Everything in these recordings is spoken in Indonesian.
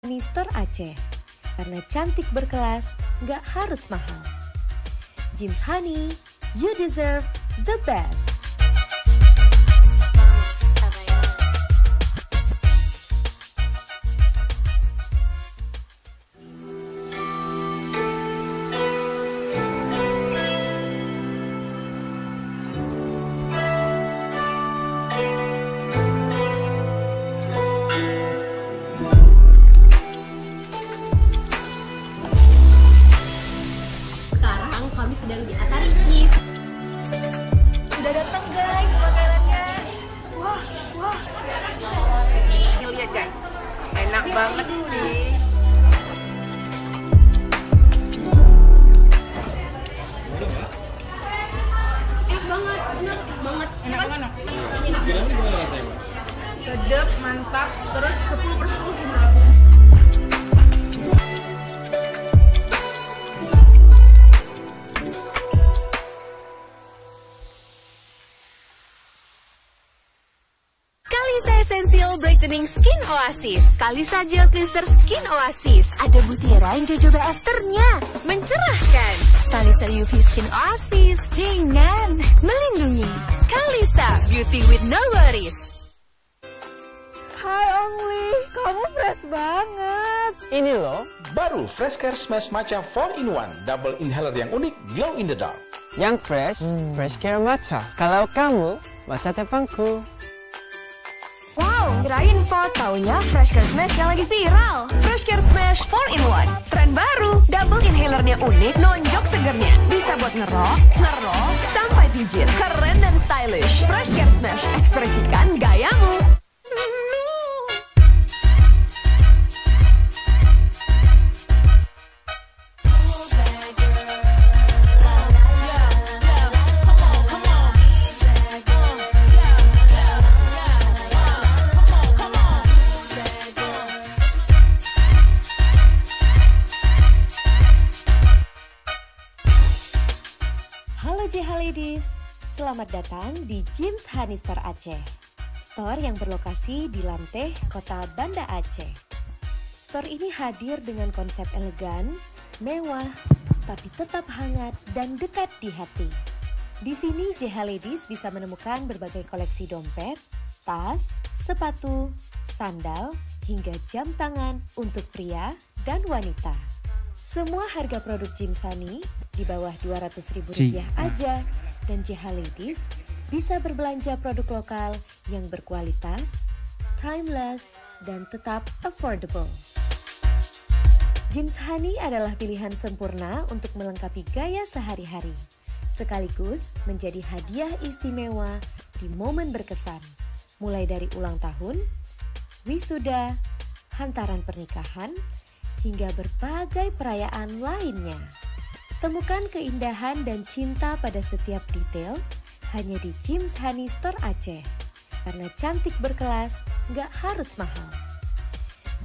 Honey Store Aceh. Karena cantik berkelas, nggak harus mahal. James Honey, you deserve the best. Kami sedang di Atari Gift. Udah datang guys makanannya. Wah. Ini lihat guys, enak banget sih. Enak banget. Sedap, mantap, terus 10/10 sih menurut aku. Kalisa Essential Brightening Skin Oasis. Kalisa Gel Cleanser Skin Oasis. Ada butiran jojoba esternya, mencerahkan. Kalisa UV Skin Oasis, ringan, melindungi. Kalisa Beauty with no worries. Hai Ongli, kamu fresh banget. Ini loh, baru Fresh Care Smash Matcha 4-in-1 Double Inhaler yang unik, glow in the dark. Yang fresh, Fresh Care Matcha. Kalau kamu, matcha tepangku. Wow, kirain pot, taunya Fresh Care Smash yang lagi viral. Fresh Care Smash 4-in-1. Tren baru, double inhalernya unik, nonjok segernya. Bisa buat ngerok, sampai pijit. Keren dan stylish. Fresh Care Smash, ekspresikan gayamu. Halo JH Ladies, selamat datang di James Honey Store Aceh. Store yang berlokasi di Lanteh, Kota Banda Aceh. Store ini hadir dengan konsep elegan, mewah, tapi tetap hangat dan dekat di hati. Di sini JH Ladies bisa menemukan berbagai koleksi dompet, tas, sepatu, sandal, hingga jam tangan untuk pria dan wanita. Semua harga produk James Honey di bawah Rp200.000 aja, dan JH Ladies bisa berbelanja produk lokal yang berkualitas, timeless, dan tetap affordable. James Honey adalah pilihan sempurna untuk melengkapi gaya sehari-hari, sekaligus menjadi hadiah istimewa di momen berkesan, mulai dari ulang tahun, wisuda, hantaran pernikahan, hingga berbagai perayaan lainnya. Temukan keindahan dan cinta pada setiap detail hanya di James Honey Store Aceh. Karena cantik berkelas, nggak harus mahal.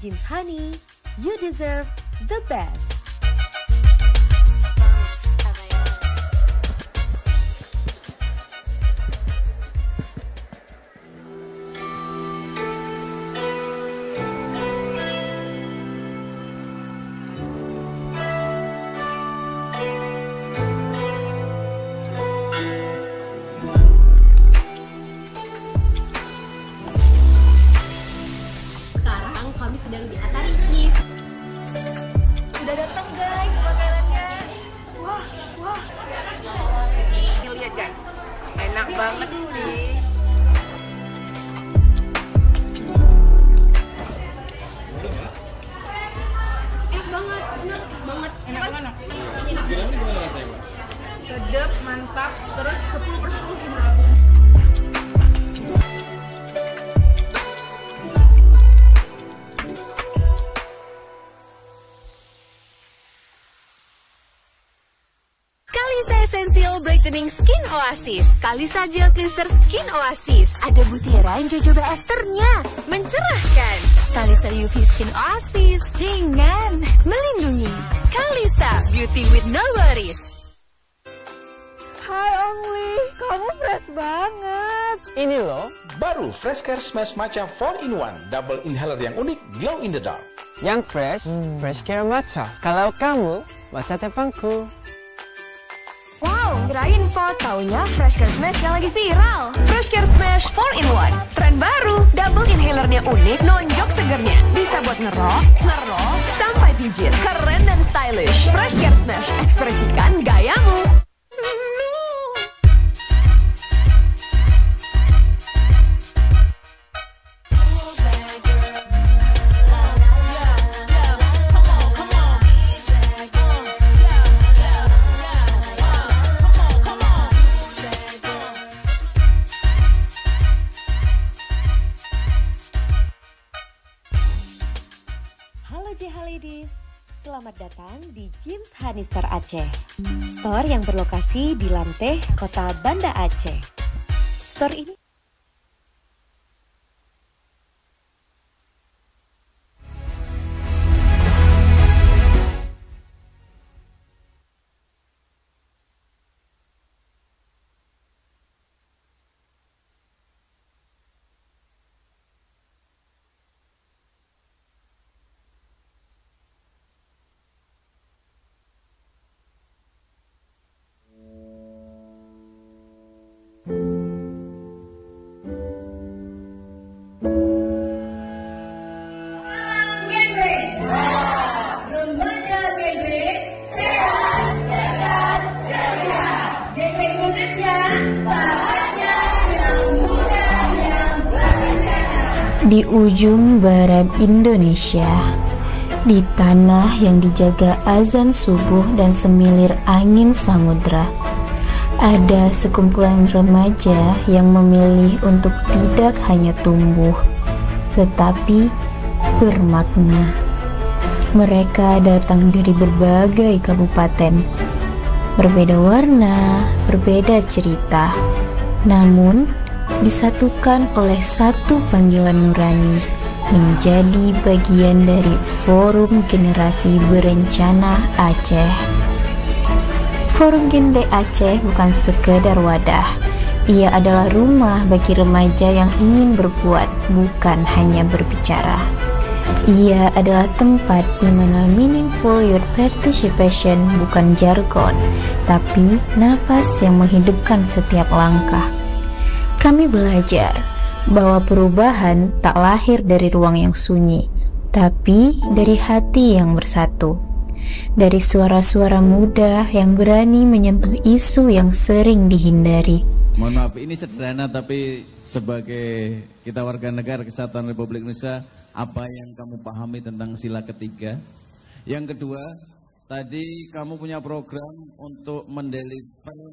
James Honey, you deserve the best. Kami sedang di Atari Gift. Udah datang guys makanannya. Wah. Ini lihat guys, enak banget sih. Enak banget. Sedap, mantap, terus 10/10 sih menurut aku. Kalisa Essential Brightening Skin Oasis. Kalisa Gel Cleanser Skin Oasis. Ada butiran jojoba esternya, mencerahkan. Kalisa UV Skin Oasis, ringan, melindungi. Kalisa Beauty with no worries. Hai Ongli, kamu fresh banget. Ini loh, Baru Freshcare Smash Matcha 4-in-1 Double Inhaler yang unik, glow in the dark. yang fresh, Freshcare Matcha. Kalau kamu, matcha tepangku. Wow, kirain pot taunya Freshcare Smash yang lagi viral. Freshcare Smash 4-in-1. Tren baru, double inhalernya unik, nonjok segernya. Bisa buat ngerok, sampai pijit. Keren dan stylish. Freshcare Smash, ekspresikan gayamu. Halo JH Ladies, selamat datang di Gyms Hanister Aceh. Store yang berlokasi di Lanteh, Kota Banda Aceh. Store ini di ujung barat Indonesia, di tanah yang dijaga azan subuh dan semilir angin samudra, ada sekumpulan remaja yang memilih untuk tidak hanya tumbuh, tetapi bermakna. Mereka datang dari berbagai kabupaten, berbeda warna, berbeda cerita, namun disatukan oleh satu panggilan nurani, menjadi bagian dari Forum Generasi Berencana Aceh. Forum Gen D Aceh bukan sekedar wadah, ia adalah rumah bagi remaja yang ingin berbuat, bukan hanya berbicara. Ia adalah tempat di mana meaningful youth participation bukan jargon, tapi napas yang menghidupkan setiap langkah. Kami belajar bahwa perubahan tak lahir dari ruang yang sunyi, tapi dari hati yang bersatu. Dari suara-suara muda yang berani menyentuh isu yang sering dihindari. Mohon maaf, ini sederhana, tapi sebagai kita warga negara Kesatuan Republik Indonesia, apa yang kamu pahami tentang sila ketiga? Yang kedua, tadi kamu punya program untuk mendeliver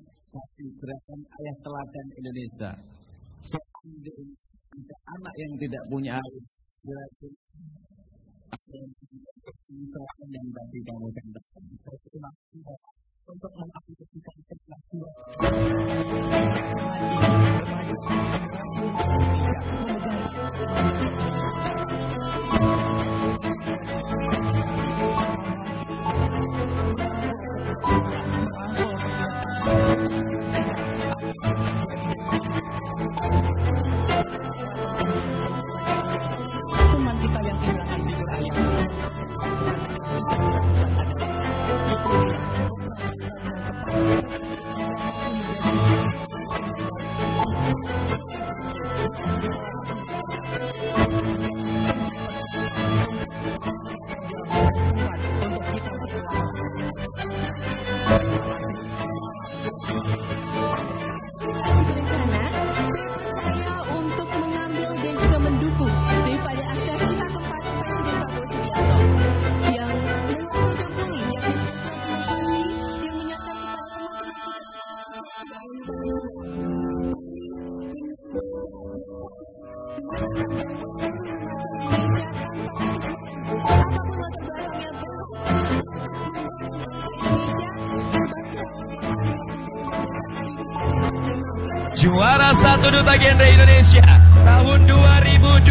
gerakan ayah teladan Indonesia. Seandainya ada anak yang tidak punya ayah, berarti yang tadi kamu sampaikan untuk mengaplikasikan investasi. Teman kita yang kehilangan figur ayah. Juara 1 Duta Genre Indonesia tahun 2024.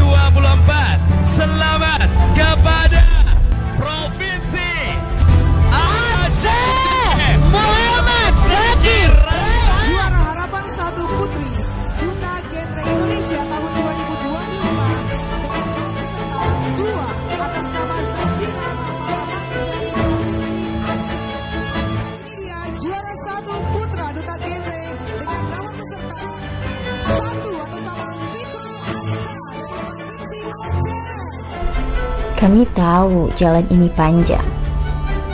Selamat kepada Provinsi Aceh Muhammad Zakir. Kami tahu jalan ini panjang.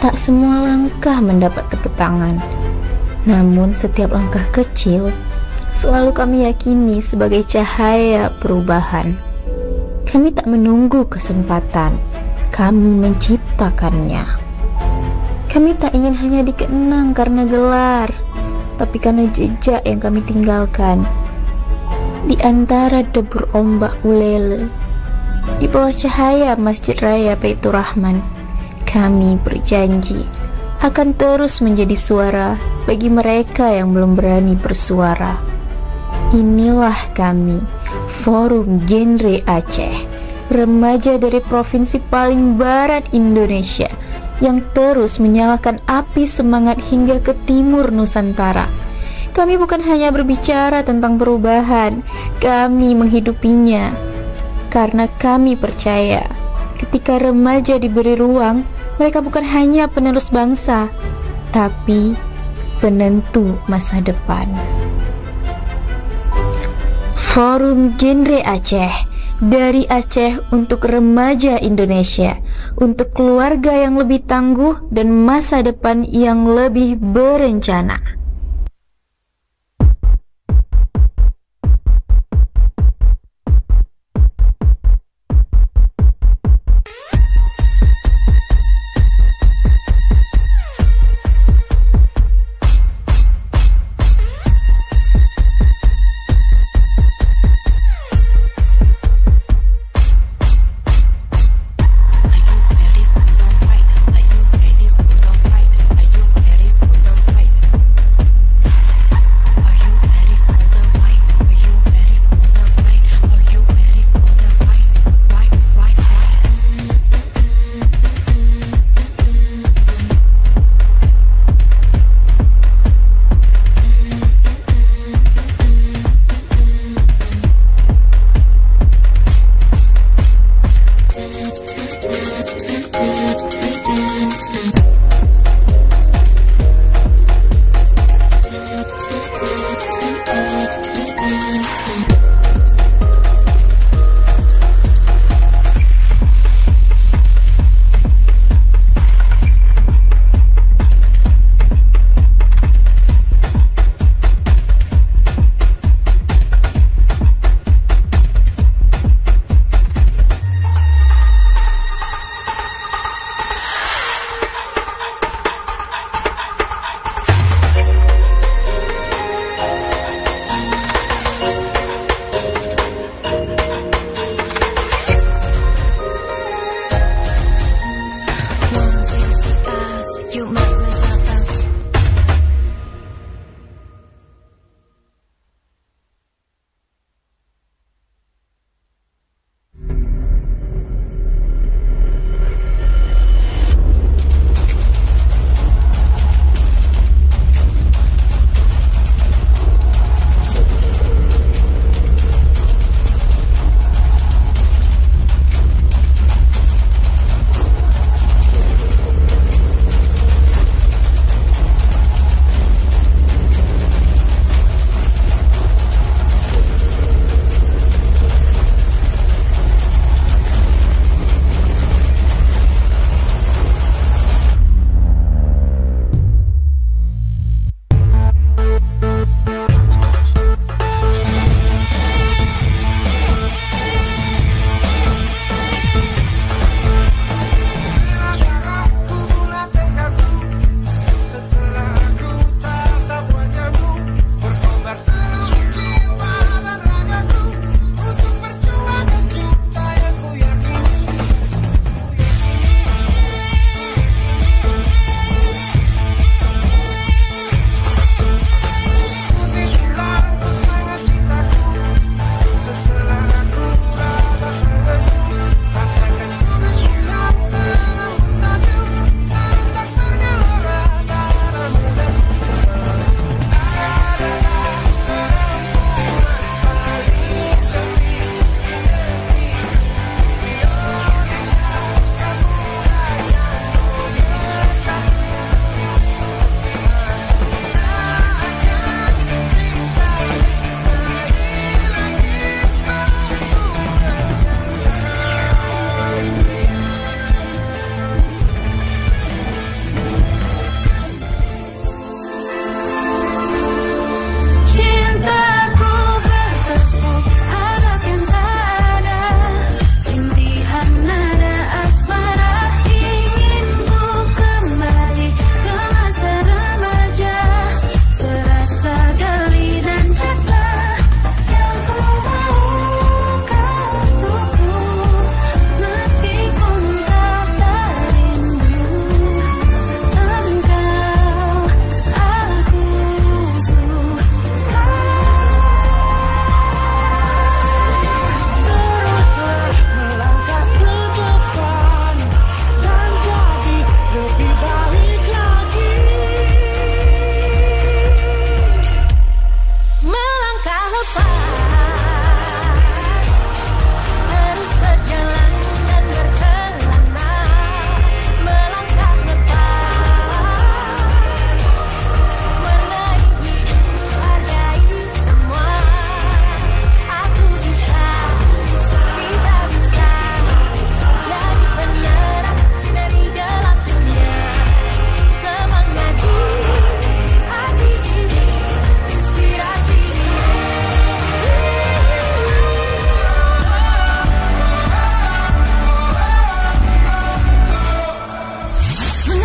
Tak semua langkah mendapat tepuk tangan. Namun setiap langkah kecil selalu kami yakini sebagai cahaya perubahan. Kami tak menunggu kesempatan, kami menciptakannya. Kami tak ingin hanya dikenang karena gelar, tapi karena jejak yang kami tinggalkan. Di antara debur ombak Ulele, di bawah cahaya Masjid Raya Baitur Rahman, kami berjanji akan terus menjadi suara bagi mereka yang belum berani bersuara. Inilah kami, Forum Genre Aceh, remaja dari provinsi paling barat Indonesia yang terus menyalakan api semangat hingga ke timur Nusantara. Kami bukan hanya berbicara tentang perubahan, kami menghidupinya. Karena kami percaya, ketika remaja diberi ruang, mereka bukan hanya penerus bangsa, tapi penentu masa depan. Forum Genre Aceh, dari Aceh untuk remaja Indonesia, untuk keluarga yang lebih tangguh dan masa depan yang lebih berencana.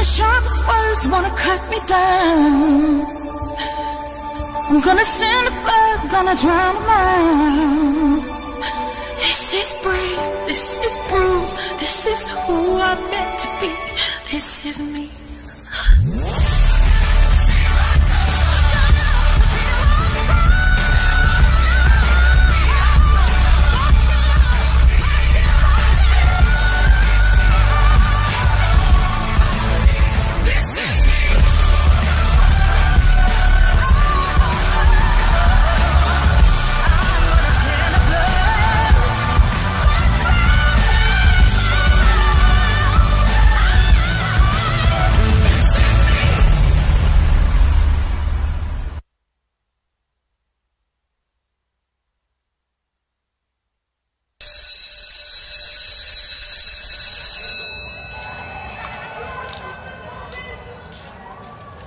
sharpest words wanna cut me down. I'm gonna send the blood, gonna drown them out. This is brave, this is bruised, this is who I'm meant to be. This is me.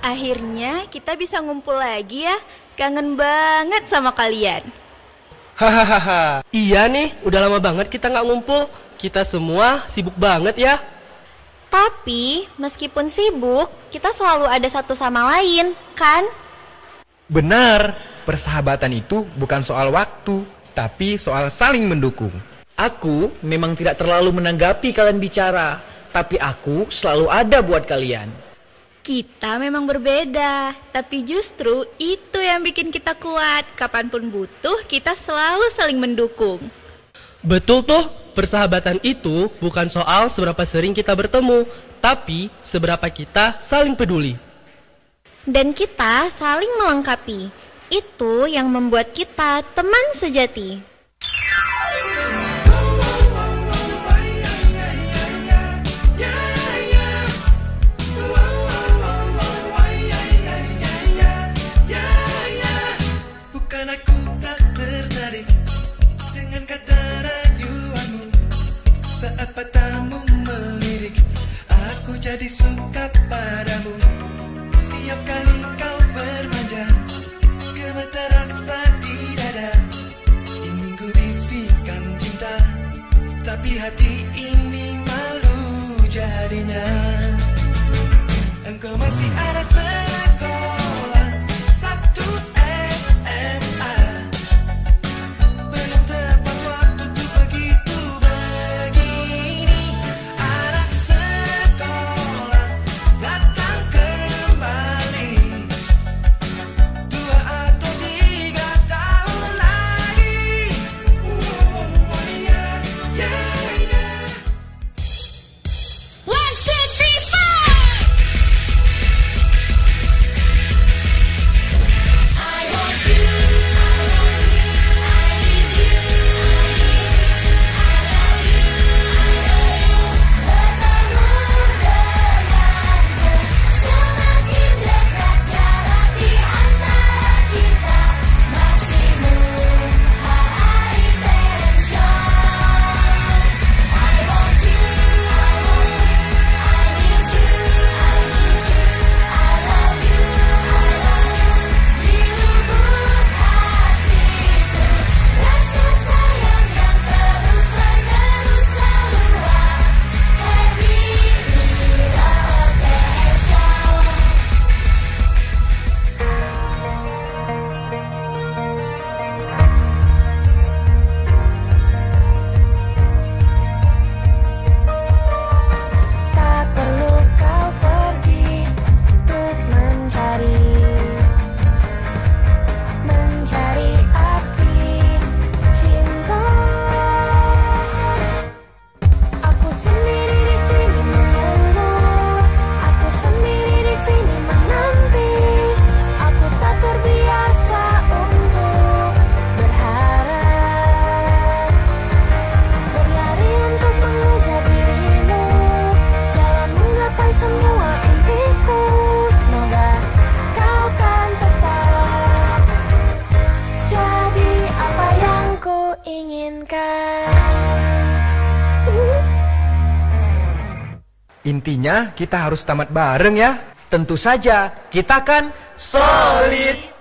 Akhirnya kita bisa ngumpul lagi ya. Kangen banget sama kalian. Hahaha. Iya nih, udah lama banget kita nggak ngumpul. Kita semua sibuk banget ya. Tapi meskipun sibuk, kita selalu ada satu sama lain, kan? Benar, persahabatan itu bukan soal waktu, tapi soal saling mendukung. Aku memang tidak terlalu menanggapi kalian bicara, tapi aku selalu ada buat kalian. Kita memang berbeda, tapi justru itu yang bikin kita kuat. Kapanpun butuh, kita selalu saling mendukung. Betul tuh, persahabatan itu bukan soal seberapa sering kita bertemu, tapi seberapa kita saling peduli. Dan kita saling melengkapi. Itu yang membuat kita teman sejati. Saat matamu melirik, aku jadi suka padamu. Tiap kali kau bermanja, gemetar rasa di dada. Ingin ku bisikan cinta, tapi hati ini malu jadinya. Engkau masih ada sekolah, satu SMA. Belum tepat waktu tuh begitu. Intinya kita harus tamat bareng ya. Tentu saja, kita kan solid.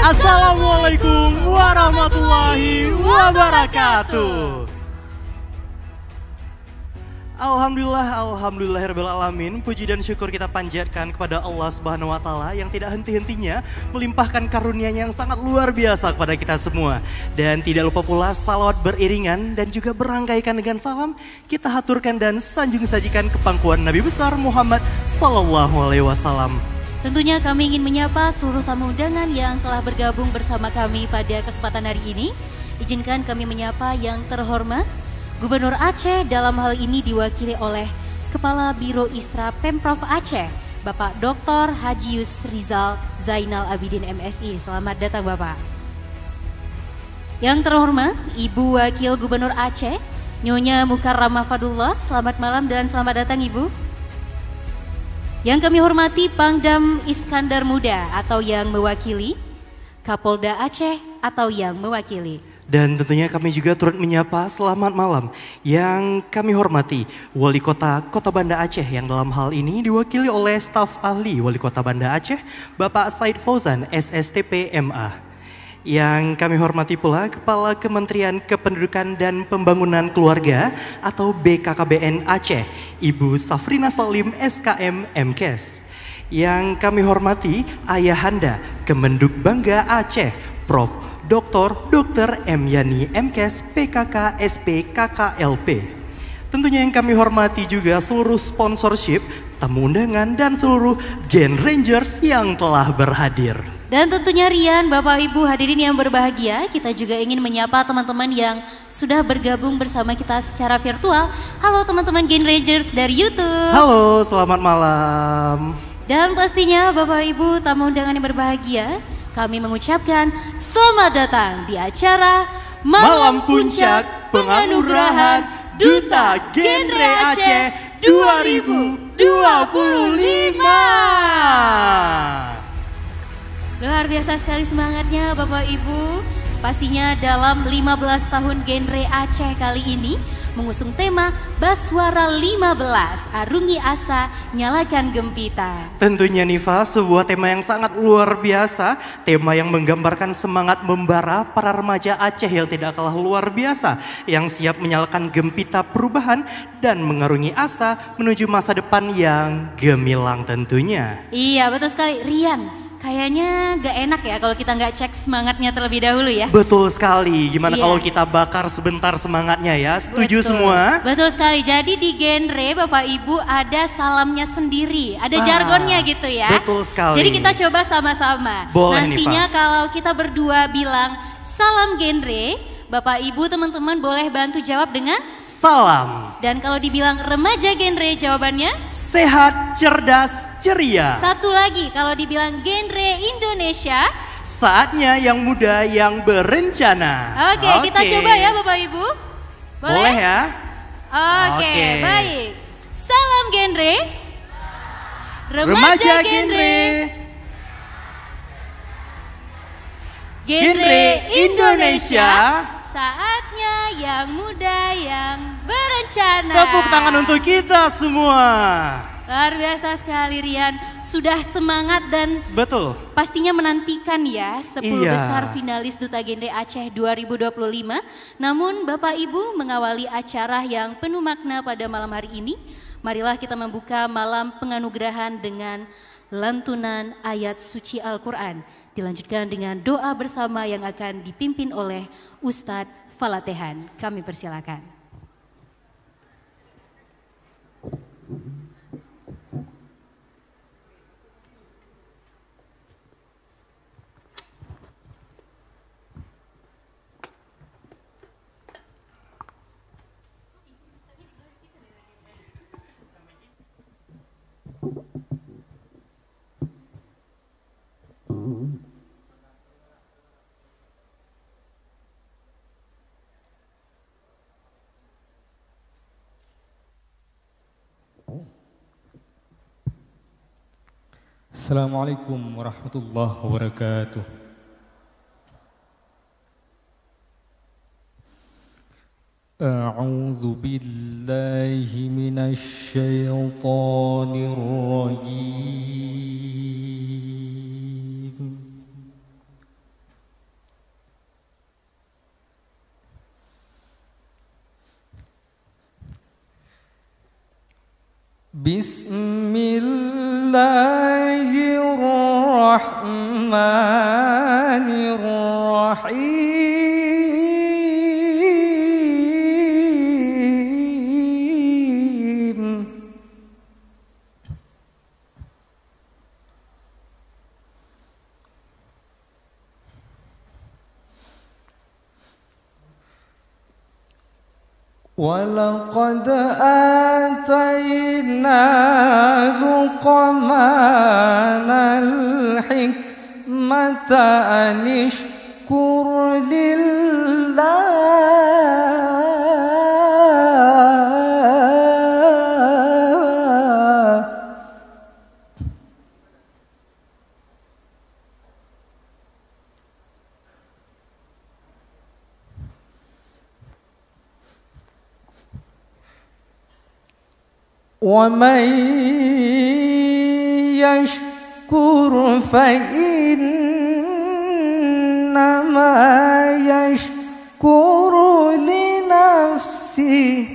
Assalamualaikum warahmatullahi wabarakatuh. Alhamdulillahirrahmanirrahim. Puji dan syukur kita panjatkan kepada Allah Subhanahu wa Ta'ala yang tidak henti-hentinya melimpahkan karunia-Nya yang sangat luar biasa kepada kita semua. Dan tidak lupa pula salawat beriringan dan juga berangkaikan dengan salam kita haturkan dan sanjung sajikan ke pangkuan Nabi besar Muhammad sallallahu alaihi wasallam. Tentunya kami ingin menyapa seluruh tamu undangan yang telah bergabung bersama kami pada kesempatan hari ini. Izinkan kami menyapa yang terhormat Gubernur Aceh, dalam hal ini diwakili oleh Kepala Biro Isra Pemprov Aceh, Bapak Dr. Haji Yusrizal Zainal Abidin MSI. Selamat datang Bapak. Yang terhormat Ibu Wakil Gubernur Aceh, Nyonya Mukarramah Fadullah. Selamat malam dan selamat datang Ibu. Yang kami hormati Pangdam Iskandar Muda atau yang mewakili, Kapolda Aceh atau yang mewakili. Dan tentunya kami juga turut menyapa selamat malam yang kami hormati Wali Kota Kota Banda Aceh yang dalam hal ini diwakili oleh staf ahli Wali Kota Banda Aceh Bapak Said Fauzan SSTP MA. Yang kami hormati pula Kepala Kementerian Kependudukan dan Pembangunan Keluarga atau BKKBN Aceh Ibu Safrina Salim SKM MKes. Yang kami hormati Ayahanda Kemenduk Bangga Aceh Prof. Dr. M. Yani MKes PKK SP KKLP. Tentunya yang kami hormati juga seluruh sponsorship, tamu undangan dan seluruh Gen Rangers yang telah berhadir. Dan tentunya Rian, Bapak Ibu hadirin yang berbahagia, kita juga ingin menyapa teman-teman yang sudah bergabung bersama kita secara virtual. Halo teman-teman Gen Rangers dari YouTube. Halo, selamat malam. Dan pastinya Bapak Ibu tamu undangan yang berbahagia, kami mengucapkan selamat datang di acara Malam Puncak Penganugerahan Duta Genre Aceh 2025. Luar biasa sekali semangatnya Bapak Ibu. Pastinya dalam 15 tahun Genre Aceh kali ini mengusung tema Baswara 15, Arungi Asa, Nyalakan Gempita. Tentunya Nifa, sebuah tema yang sangat luar biasa, tema yang menggambarkan semangat membara para remaja Aceh yang tidak kalah luar biasa, yang siap menyalakan gempita perubahan dan mengarungi asa menuju masa depan yang gemilang tentunya. Iya betul sekali Rian. Kayaknya gak enak ya kalau kita nggak cek semangatnya terlebih dahulu ya. Betul sekali, gimana kalau kita bakar sebentar semangatnya ya, setuju semua? Betul sekali, jadi di Genre Bapak Ibu ada salamnya sendiri, ada jargonnya gitu ya. Betul sekali. Jadi kita coba sama-sama. Boleh Nantinya Nifa. kalau kita berdua bilang salam Genre, Bapak Ibu teman-teman boleh bantu jawab dengan salam. Dan kalau dibilang remaja Genre jawabannya? Sehat, cerdas, ceria. Satu lagi, kalau dibilang Genre Indonesia, saatnya yang muda yang berencana. Oke, kita coba ya Bapak Ibu. Boleh ya? Oke, baik. Salam Genre. Remaja Genre. Genre Indonesia. Saatnya yang muda yang berencana. Tepuk tangan untuk kita semua. Luar biasa sekali Rian, sudah semangat dan betul. Pastinya menantikan ya 10 besar finalis Duta Genre Aceh 2025. Namun Bapak Ibu mengawali acara yang penuh makna pada malam hari ini. Marilah kita membuka malam penganugerahan dengan lantunan ayat suci Al-Quran. Dilanjutkan dengan doa bersama yang akan dipimpin oleh Ustadz Falatehan. Kami persilakan. Assalamualaikum warahmatullahi wabarakatuh. A'udzu billahi minasy syaithanir rajim. Bismillahirrahmanirrahim. وَلَقَدْ آتَيْنَا لُقْمَانَ الْحِكْمَةَ أَنِ اشْكُرْ لِلَّهِ وَمَنْ يَشْكُرْ فَإِنَّمَا يَشْكُرُ لِنَفْسِهِ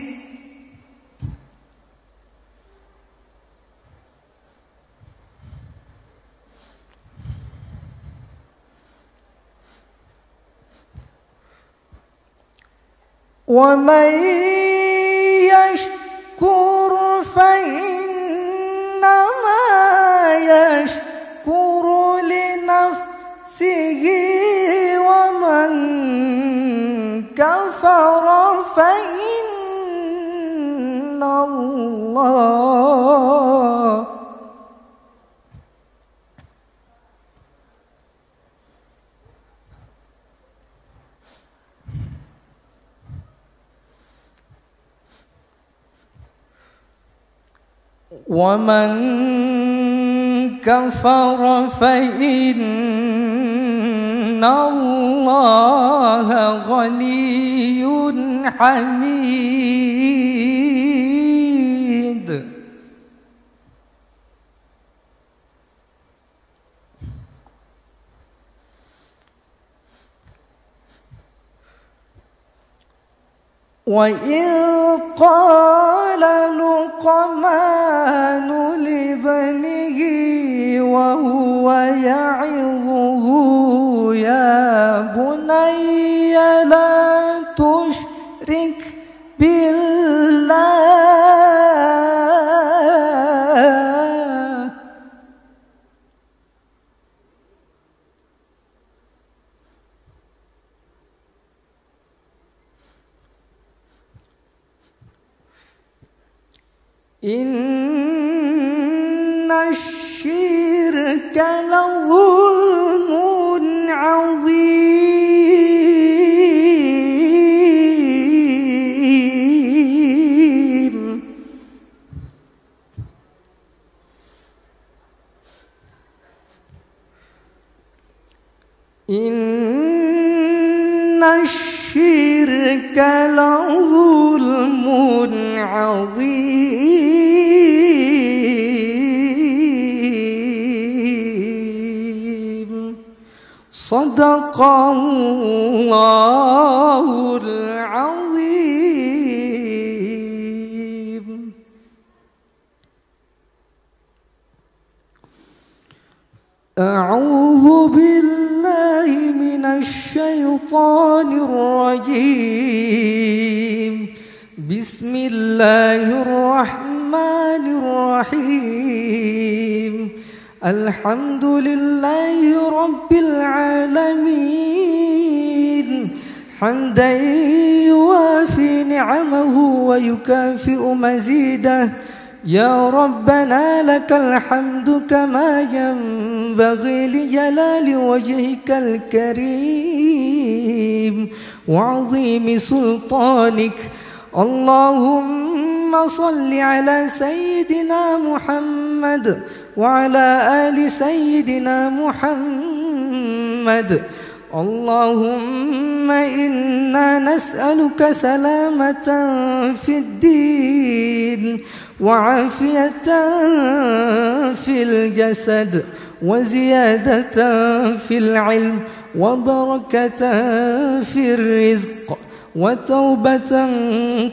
وَمَنْ يَشْكُرْ فإنما يشكر لنفسه ومن كفر فإن الله ومن كفر فإن الله غني حميد وإذ قال لقمان لابنه وهو يعظه يا بني لا تشرك بالله إن الشرك لظلم عظيم إن الشرك لظلم عظيم صدق الله العظيم أعوذ بالله من الشيطان الرجيم بسم الله الرحمن الرحيم الحمد لله رب العالمين حمدا يوافي نعمه ويكافئ مزيده يا ربنا لك الحمد كما ينبغي لجلال وجهك الكريم وعظيم سلطانك اللهم صل على سيدنا محمد وعلى آل سيدنا محمد اللهم إنا نسألك سلامة في الدين وعافية في الجسد وزيادة في العلم وبركة في الرزق وتوبة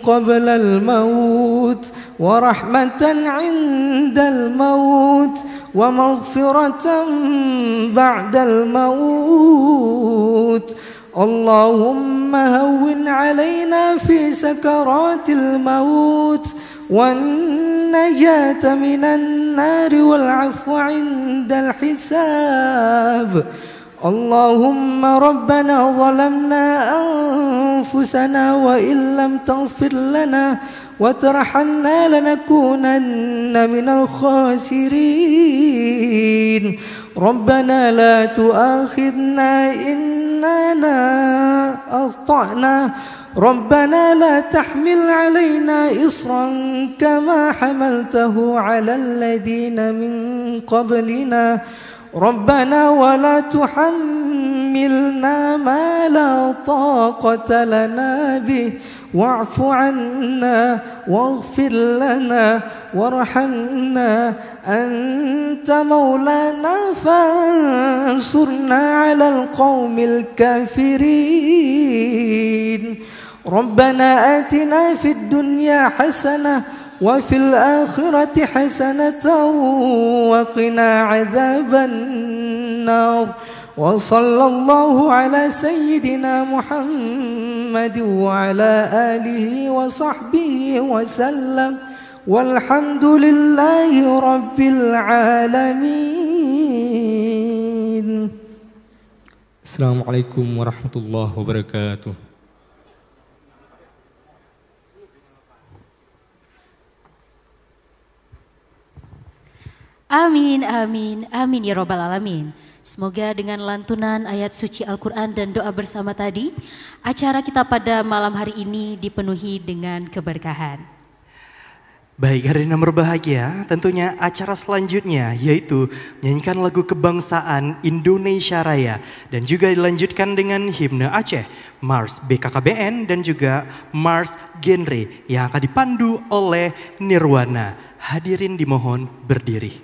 قبل الموت الحوت ورحمة عند الموت ومغفرة بعد الموت. اللهم هون علينا في سكرات الموت والنجاة من النار والعفو عند الحساب. اللهم ربنا ظلمنا أنفسنا وإن لم تغفر لنا وترحمنا لنكونن من الخاسرين. ربنا لا تؤاخذنا إن أخطأنا. ربنا لا تحمل علينا إصرا كما حملته على الذين من قبلنا. ربنا ولا تحملنا ما لا طاقة لنا به واعف عنا واغفر لنا وارحمنا أنت مولانا فانصرنا على القوم الكافرين. ربنا آتنا في الدنيا حسنة وفي الآخرة حسنة وقنا عذاب النار. وصلى الله على سيدنا محمد وعلى آله وصحبه وسلم والحمد لله رب العالمين. السلام عليكم ورحمة الله وبركاته. Amin, amin, amin ya robbal alamin. Semoga dengan lantunan ayat suci Al-Quran dan doa bersama tadi, acara kita pada malam hari ini dipenuhi dengan keberkahan. Baik, hari yang berbahagia, tentunya acara selanjutnya yaitu menyanyikan lagu kebangsaan Indonesia Raya dan juga dilanjutkan dengan himne Aceh, Mars BKKBN dan juga Mars Genre yang akan dipandu oleh Nirwana. Hadirin dimohon berdiri.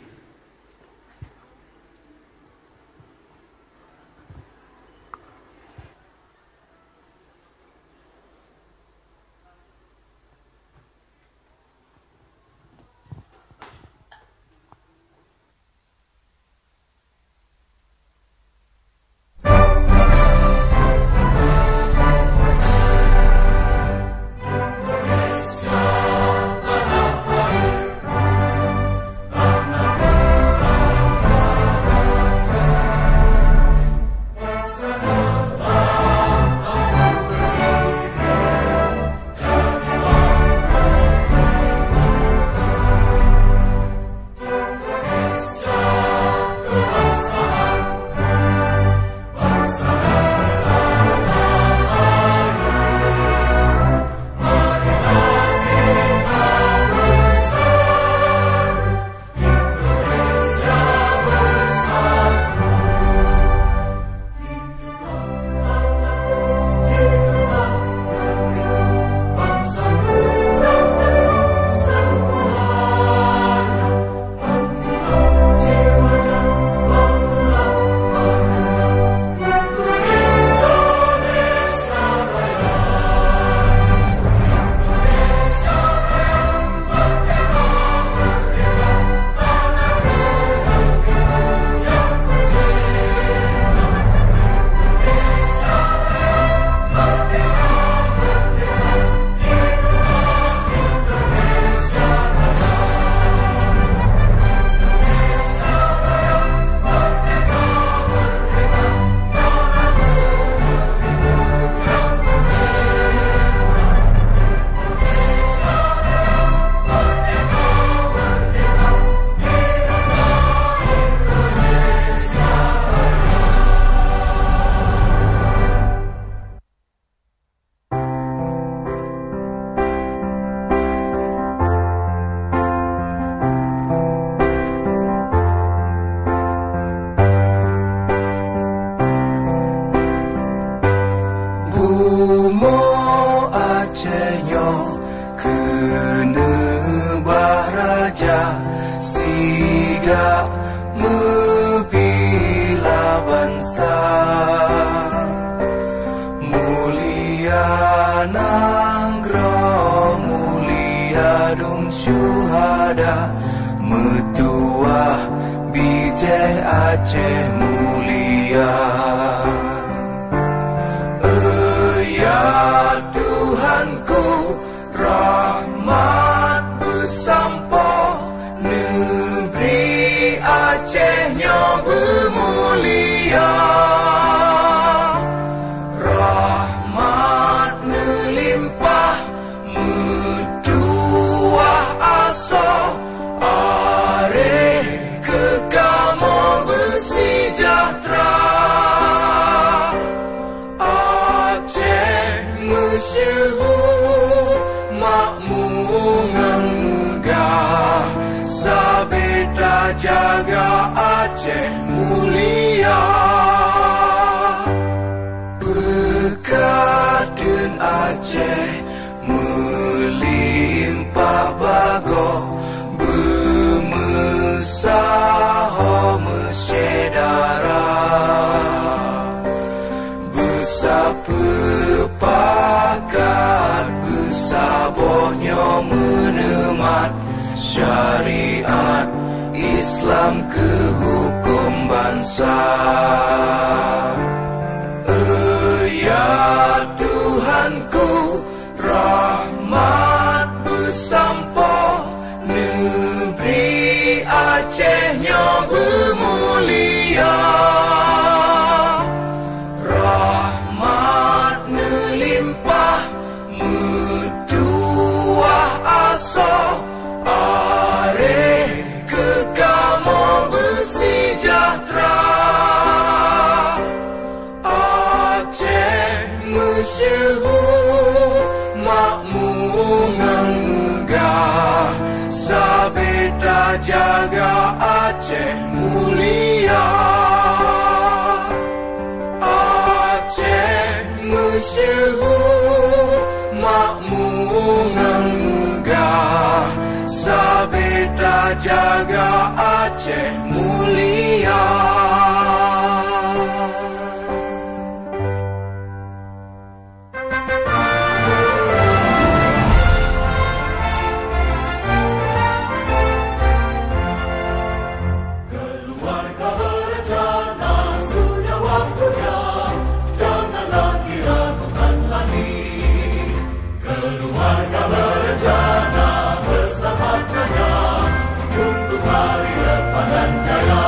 Mulia Nanggro, mulia badung syuhada Metuah bijih Aceh mulia. Ya Tuhanku, rahmat bersampo negeri Acehnya bermulia. Rahmat melimpah metuah aso areh kekamo bersejahtera. Masyhur makmungan megah, sabeda jaga Aceh mulia. Bekaden Aceh melimpah bago, bermesaho mesyedara. Bersepakat bersabohnya menemat syariat Islam ke hukum bangsa. Ya Tuhanku, rahmat bersampo negeri Acehnya bermulia. Rahmat melimpah metuah aso areh kekamo bersejahtera. Aceh masyhur makmungan megah, sabeda jaga Aceh mulia. Aceh masyhur makmungan megah, sabeda jaga Aceh mulia. Bersama kaya untuk hari depan dan jaya.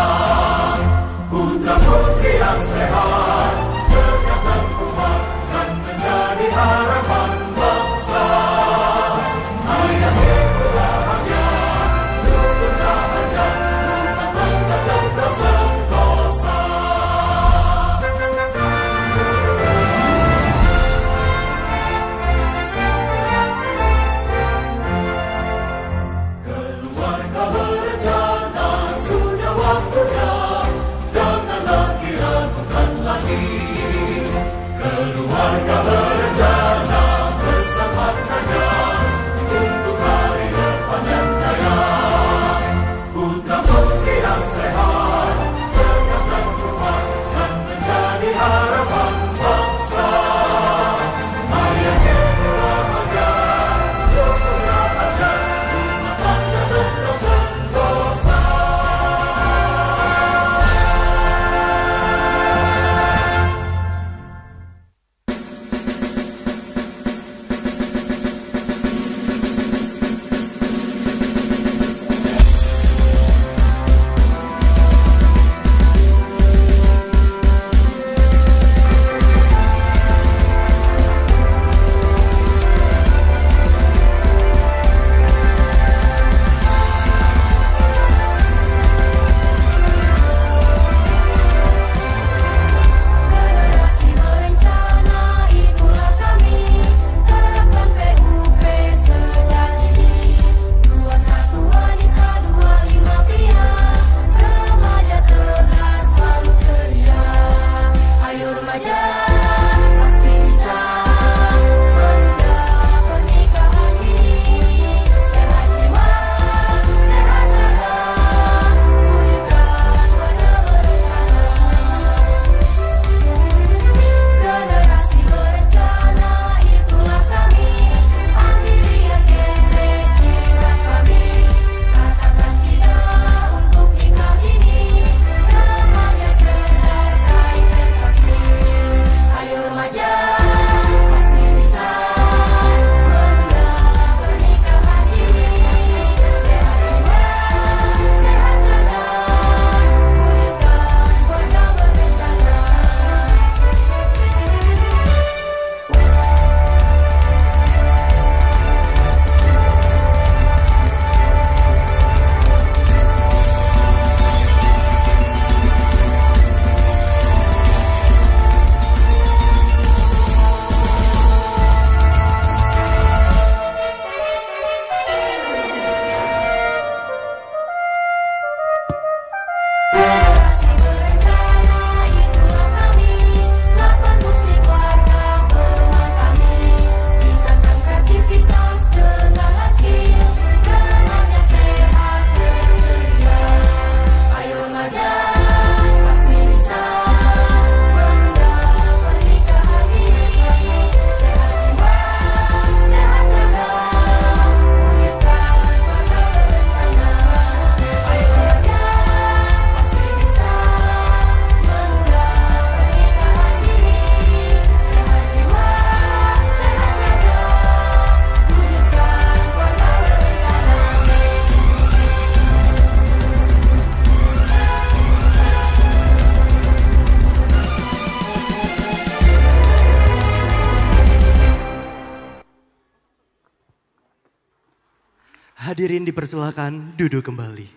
Hadirin dipersilakan duduk kembali.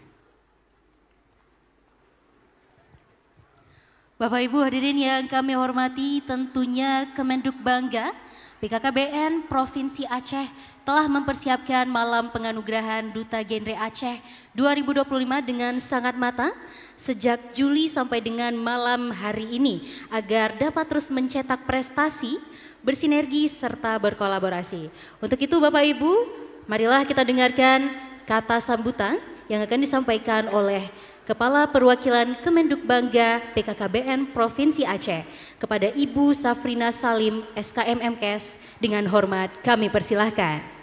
Bapak Ibu hadirin yang kami hormati, tentunya Kemenduk Bangga BKKBN Provinsi Aceh telah mempersiapkan malam penganugerahan Duta Genre Aceh 2025 dengan sangat matang sejak Juli sampai dengan malam hari ini agar dapat terus mencetak prestasi, bersinergi serta berkolaborasi. Untuk itu Bapak Ibu, marilah kita dengarkan kata sambutan yang akan disampaikan oleh Kepala Perwakilan Kemenduk Bangga BKKBN Provinsi Aceh kepada Ibu Safrina Salim SKM MKes. Dengan hormat kami persilahkan.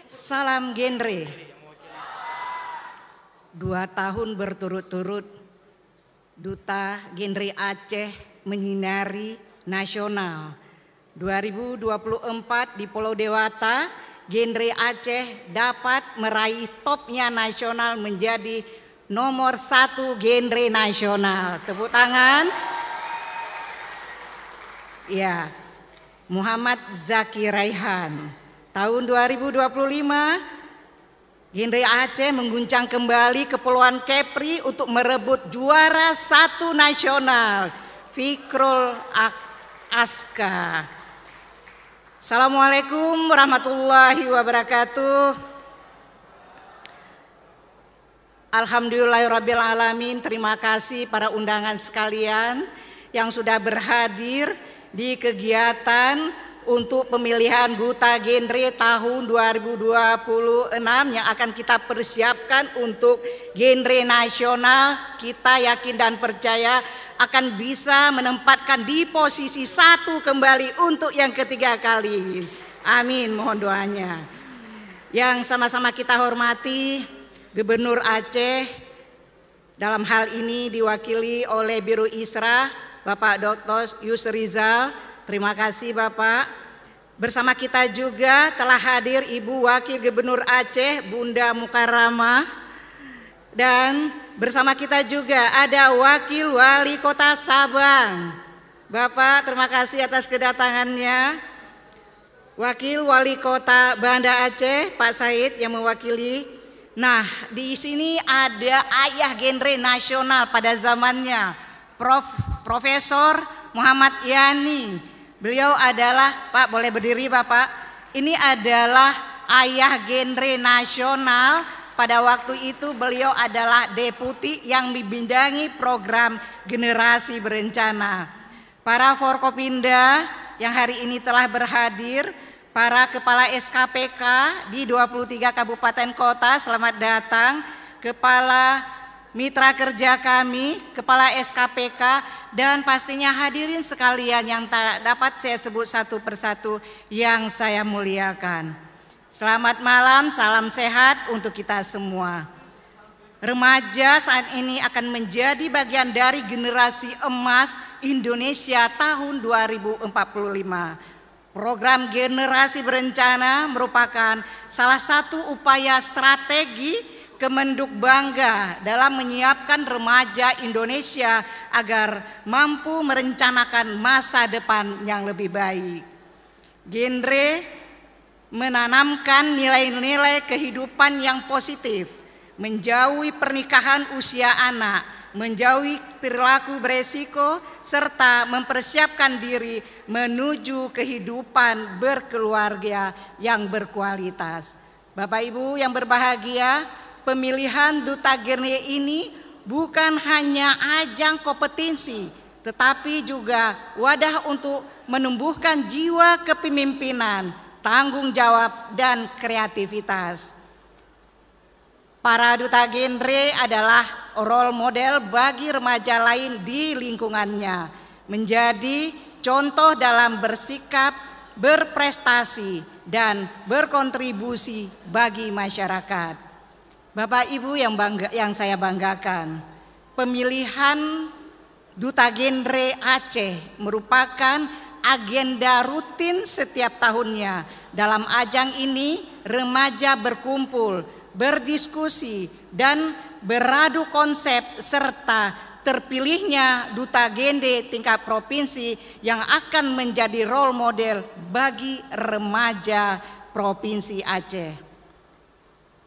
Salam genre. 2 tahun berturut-turut Duta Genre Aceh menyinari nasional. 2024 di Pulau Dewata, Genre Aceh dapat meraih topnya nasional menjadi nomor 1 genre nasional. Tepuk tangan. Ya, Muhammad Zaki Raihan. Tahun 2025, Genre Aceh mengguncang kembali Kepulauan Kepri untuk merebut juara 1 nasional, Fikrul Aska. Assalamualaikum warahmatullahi wabarakatuh. Alhamdulillahirabbil alamin. Terima kasih para undangan sekalian yang sudah berhadir di kegiatan untuk pemilihan Duta Genre tahun 2026 yang akan kita persiapkan untuk genre nasional. Kita yakin dan percaya akan bisa menempatkan di posisi 1 kembali untuk yang ketiga kali. Amin, mohon doanya. Yang sama-sama kita hormati Gubernur Aceh, dalam hal ini diwakili oleh Biro Isra Bapak Dr. Yusrizal. Terima kasih Bapak. Bersama kita juga telah hadir Ibu Wakil Gubernur Aceh Bunda Mukarramah. Dan bersama kita juga ada Wakil Wali Kota Sabang. Bapak terima kasih atas kedatangannya. Wakil Wali Kota Banda Aceh Pak Said yang mewakili. Nah, di sini ada ayah genre nasional pada zamannya, Profesor Muhammad Yani. Beliau adalah, Pak boleh berdiri Bapak, ini adalah ayah genre nasional. Pada waktu itu beliau adalah deputi yang membidangi program generasi berencana. Para Forkopimda yang hari ini telah berhadir, para kepala SKPK di 23 kabupaten kota, selamat datang. Kepala mitra kerja kami, kepala SKPK, dan pastinya hadirin sekalian yang tak dapat saya sebut satu persatu yang saya muliakan. Selamat malam, salam sehat untuk kita semua. Remaja saat ini akan menjadi bagian dari generasi emas Indonesia tahun 2045. Program generasi berencana merupakan salah satu upaya strategi Kemenduk Bangga dalam menyiapkan remaja Indonesia agar mampu merencanakan masa depan yang lebih baik. Genre menanamkan nilai-nilai kehidupan yang positif, menjauhi pernikahan usia anak, menjauhi perilaku beresiko, serta mempersiapkan diri menuju kehidupan berkeluarga yang berkualitas. Bapak Ibu yang berbahagia, pemilihan Duta Genre ini bukan hanya ajang kompetisi, tetapi juga wadah untuk menumbuhkan jiwa kepemimpinan, tanggung jawab, dan kreativitas. Para Duta Genre adalah role model bagi remaja lain di lingkungannya, menjadi contoh dalam bersikap, berprestasi, dan berkontribusi bagi masyarakat. Bapak Ibu yang saya banggakan, pemilihan Duta Genre Aceh merupakan agenda rutin setiap tahunnya. Dalam ajang ini remaja berkumpul, berdiskusi dan beradu konsep serta terpilihnya Duta Genre tingkat provinsi yang akan menjadi role model bagi remaja Provinsi Aceh.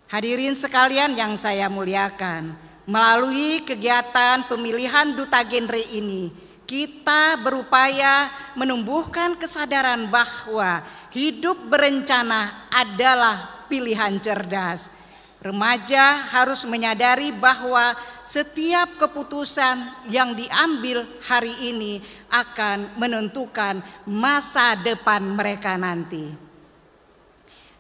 Hadirin sekalian yang saya muliakan, melalui kegiatan pemilihan Duta Genre ini, kita berupaya menumbuhkan kesadaran bahwa hidup berencana adalah pilihan cerdas. Remaja harus menyadari bahwa setiap keputusan yang diambil hari ini akan menentukan masa depan mereka nanti.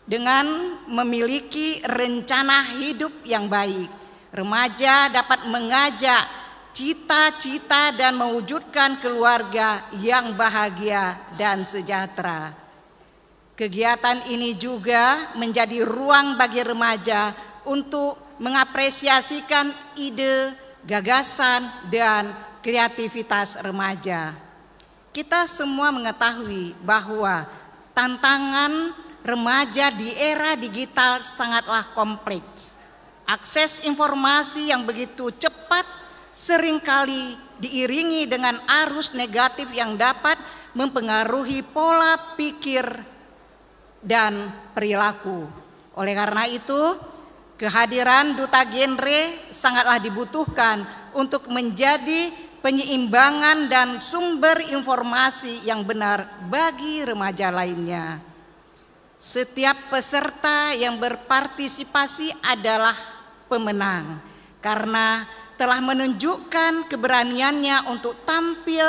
Dengan memiliki rencana hidup yang baik, remaja dapat mengajak cita-cita dan mewujudkan keluarga yang bahagia dan sejahtera. Kegiatan ini juga menjadi ruang bagi remaja untuk mengapresiasikan ide, gagasan, dan kreativitas remaja. Kita semua mengetahui bahwa tantangan remaja di era digital sangatlah kompleks. Akses informasi yang begitu cepat seringkali diiringi dengan arus negatif yang dapat mempengaruhi pola pikir dan perilaku. Oleh karena itu, kehadiran Duta Genre sangatlah dibutuhkan untuk menjadi penyeimbangan dan sumber informasi yang benar bagi remaja lainnya. Setiap peserta yang berpartisipasi adalah pemenang karena telah menunjukkan keberaniannya untuk tampil,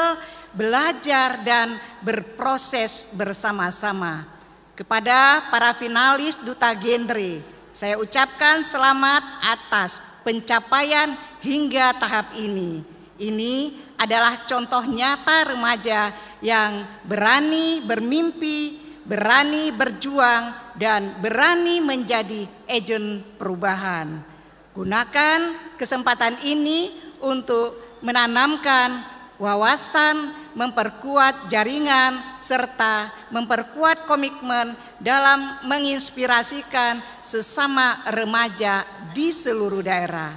belajar, dan berproses bersama-sama. Kepada para finalis Duta Genre, saya ucapkan selamat atas pencapaian hingga tahap ini. Ini adalah contoh nyata remaja yang berani bermimpi, berani berjuang, dan berani menjadi agen perubahan. Gunakan kesempatan ini untuk menanamkan wawasan, memperkuat jaringan, serta memperkuat komitmen dalam menginspirasikan sesama remaja di seluruh daerah.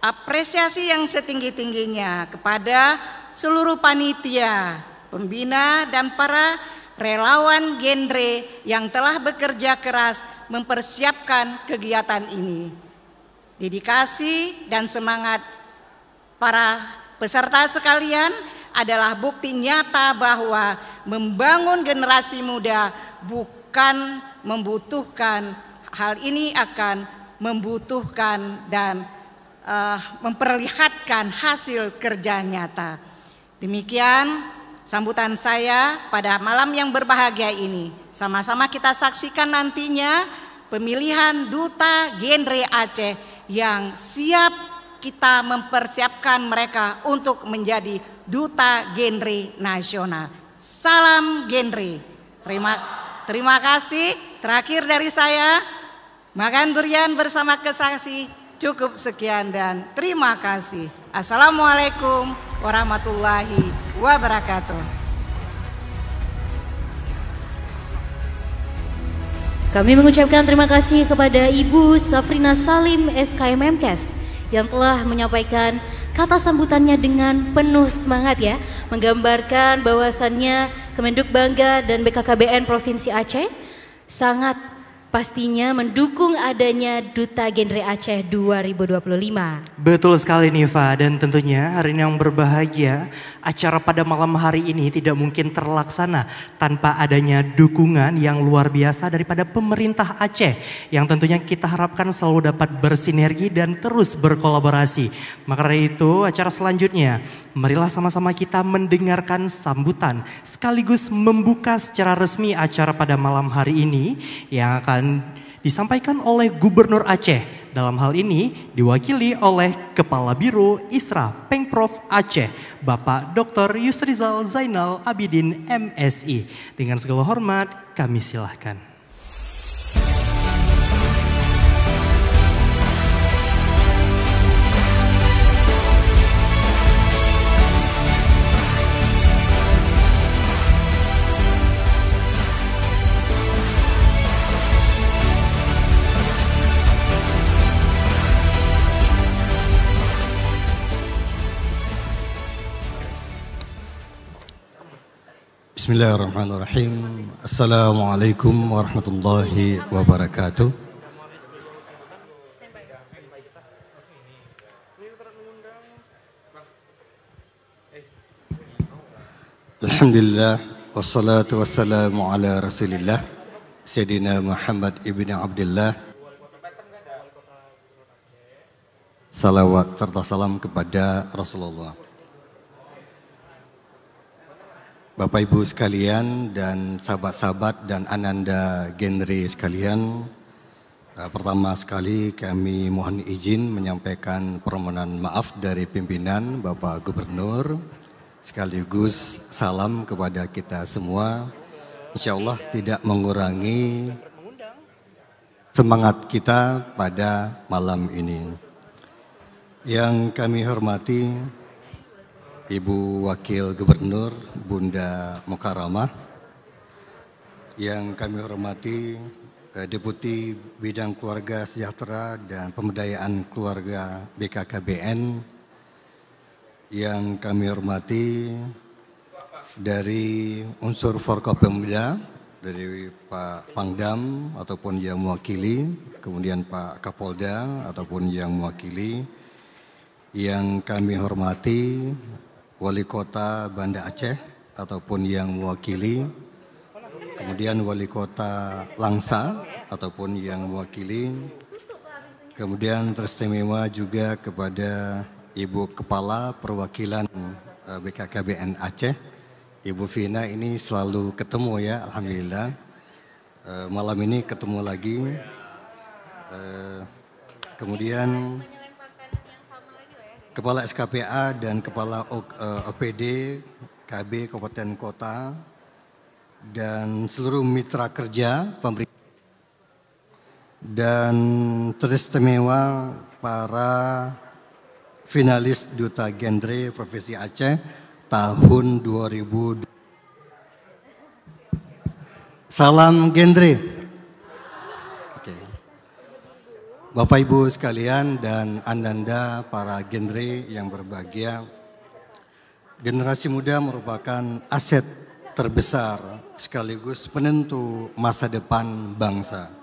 Apresiasi yang setinggi-tingginya kepada seluruh panitia, pembina, dan para relawan genre yang telah bekerja keras mempersiapkan kegiatan ini. Dedikasi dan semangat para peserta sekalian adalah bukti nyata bahwa membangun generasi muda bukan membutuhkan, hal ini akan membutuhkan dan memperlihatkan hasil kerja nyata. Demikian sambutan saya pada malam yang berbahagia ini. Sama-sama kita saksikan nantinya pemilihan Duta Genre Aceh yang siap kita mempersiapkan mereka untuk menjadi Duta Genre Nasional. Salam genre. Terima kasih. Terakhir dari saya, makan durian bersama kesasi. Cukup sekian dan terima kasih. Assalamualaikum warahmatullahi wabarakatuh. Kami mengucapkan terima kasih kepada Ibu Safrina Salim SKM Menkes yang telah menyampaikan kata sambutannya dengan penuh semangat ya, menggambarkan bahwasannya Kemenduk bangga dan BKKBN Provinsi Aceh sangat pastinya mendukung adanya Duta Genre Aceh 2025. Betul sekali Niva, dan tentunya hari ini yang berbahagia, acara pada malam hari ini tidak mungkin terlaksana tanpa adanya dukungan yang luar biasa daripada pemerintah Aceh yang tentunya kita harapkan selalu dapat bersinergi dan terus berkolaborasi. Maka dari itu acara selanjutnya, marilah sama-sama kita mendengarkan sambutan sekaligus membuka secara resmi acara pada malam hari ini yang akan disampaikan oleh Gubernur Aceh. Dalam hal ini diwakili oleh Kepala Biro Isra Pengprov Aceh, Bapak Dr. Yusrizal Zainal Abidin MSI. Dengan segala hormat kami silahkan. Bismillahirrahmanirrahim. Assalamualaikum warahmatullahi wabarakatuh. Alhamdulillah wassalatu wassalamu ala Rasulillah Sayyidina Muhammad ibn Abdullah. Salawat serta salam kepada Rasulullah. Bapak Ibu sekalian dan sahabat-sahabat dan ananda genre sekalian, pertama sekali kami mohon izin menyampaikan permohonan maaf dari pimpinan Bapak Gubernur, sekaligus salam kepada kita semua. Insya Allah tidak mengurangi semangat kita pada malam ini. Yang kami hormati Ibu Wakil Gubernur Bunda Mukarramah, yang kami hormati Deputi Bidang Keluarga Sejahtera dan Pemberdayaan Keluarga BKKBN, yang kami hormati dari unsur Forkopimda, dari Pak Pangdam ataupun yang mewakili, kemudian Pak Kapolda ataupun yang mewakili, yang kami hormati Wali Kota Banda Aceh ataupun yang mewakili, kemudian Wali Kota Langsa ataupun yang mewakili, kemudian teristimewa juga kepada Ibu Kepala Perwakilan BKKBN Aceh, Ibu Vina. Ini selalu ketemu ya, Alhamdulillah. Malam ini ketemu lagi. Kemudian Kepala SKPA dan Kepala OPD KB Kabupaten Kota dan seluruh mitra kerja pemerintah, dan teristimewa para finalis Duta Genre Provinsi Aceh tahun 2020. Salam genre. Bapak Ibu sekalian dan ananda para genre yang berbahagia, generasi muda merupakan aset terbesar sekaligus penentu masa depan bangsa.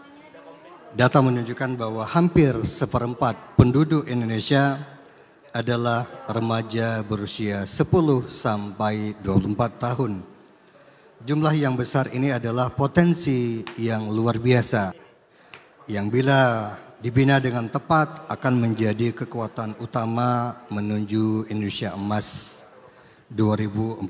Data menunjukkan bahwa hampir seperempat penduduk Indonesia adalah remaja berusia 10 sampai 24 tahun. Jumlah yang besar ini adalah potensi yang luar biasa, yang bila dibina dengan tepat akan menjadi kekuatan utama menuju Indonesia Emas 2045.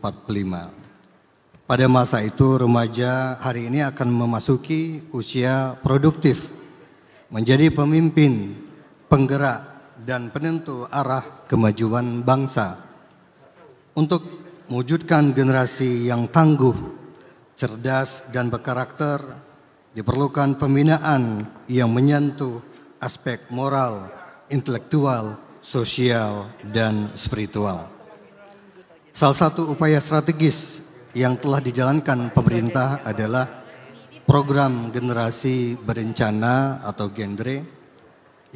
Pada masa itu remaja hari ini akan memasuki usia produktif, menjadi pemimpin, penggerak, dan penentu arah kemajuan bangsa. Untuk mewujudkan generasi yang tangguh, cerdas, dan berkarakter, diperlukan pembinaan yang menyentuh aspek moral, intelektual, sosial, dan spiritual. Salah satu upaya strategis yang telah dijalankan pemerintah adalah program generasi berencana atau genre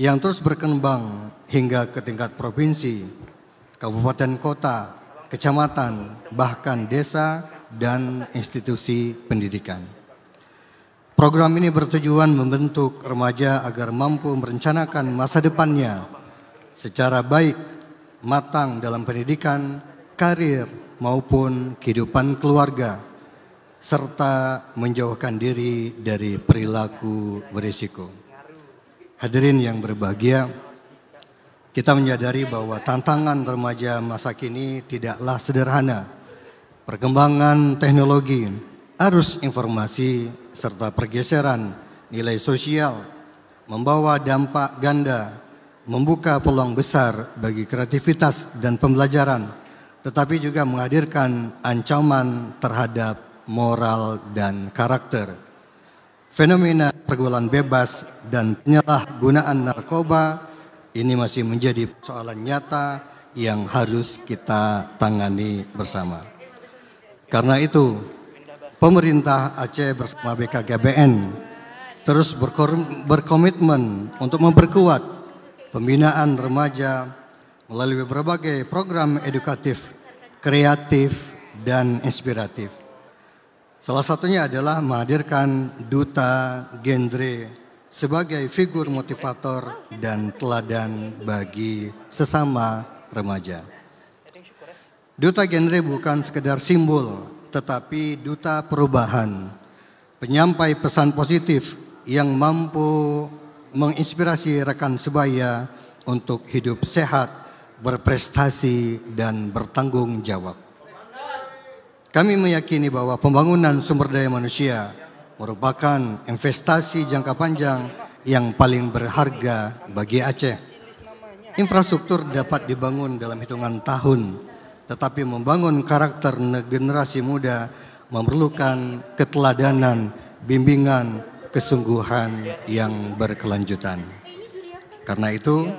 yang terus berkembang hingga ke tingkat provinsi, kabupaten kota, kecamatan, bahkan desa dan institusi pendidikan. Program ini bertujuan membentuk remaja agar mampu merencanakan masa depannya secara baik, matang dalam pendidikan, karir, maupun kehidupan keluarga, serta menjauhkan diri dari perilaku berisiko. Hadirin yang berbahagia, kita menyadari bahwa tantangan remaja masa kini tidaklah sederhana. Perkembangan teknologi, arus informasi, serta pergeseran nilai sosial membawa dampak ganda, membuka peluang besar bagi kreativitas dan pembelajaran, tetapi juga menghadirkan ancaman terhadap moral dan karakter. Fenomena pergaulan bebas dan penyalahgunaan narkoba ini masih menjadi persoalan nyata yang harus kita tangani bersama. Karena itu, pemerintah Aceh bersama BKKBN terus berkomitmen untuk memperkuat pembinaan remaja melalui berbagai program edukatif, kreatif, dan inspiratif. Salah satunya adalah menghadirkan Duta Genre sebagai figur motivator dan teladan bagi sesama remaja. Duta Genre bukan sekedar simbol, tetapi duta perubahan, penyampai pesan positif yang mampu menginspirasi rekan sebaya untuk hidup sehat, berprestasi, dan bertanggung jawab. Kami meyakini bahwa pembangunan sumber daya manusia merupakan investasi jangka panjang yang paling berharga bagi Aceh. Infrastruktur dapat dibangun dalam hitungan tahun, tetapi membangun karakter generasi muda memerlukan keteladanan, bimbingan, kesungguhan yang berkelanjutan. Karena itu,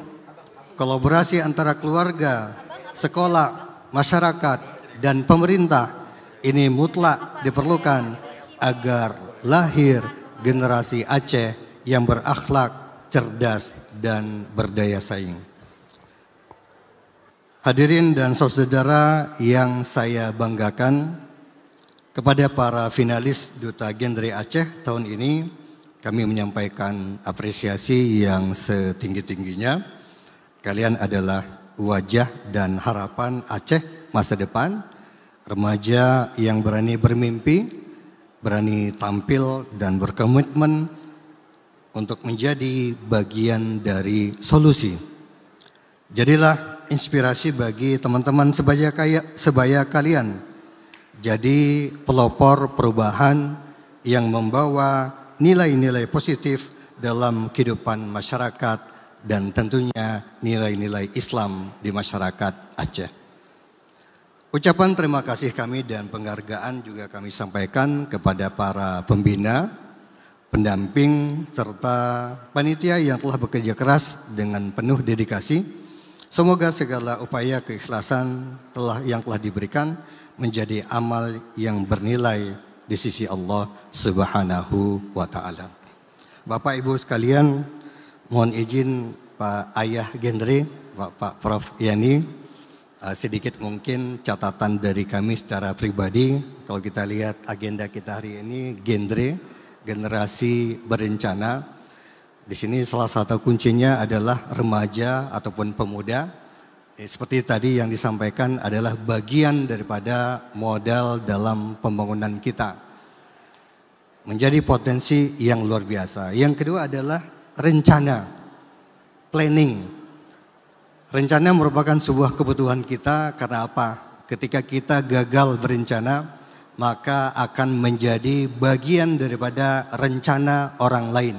kolaborasi antara keluarga, sekolah, masyarakat, dan pemerintah ini mutlak diperlukan agar lahir generasi Aceh yang berakhlak, cerdas, dan berdaya saing. Hadirin dan saudara yang saya banggakan, kepada para finalis Duta Genre Aceh tahun ini, kami menyampaikan apresiasi yang setinggi-tingginya. Kalian adalah wajah dan harapan Aceh masa depan, remaja yang berani bermimpi, berani tampil dan berkomitmen untuk menjadi bagian dari solusi. Jadilah inspirasi bagi teman-teman sebaya kalian. Jadi pelopor perubahan yang membawa nilai-nilai positif dalam kehidupan masyarakat dan tentunya nilai-nilai Islam di masyarakat Aceh. Ucapan terima kasih kami dan penghargaan juga kami sampaikan kepada para pembina, pendamping, serta panitia yang telah bekerja keras dengan penuh dedikasi. Semoga segala upaya keikhlasan yang telah diberikan menjadi amal yang bernilai di sisi Allah Subhanahu wa Ta'ala. Bapak Ibu sekalian, mohon izin Pak Ayah Genre, Pak Prof Yani, sedikit mungkin catatan dari kami secara pribadi. Kalau kita lihat agenda kita hari ini, genre, generasi berencana. Di sini salah satu kuncinya adalah remaja ataupun pemuda. Seperti tadi yang disampaikan adalah bagian daripada modal dalam pembangunan kita. Menjadi potensi yang luar biasa. Yang kedua adalah rencana, planning. Rencana merupakan sebuah kebutuhan kita karena apa? Ketika kita gagal berencana, maka akan menjadi bagian daripada rencana orang lain.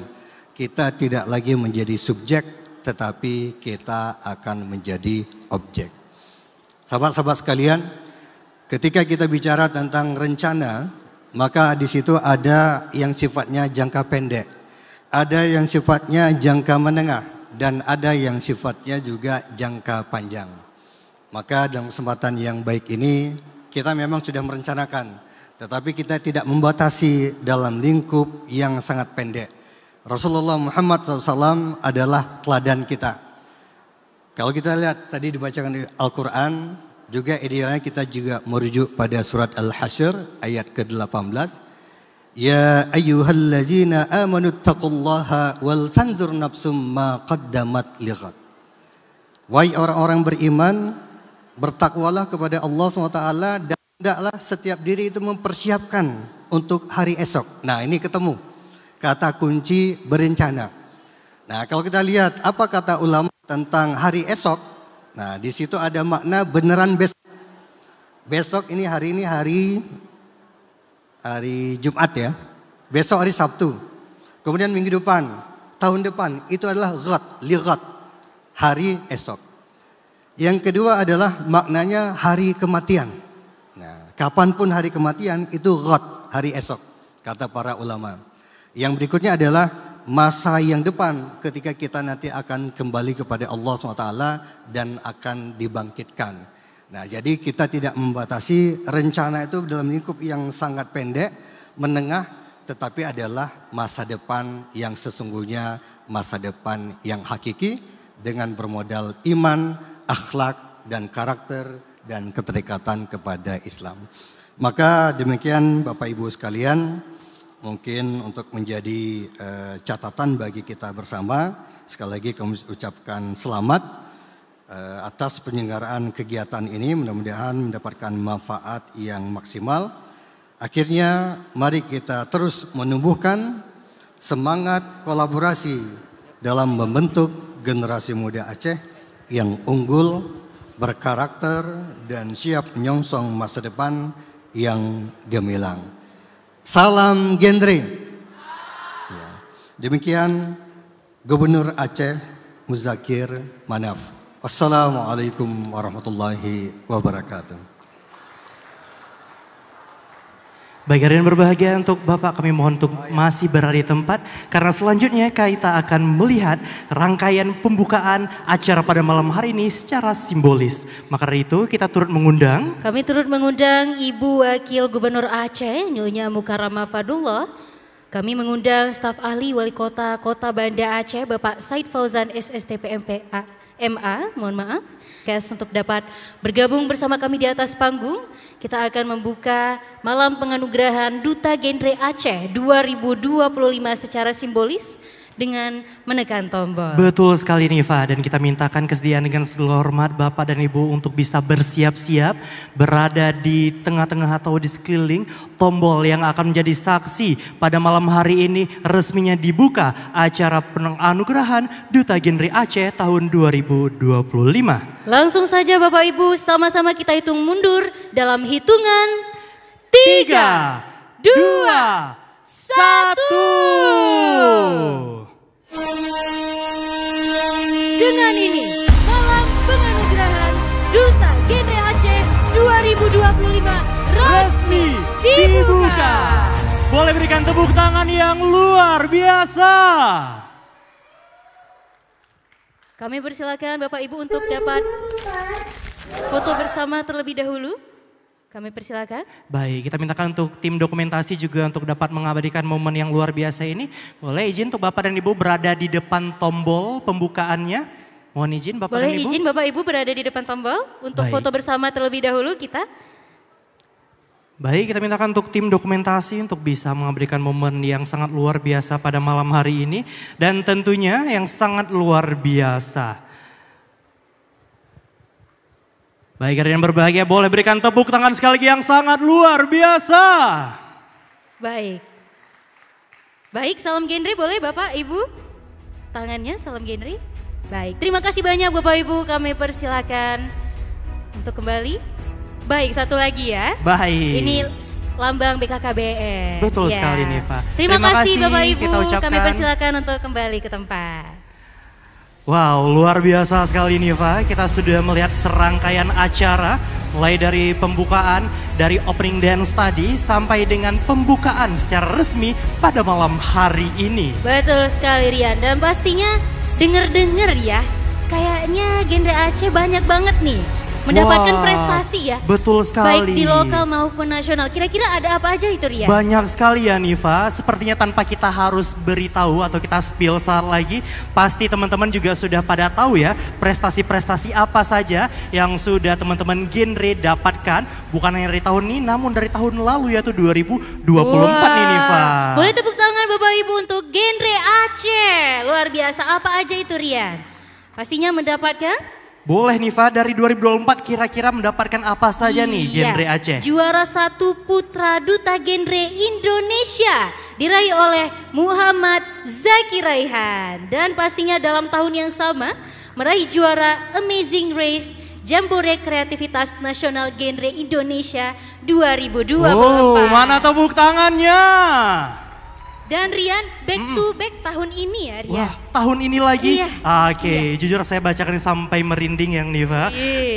Kita tidak lagi menjadi subjek, tetapi kita akan menjadi objek. Sahabat-sahabat sekalian, ketika kita bicara tentang rencana, maka di situ ada yang sifatnya jangka pendek, ada yang sifatnya jangka menengah, dan ada yang sifatnya juga jangka panjang. Maka dalam kesempatan yang baik ini, kita memang sudah merencanakan, tetapi kita tidak membatasi dalam lingkup yang sangat pendek. Rasulullah Muhammad SAW adalah teladan kita. Kalau kita lihat tadi dibacakan di Al-Quran, juga idealnya kita juga merujuk pada surat Al-Hasyr ayat ke-18. Ya ayyuhallazina amanu taqullaha wal tanzur nafsum ma qaddamat lighad. Wahai orang-orang beriman, bertakwalah kepada Allah SWT dan hendaklah setiap diri itu mempersiapkan untuk hari esok. Nah, ini ketemu kata kunci berencana. Nah, kalau kita lihat apa kata ulama tentang hari esok, nah di situ ada makna beneran besok. Besok ini hari Jumat ya. Besok hari Sabtu. Kemudian minggu depan, tahun depan itu adalah lighad, hari esok. Yang kedua adalah maknanya hari kematian. Nah, kapanpun hari kematian itu ghad, hari esok, kata para ulama. Yang berikutnya adalah masa yang depan ketika kita nanti akan kembali kepada Allah SWT dan akan dibangkitkan. Nah, jadi kita tidak membatasi rencana itu dalam lingkup yang sangat pendek, menengah, tetapi adalah masa depan yang sesungguhnya, masa depan yang hakiki dengan bermodal iman, akhlak, dan karakter dan keterikatan kepada Islam. Maka demikian Bapak Ibu sekalian, mungkin untuk menjadi catatan bagi kita bersama, sekali lagi kami ucapkan selamat atas penyelenggaraan kegiatan ini, mudah-mudahan mendapatkan manfaat yang maksimal. Akhirnya mari kita terus menumbuhkan semangat kolaborasi dalam membentuk generasi muda Aceh yang unggul, berkarakter, dan siap menyongsong masa depan yang gemilang. Salam genre. Demikian Gubernur Aceh Muzakir Manaf. Wassalamualaikum warahmatullahi wabarakatuh. Baik, hadirin berbahagia, untuk Bapak kami mohon untuk masih berada di tempat, karena selanjutnya kita akan melihat rangkaian pembukaan acara pada malam hari ini secara simbolis. Maka dari itu kita turut mengundang. Kami turut mengundang Ibu Wakil Gubernur Aceh, Nyonya Mukarramah Fadullah. Kami mengundang staf ahli Wali Kota Kota Banda Aceh, Bapak Said Fauzan SSTP MA, mohon maaf, untuk dapat bergabung bersama kami di atas panggung. Kita akan membuka malam penganugerahan Duta Genre Aceh 2025 secara simbolis dengan menekan tombol. Betul sekali Nifa, dan kita mintakan kesediaan dengan segala hormat Bapak dan Ibu untuk bisa bersiap-siap berada di tengah-tengah atau di sekeliling tombol yang akan menjadi saksi pada malam hari ini resminya dibuka acara penganugerahan Duta Genre Aceh tahun 2025. Langsung saja Bapak Ibu, sama-sama kita hitung mundur dalam hitungan 3, 2, 1. Dengan ini, malam penganugerahan Duta Genre Aceh 2025 resmi dibuka. Boleh berikan tepuk tangan yang luar biasa. Kami persilakan Bapak Ibu untuk dapat foto bersama terlebih dahulu. Kami persilakan. Baik, kita mintakan untuk tim dokumentasi juga untuk dapat mengabadikan momen yang luar biasa ini. Boleh izin untuk Bapak dan Ibu berada di depan tombol pembukaannya. Mohon izin Bapak dan Ibu. Boleh izin Bapak Ibu berada di depan tombol untuk foto bersama terlebih dahulu kita. Baik, kita mintakan untuk tim dokumentasi untuk bisa mengabadikan momen yang sangat luar biasa pada malam hari ini. Dan tentunya yang sangat luar biasa. Baik, hadirin berbahagia, boleh berikan tepuk tangan sekali lagi yang sangat luar biasa. Baik. Baik, salam genre boleh Bapak Ibu? Tangannya salam genre. Baik, terima kasih banyak Bapak Ibu, kami persilakan untuk kembali. Baik, satu lagi ya. Baik. Ini lambang BKKBN. Betul sekali Nifa. Terima kasih Bapak Ibu, kami persilakan untuk kembali ke tempat. Wow, luar biasa sekali Nifa. Kita sudah melihat serangkaian acara mulai dari pembukaan, dari opening dance tadi sampai dengan pembukaan secara resmi pada malam hari ini. Betul sekali Rian, dan pastinya denger-denger ya, kayaknya genre Aceh banyak banget nih mendapatkan prestasi ya. Betul sekali. Baik di lokal maupun nasional. Kira-kira ada apa aja itu Rian? Banyak sekali ya Nifa. Sepertinya tanpa kita harus beritahu atau kita spill saat lagi, pasti teman-teman juga sudah pada tahu ya prestasi-prestasi apa saja yang sudah teman-teman genre dapatkan. Bukan hanya dari tahun ini, namun dari tahun lalu yaitu 2024 nih Nifa. Boleh tepuk tangan Bapak Ibu untuk genre Aceh. Luar biasa, apa aja itu Rian? Pastinya mendapatkan? Boleh Nifa, dari 2024 kira-kira mendapatkan apa saja nih genre Aceh? Juara 1 Putra Duta Genre Indonesia diraih oleh Muhammad Zaki Raihan. Dan pastinya dalam tahun yang sama meraih juara Amazing Race Jambore Kreativitas Nasional Genre Indonesia 2024. Oh, mana tepuk tangannya? Dan Rian, back to back tahun ini ya Rian. Wah, tahun ini lagi? Iya. Oke, jujur saya bacakan sampai merinding yang Nifa.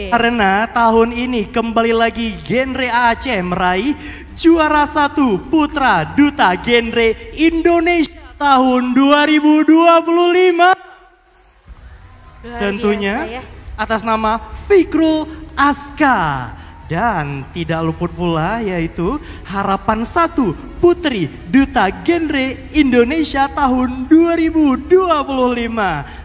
Karena tahun ini kembali lagi genre Aceh meraih juara 1 Putra Duta Genre Indonesia tahun 2025. Tentunya atas nama Fikrul Aska. Dan tidak luput pula yaitu harapan 1 Putri Duta Genre Indonesia tahun 2025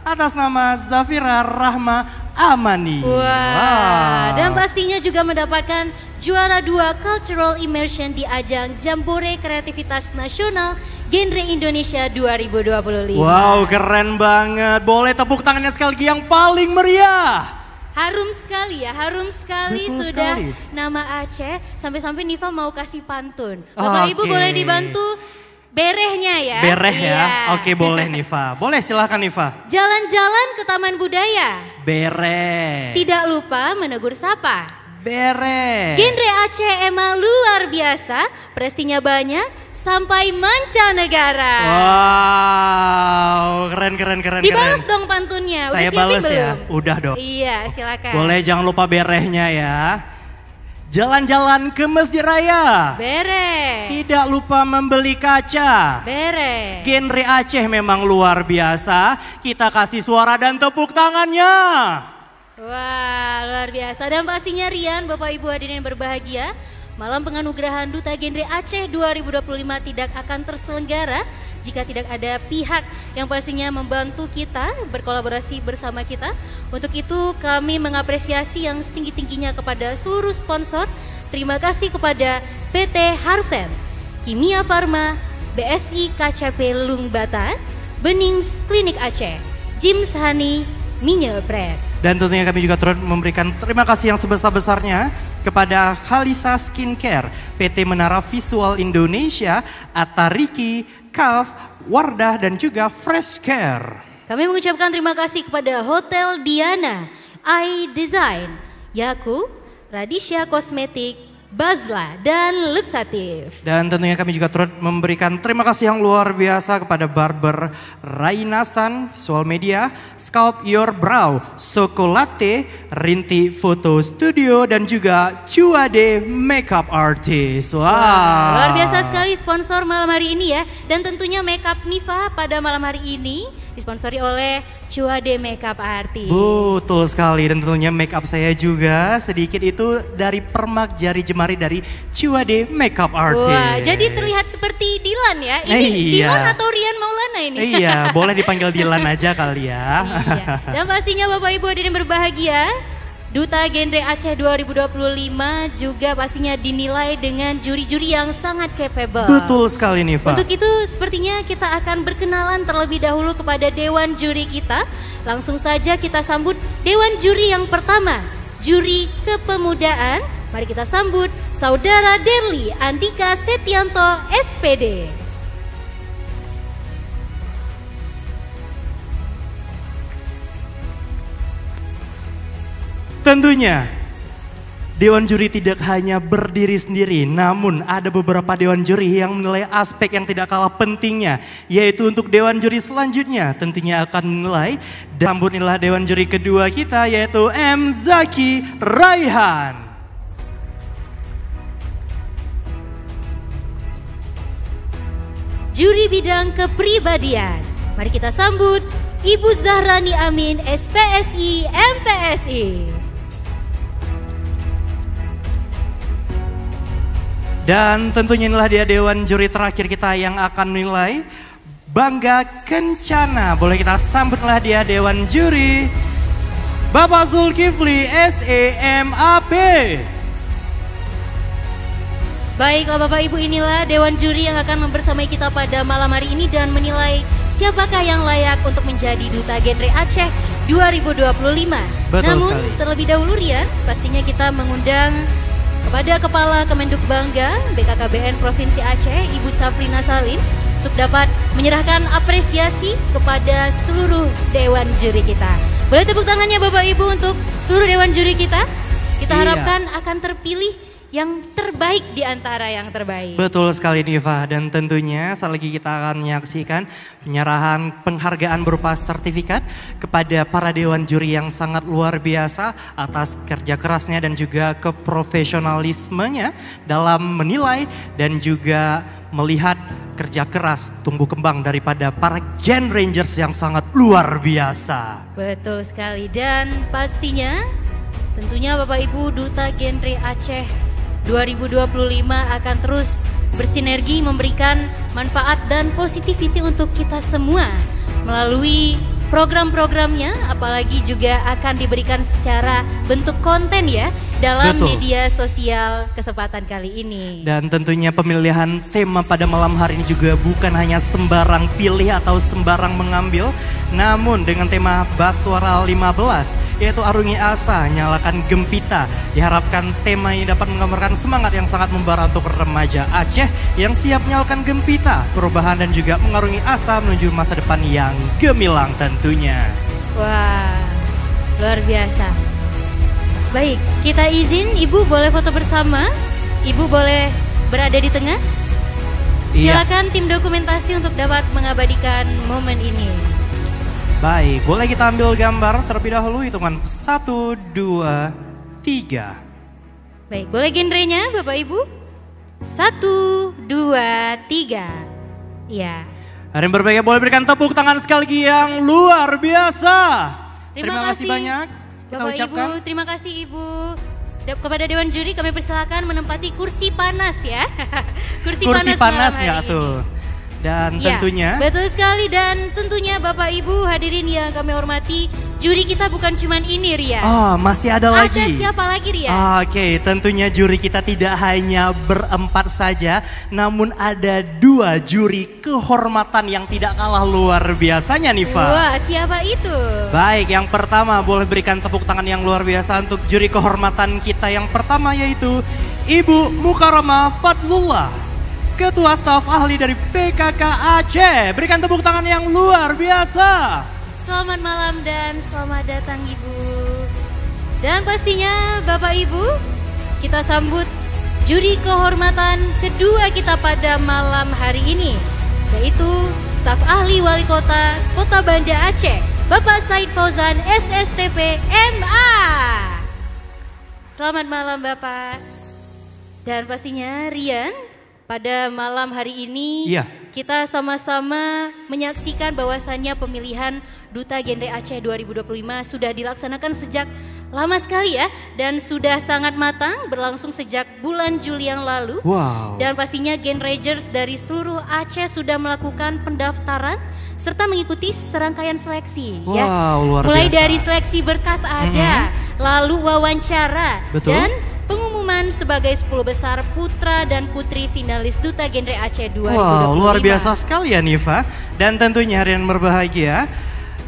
atas nama Zafira Rahma Amani. Wah, dan pastinya juga mendapatkan juara 2 Cultural Immersion di ajang Jambore Kreativitas Nasional Genre Indonesia 2025. Wow, keren banget. Boleh tepuk tangannya sekali lagi yang paling meriah. Harum sekali ya, harum sekali. Betul sudah sekali. Nama Aceh, sampai-sampai Nifa mau kasih pantun. Bapak Ibu boleh dibantu berehnya ya. Bereh ya, oke boleh Nifa. Boleh silahkan Nifa. Jalan-jalan ke Taman Budaya. Bereh. Tidak lupa menegur sapa. Bereh. Genre Aceh emang luar biasa, prestinya banyak sampai mancanegara. Wow, keren. Dibalas dong pantunnya. Udah saya balas ya, udah dong. Iya, silakan. Boleh jangan lupa berehnya ya. Jalan-jalan ke Masjid Raya. Bere. Tidak lupa membeli kaca. Bere. Genre Aceh memang luar biasa. Kita kasih suara dan tepuk tangannya. Wah, luar biasa. Dan pastinya Rian, Bapak Ibu hadirin yang berbahagia, Malam Penganugerahan Duta Genre Aceh 2025 tidak akan terselenggara jika tidak ada pihak yang pastinya membantu kita, berkolaborasi bersama kita. Untuk itu kami mengapresiasi yang setinggi-tingginya kepada seluruh sponsor. Terima kasih kepada PT Harsen, Kimia Farma, BSI KCP Lungbata, Benings Klinik Aceh, Jims Hani, Minyak Bread. Dan tentunya kami juga turut memberikan terima kasih yang sebesar-besarnya kepada Halisa Skincare, PT Menara Visual Indonesia, Atariki, Kaf, Wardah, dan juga Fresh Care. Kami mengucapkan terima kasih kepada Hotel Diana, iDesign, Yaku, Radisha Kosmetik, Bazla, dan Luxatif. Dan tentunya kami juga turut memberikan terima kasih yang luar biasa kepada Barber Rainasan, Visual Media, Sculpt Your Brow, Sokolate, Rinti Photo Studio, dan juga Cuade Makeup Artist. Wow. Luar biasa sekali sponsor malam hari ini ya. Dan tentunya Makeup Nifa pada malam hari ini disponsori oleh Cuade Makeup Artist. Betul sekali, dan tentunya makeup saya juga sedikit itu dari permak jari jemari dari Cuade Makeup Artist. Wah, jadi terlihat seperti Dilan ya. Ini iya. Dilan atau Rian Maulana ini? Iya, boleh dipanggil Dilan aja kali ya. Iya. Dan pastinya Bapak Ibu hadirin berbahagia, Duta Genre Aceh 2025 juga pastinya dinilai dengan juri-juri yang sangat capable. Betul sekali Nifa. Untuk itu sepertinya kita akan berkenalan terlebih dahulu kepada Dewan Juri kita. Langsung saja kita sambut Dewan Juri yang pertama, Juri Kepemudaan. Mari kita sambut Saudara Derli Andika Setianto, SPD. Tentunya Dewan Juri tidak hanya berdiri sendiri, namun ada beberapa Dewan Juri yang menilai aspek yang tidak kalah pentingnya, yaitu untuk Dewan Juri selanjutnya tentunya akan menilai. Dan sambutlah Dewan Juri kedua kita, yaitu M. Zaki Raihan. Juri bidang kepribadian, mari kita sambut Ibu Zahrani Amin, SPSI, MPSI. Dan tentunya inilah dia Dewan Juri terakhir kita yang akan menilai Bangga Kencana. Boleh kita sambutlah dia Dewan Juri Bapak Zulkifli, SEMAP. Baiklah Bapak Ibu, inilah Dewan Juri yang akan membersamai kita pada malam hari ini dan menilai siapakah yang layak untuk menjadi Duta Genre Aceh 2025. Betul Namun sekali. terlebih dahulu Rian, pastinya kita mengundang kepada Kepala Kemenduk Bangga BKKBN Provinsi Aceh, Ibu Safrina Salim, untuk dapat menyerahkan apresiasi kepada seluruh Dewan Juri kita. Boleh tepuk tangannya Bapak Ibu untuk seluruh Dewan Juri kita. Kita harapkan akan terpilih yang terbaik di antara yang terbaik. Betul sekali Nifa, dan tentunya saat lagi kita akan menyaksikan penyerahan penghargaan berupa sertifikat kepada para Dewan Juri yang sangat luar biasa atas kerja kerasnya dan juga keprofesionalismenya dalam menilai dan juga melihat kerja keras tumbuh kembang daripada para Gen Rangers yang sangat luar biasa. Betul sekali, dan pastinya tentunya Bapak Ibu Duta Genre Aceh 2025 akan terus bersinergi memberikan manfaat dan positivity untuk kita semua melalui program-programnya, apalagi juga akan diberikan secara bentuk konten ya dalam media sosial kesempatan kali ini. Dan tentunya pemilihan tema pada malam hari ini juga bukan hanya sembarang pilih atau sembarang mengambil, namun dengan tema Baswara 15 yaitu Arungi Asa, Nyalakan Gempita. Diharapkan tema ini dapat menggambarkan semangat yang sangat membara untuk remaja Aceh yang siap menyalakan gempita, perubahan dan juga mengarungi asa menuju masa depan yang gemilang tentunya. Wah, luar biasa. Baik, kita izin Ibu boleh foto bersama. Ibu boleh berada di tengah. Silakan tim dokumentasi untuk dapat mengabadikan momen ini. Baik, boleh kita ambil gambar terlebih dahulu, hitungan 1, 2, 3. Baik, boleh genrenya Bapak Ibu? 1, 2, 3. Ya. Hari yang berbahagia boleh berikan tepuk tangan sekali lagi yang luar biasa. Terima kasih banyak. Kita Bapak ucapkan. Ibu, terima kasih Ibu. Kepada Dewan Juri kami persilakan menempati kursi panas ya. kursi panas ya tuh. Dan ya, tentunya betul sekali, dan tentunya Bapak Ibu hadirin yang kami hormati, juri kita bukan cuman ini Ria. Oh, masih ada lagi. Ada siapa lagi Ria? Oke, tentunya juri kita tidak hanya berempat saja, namun ada 2 juri kehormatan yang tidak kalah luar biasanya Nifa. Wah, siapa itu? Baik, yang pertama boleh berikan tepuk tangan yang luar biasa untuk juri kehormatan kita yang pertama, yaitu Ibu Mukarramah Fadlullah, Ketua Staf Ahli dari PKK Aceh. Berikan tepuk tangan yang luar biasa. Selamat malam dan selamat datang Ibu. Dan pastinya Bapak Ibu, kita sambut juri kehormatan kedua kita pada malam hari ini, yaitu Staf Ahli Wali Kota Kota Banda Aceh, Bapak Said Fauzan SSTP MA. Selamat malam Bapak. Dan pastinya Rian, pada malam hari ini kita sama-sama menyaksikan bahwasannya pemilihan Duta Genre Aceh 2025 sudah dilaksanakan sejak lama sekali ya, dan sudah sangat matang, berlangsung sejak bulan Juli yang lalu. Wow. Dan pastinya Genragers dari seluruh Aceh sudah melakukan pendaftaran serta mengikuti serangkaian seleksi. Wow, ya. luar Mulai biasa. dari seleksi berkas ada, lalu wawancara, Betul. dan pengumuman sebagai 10 besar putra dan putri finalis Duta Genre Aceh 2025. Wow, luar biasa sekali ya Nifa. Dan tentunya hari yang berbahagia,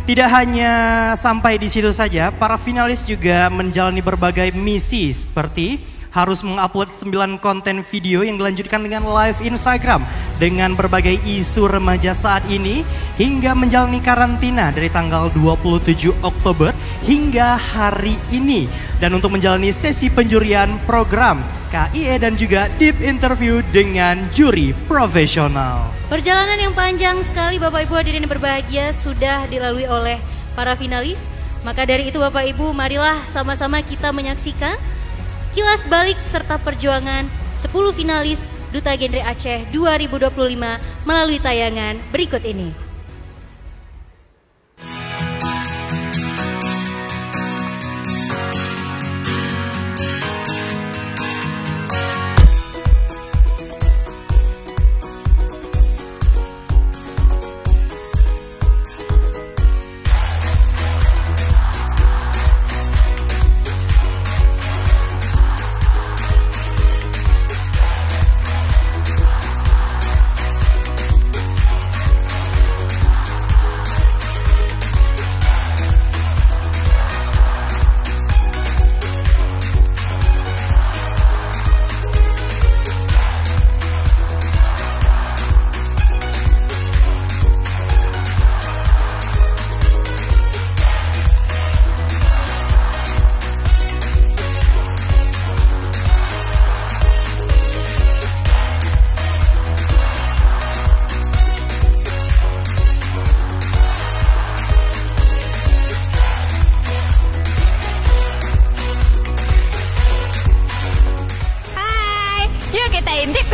tidak hanya sampai di situ saja, para finalis juga menjalani berbagai misi seperti harus mengupload 9 konten video yang dilanjutkan dengan live Instagram dengan berbagai isu remaja saat ini, hingga menjalani karantina dari tanggal 27 Oktober hingga hari ini. Dan untuk menjalani sesi penjurian program KIE dan juga deep interview dengan juri profesional. Perjalanan yang panjang sekali Bapak Ibu hadirin yang berbahagia sudah dilalui oleh para finalis. Maka dari itu Bapak Ibu, marilah sama-sama kita menyaksikan kilas balik serta perjuangan 10 finalis Duta Genre Aceh 2025 melalui tayangan berikut ini.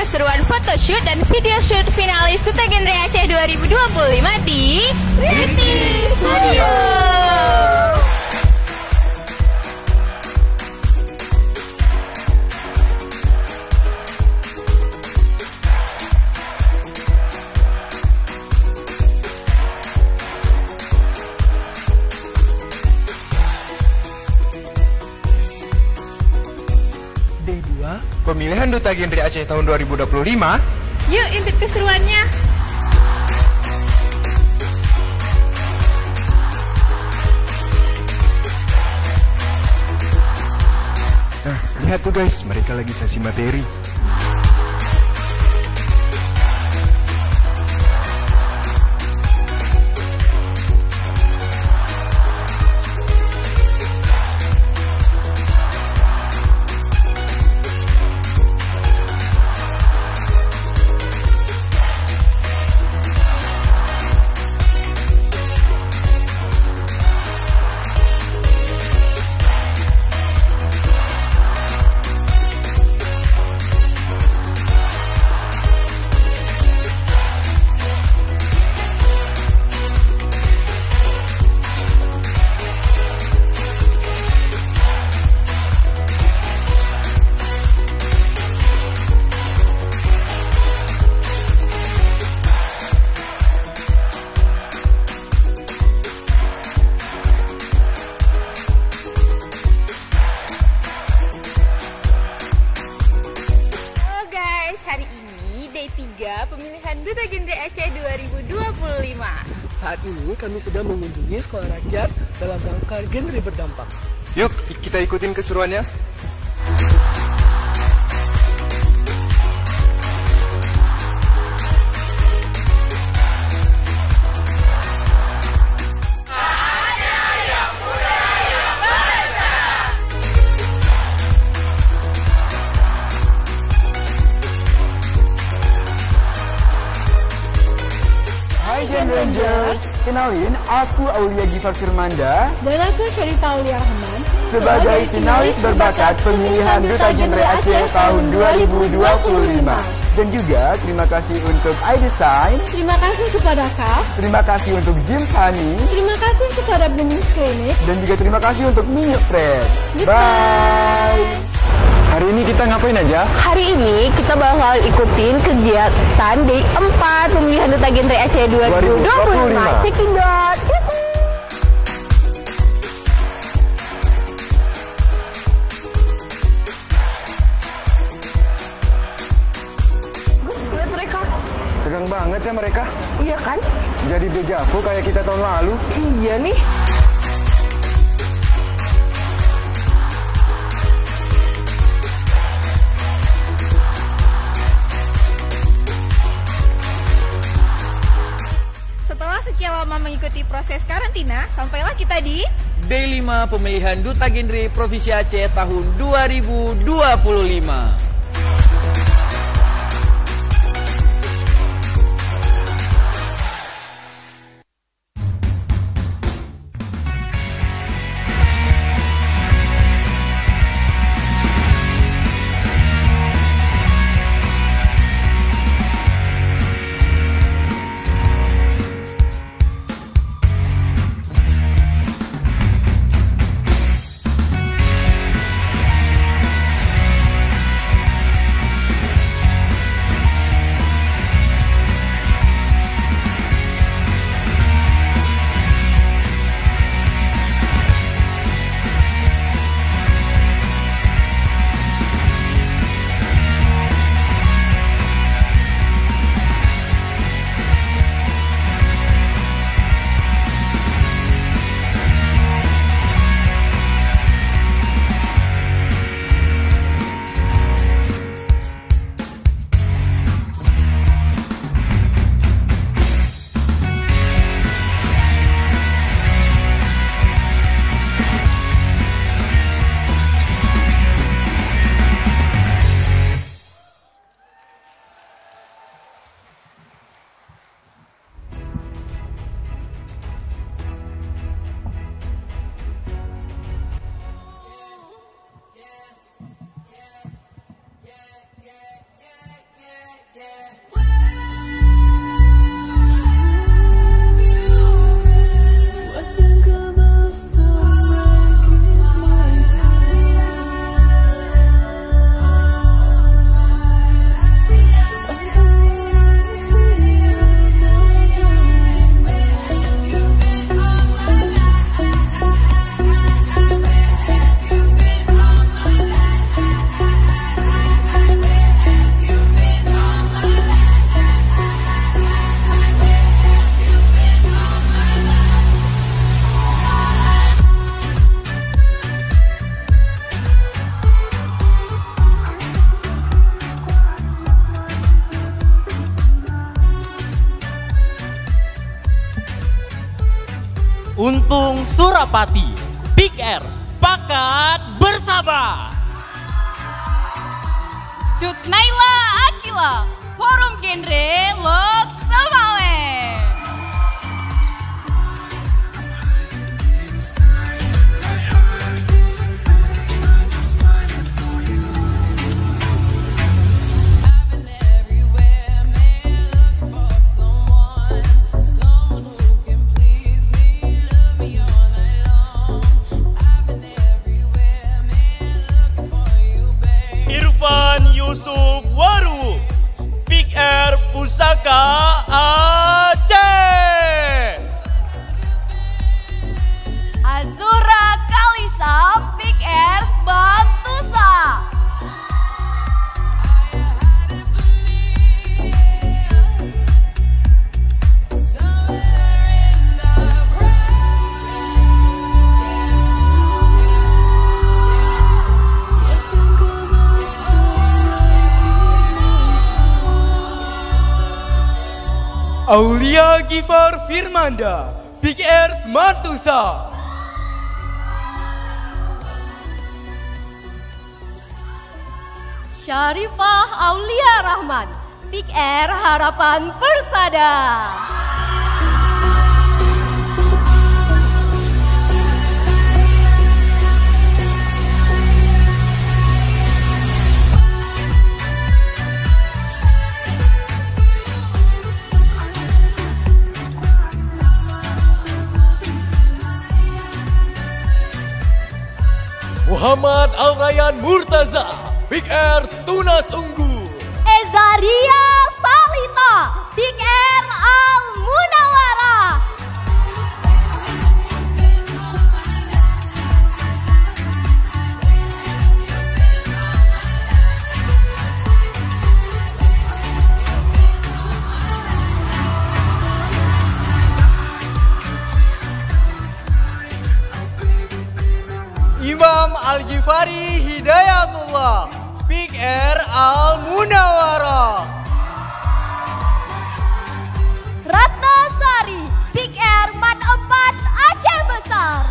keseruan photoshoot dan video shoot finalis Duta Genre Aceh 2025 di Riti Studio. pemilihan Duta Genre Aceh tahun 2025. Yuk intip keseruannya. Nah, lihat tuh guys, mereka lagi sesi materi. Hari ini Day 3 pemilihan Duta Genre Aceh 2025. Saat ini kami sedang mengunjungi sekolah rakyat dalam rangka genre berdampak. Yuk, kita ikutin keseruannya. Rangers, kenalin aku Aulia Gifar Firmanda dan aku Syarifah Aulia Rahman sebagai finalis berbakat pemilihan Duta Genre Aceh tahun 2025. Dan juga terima kasih untuk iDesign, terima kasih kepada KAF, terima kasih untuk James Hani, terima kasih kepada Benis Klinik, dan juga terima kasih untuk Minyak Fred. Bye. Hari ini kita ngapain aja? Hari ini kita bakal ikutin kegiatan Day 4 pemilihan Duta Genre Aceh 2025. Cekidot. Gus, lihat mereka. Tegang banget ya mereka. Iya kan? Jadi dejavu kayak kita tahun lalu. Iya nih. Sekian lama mengikuti proses karantina, sampailah kita di Day 5 pemilihan Duta Genre Provinsi Aceh tahun 2025. Pati. Big Air, Pakat Bersama. Cut Naila Akila, Forum Genre Lot Samawe. Irfan Yusuf Waru, Big Air Pusaka Aceh. Azura Kalisa, Big Air Bantusa. Aulia Gifar Firmanda, Big Air Smartusa. Syarifah Aulia Rahman, Big Air Harapan Persada. Muhammad Al-Rayyan Murtaza, Big Air Tunas Unggul. Ezaria Salita, Big Air Al-Munawara. Imam Al-Ghifari Hidayatullah, Big Air Al-Munawara. Ratna Sari, Big Air Man 4 Aceh Besar.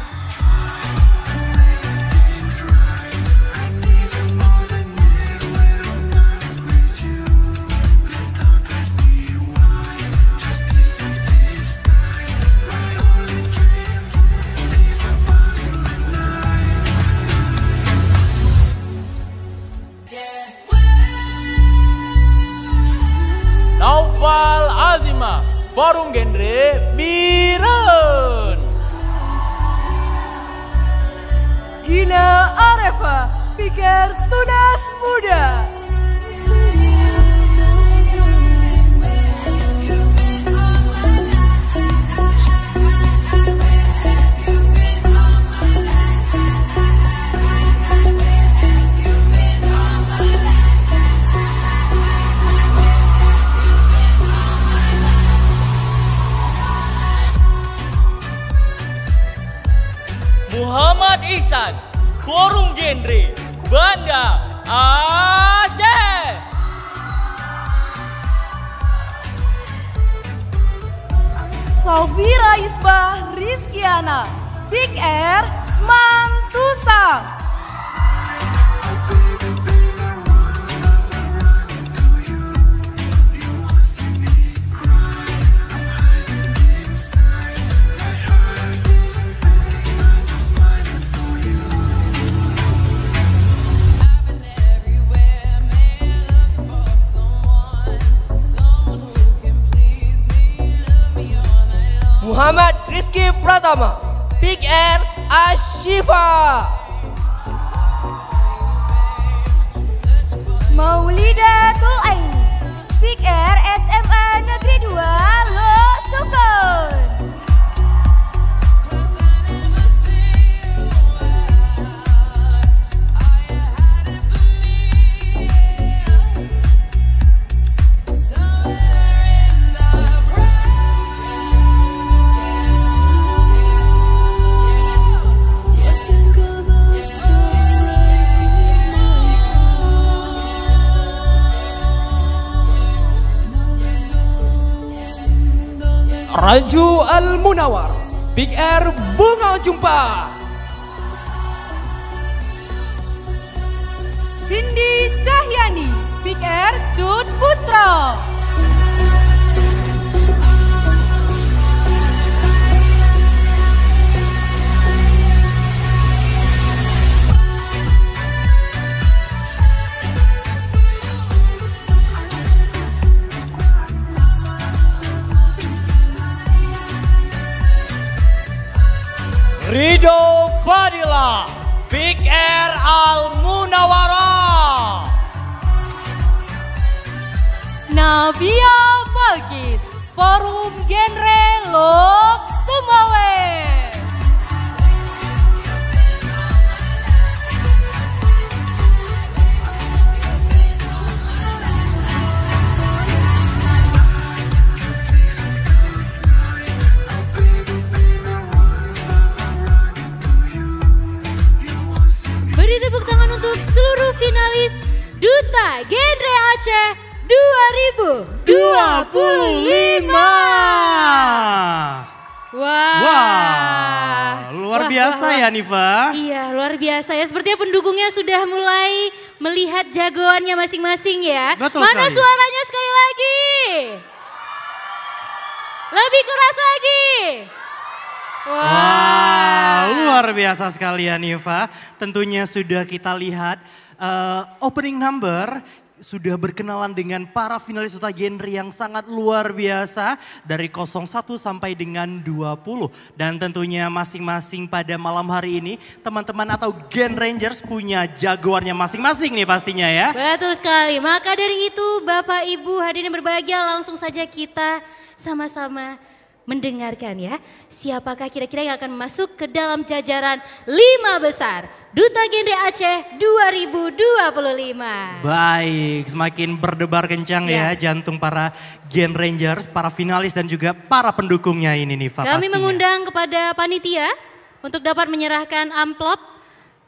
Naufal Azima, Forum Genre Biren. Gina Arefa, Big Air Tunas Muda. Muhammad Ihsan, Forum Genre Banda Aceh. Safira Isbah Rizkiana, Big Air Smantusa. Muhammad Rizky Pratama, Big Air Ashifa. Maulidatul Aini, Big Air SMA Negeri 2 Lo Sukun. Raju Al-Munawar, Big Air Bunga Jumpa. Cindy Cahyani, Big Air Cut Putra. Rido Fadila, Big Air Al Munawara. Nabia Balkis, Forum Genre Lok Sumawe. Beri tepuk tangan untuk seluruh finalis Duta Genre Aceh 2025. Wah, luar biasa ya Niva. Iya, luar biasa ya. Sepertinya pendukungnya sudah mulai melihat jagoannya masing-masing ya. Betul Mana sekali. suaranya sekali lagi? Lebih keras lagi. Wah, luar biasa sekali ya Niva. Tentunya sudah kita lihat opening number sudah berkenalan dengan para finalis Duta Genre yang sangat luar biasa dari 01 sampai dengan 20. Dan tentunya masing-masing pada malam hari ini teman-teman atau Gen Rangers punya jagoannya masing-masing nih pastinya ya. Betul sekali. Maka dari itu Bapak Ibu hadirin berbahagia, langsung saja kita sama-sama mendengarkan ya. Siapakah kira-kira yang akan masuk ke dalam jajaran 5 besar Duta Genre Aceh 2025. Baik, semakin berdebar kencang ya jantung para Gen Rangers, para finalis dan juga para pendukungnya ini Niva. Kami pastinya. mengundang kepada panitia untuk dapat menyerahkan amplop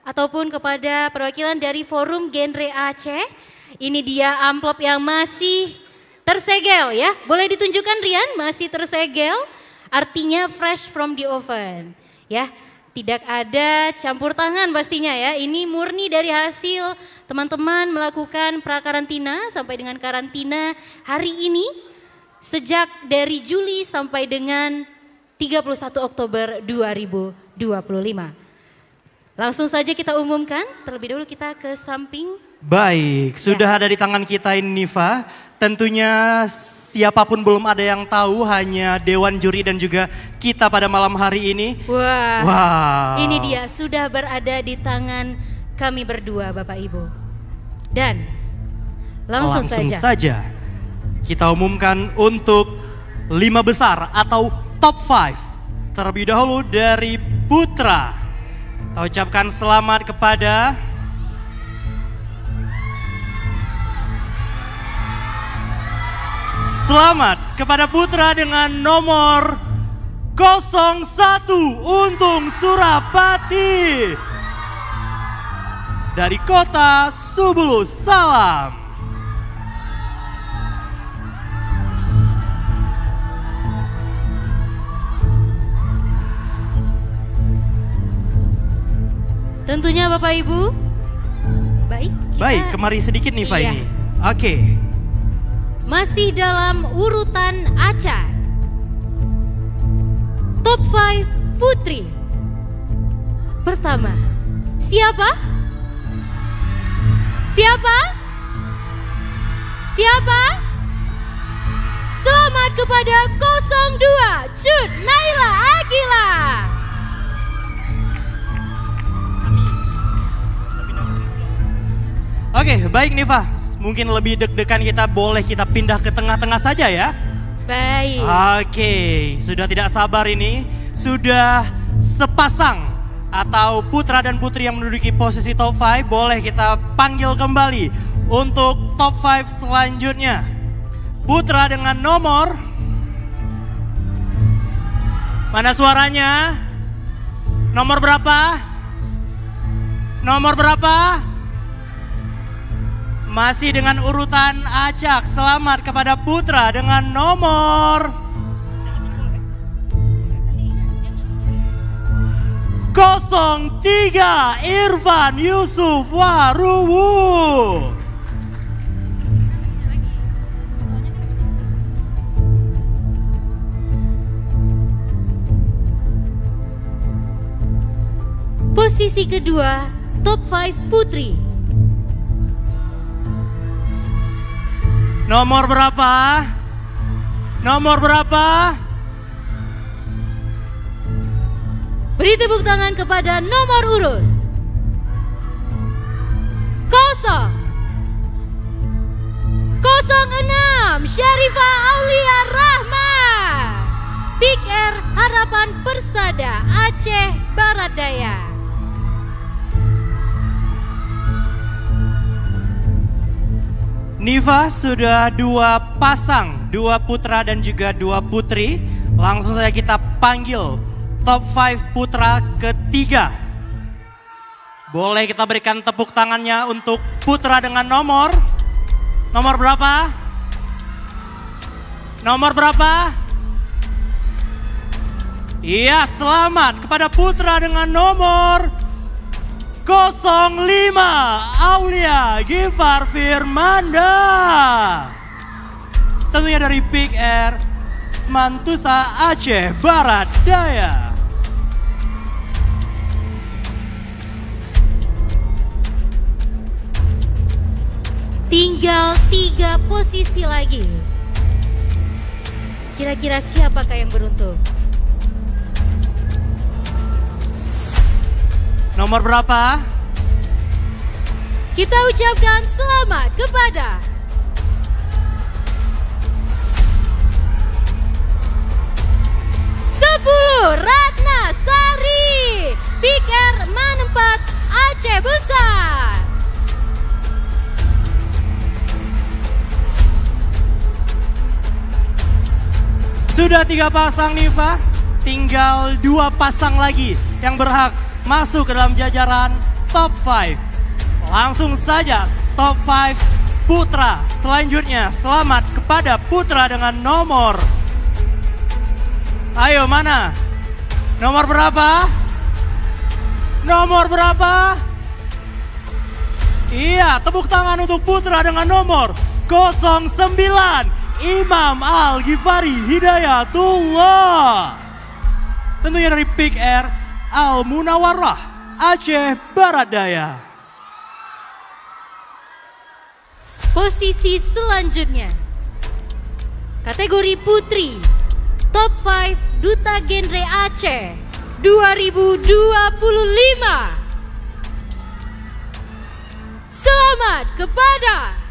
ataupun kepada perwakilan dari Forum Genre Aceh. Ini dia amplop yang masih tersegel ya. Boleh ditunjukkan Rian, masih tersegel. Artinya fresh from the oven. Ya, tidak ada campur tangan pastinya ya. Ini murni dari hasil teman-teman melakukan prakarantina sampai dengan karantina hari ini. Sejak dari Juli sampai dengan 31 Oktober 2025. Langsung saja kita umumkan, terlebih dahulu kita ke samping. Baik, sudah ada di tangan kita ini Niva. Tentunya siapapun belum ada yang tahu, hanya Dewan Juri dan juga kita pada malam hari ini. Wah, wow. Ini dia sudah berada di tangan kami berdua Bapak Ibu. Dan langsung saja kita umumkan untuk 5 besar atau top 5. Terlebih dahulu dari Putra. Kita ucapkan selamat kepada Putra dengan nomor 01 Untung Surapati dari kota Subulus Salam. tentunya Bapak Ibu. Baik, kemari sedikit Niva Iya. ini. Oke. Masih dalam urutan acak. Top 5 Putri. Pertama, siapa? Siapa? Siapa? Selamat kepada 02 Cut Naila Agila. Oke, baik Niva. Mungkin lebih deg-degan kita boleh kita pindah ke tengah-tengah saja ya. Baik. Oke, sudah tidak sabar ini. Sudah sepasang atau putra dan putri yang menduduki posisi top 5 boleh kita panggil kembali untuk top 5 selanjutnya. Putra dengan nomor, mana suaranya? Nomor berapa? Nomor berapa? Masih dengan urutan acak. Selamat kepada putra dengan nomor 03 Irfan Yusuf Waruwu. Posisi kedua, top 5 putri. Nomor berapa? Nomor berapa? Beri tepuk tangan kepada nomor urut 06 Syarifah Aulia Rahma, Big Air Harapan Persada Aceh Barat Daya. Niva sudah 2 pasang, 2 putra dan juga 2 putri. Langsung saja kita panggil top 5 putra ketiga. Boleh kita berikan tepuk tangannya untuk putra dengan nomor berapa? Nomor berapa? Iya, selamat kepada putra dengan nomor 05 Aulia Gifar Firmanda. Tentunya dari Big Air Semantusa Aceh Barat Daya. Tinggal 3 posisi lagi. Kira-kira siapakah yang beruntung? Nomor berapa? Kita ucapkan selamat kepada 10 Ratna Sari, Big Air Manempat Aceh Besar. Sudah 3 pasang Niva, tinggal 2 pasang lagi yang berhak masuk ke dalam jajaran top 5. Langsung saja top 5 putra. Selanjutnya selamat kepada putra dengan nomor. Ayo mana? Nomor berapa? Nomor berapa? Iya, tepuk tangan untuk putra dengan nomor 09 Imam Al-Ghifari Hidayatullah. Tentunya dari Big Air Al-Munawarrah Aceh Barat Daya. Posisi selanjutnya, kategori putri, top 5 Duta Genre Aceh 2025. Selamat kepada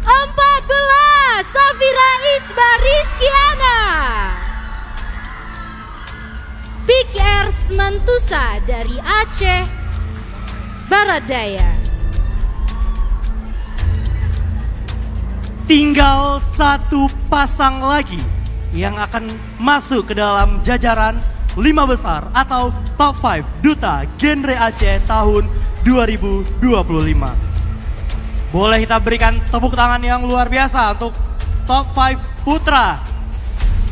14 Safira Isba Rizkiana, Big Air Semantusa dari Aceh Barat Daya. Tinggal 1 pasang lagi yang akan masuk ke dalam jajaran 5 besar atau top 5 Duta Genre Aceh tahun 2025. Boleh kita berikan tepuk tangan yang luar biasa untuk top 5 putra.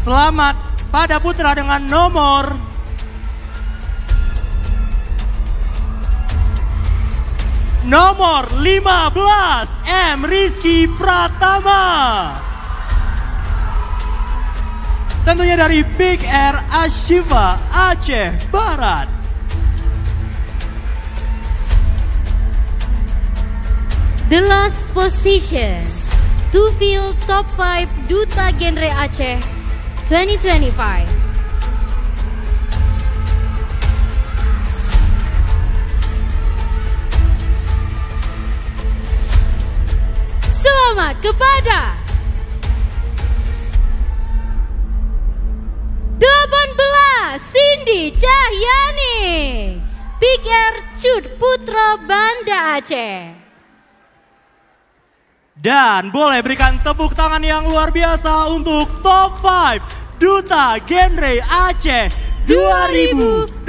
Selamat pada putra dengan nomor nomor 15 M. Rizky Pratama. Tentunya dari Big Air Ashifa Aceh Barat. The last position to fill top 5 Duta Genre Aceh 2025. Selamat kepada 18 Cindy Cahyani, Big Air Cud Putra Banda Aceh. Dan boleh berikan tepuk tangan yang luar biasa untuk top 5 Duta Genre Aceh 2025.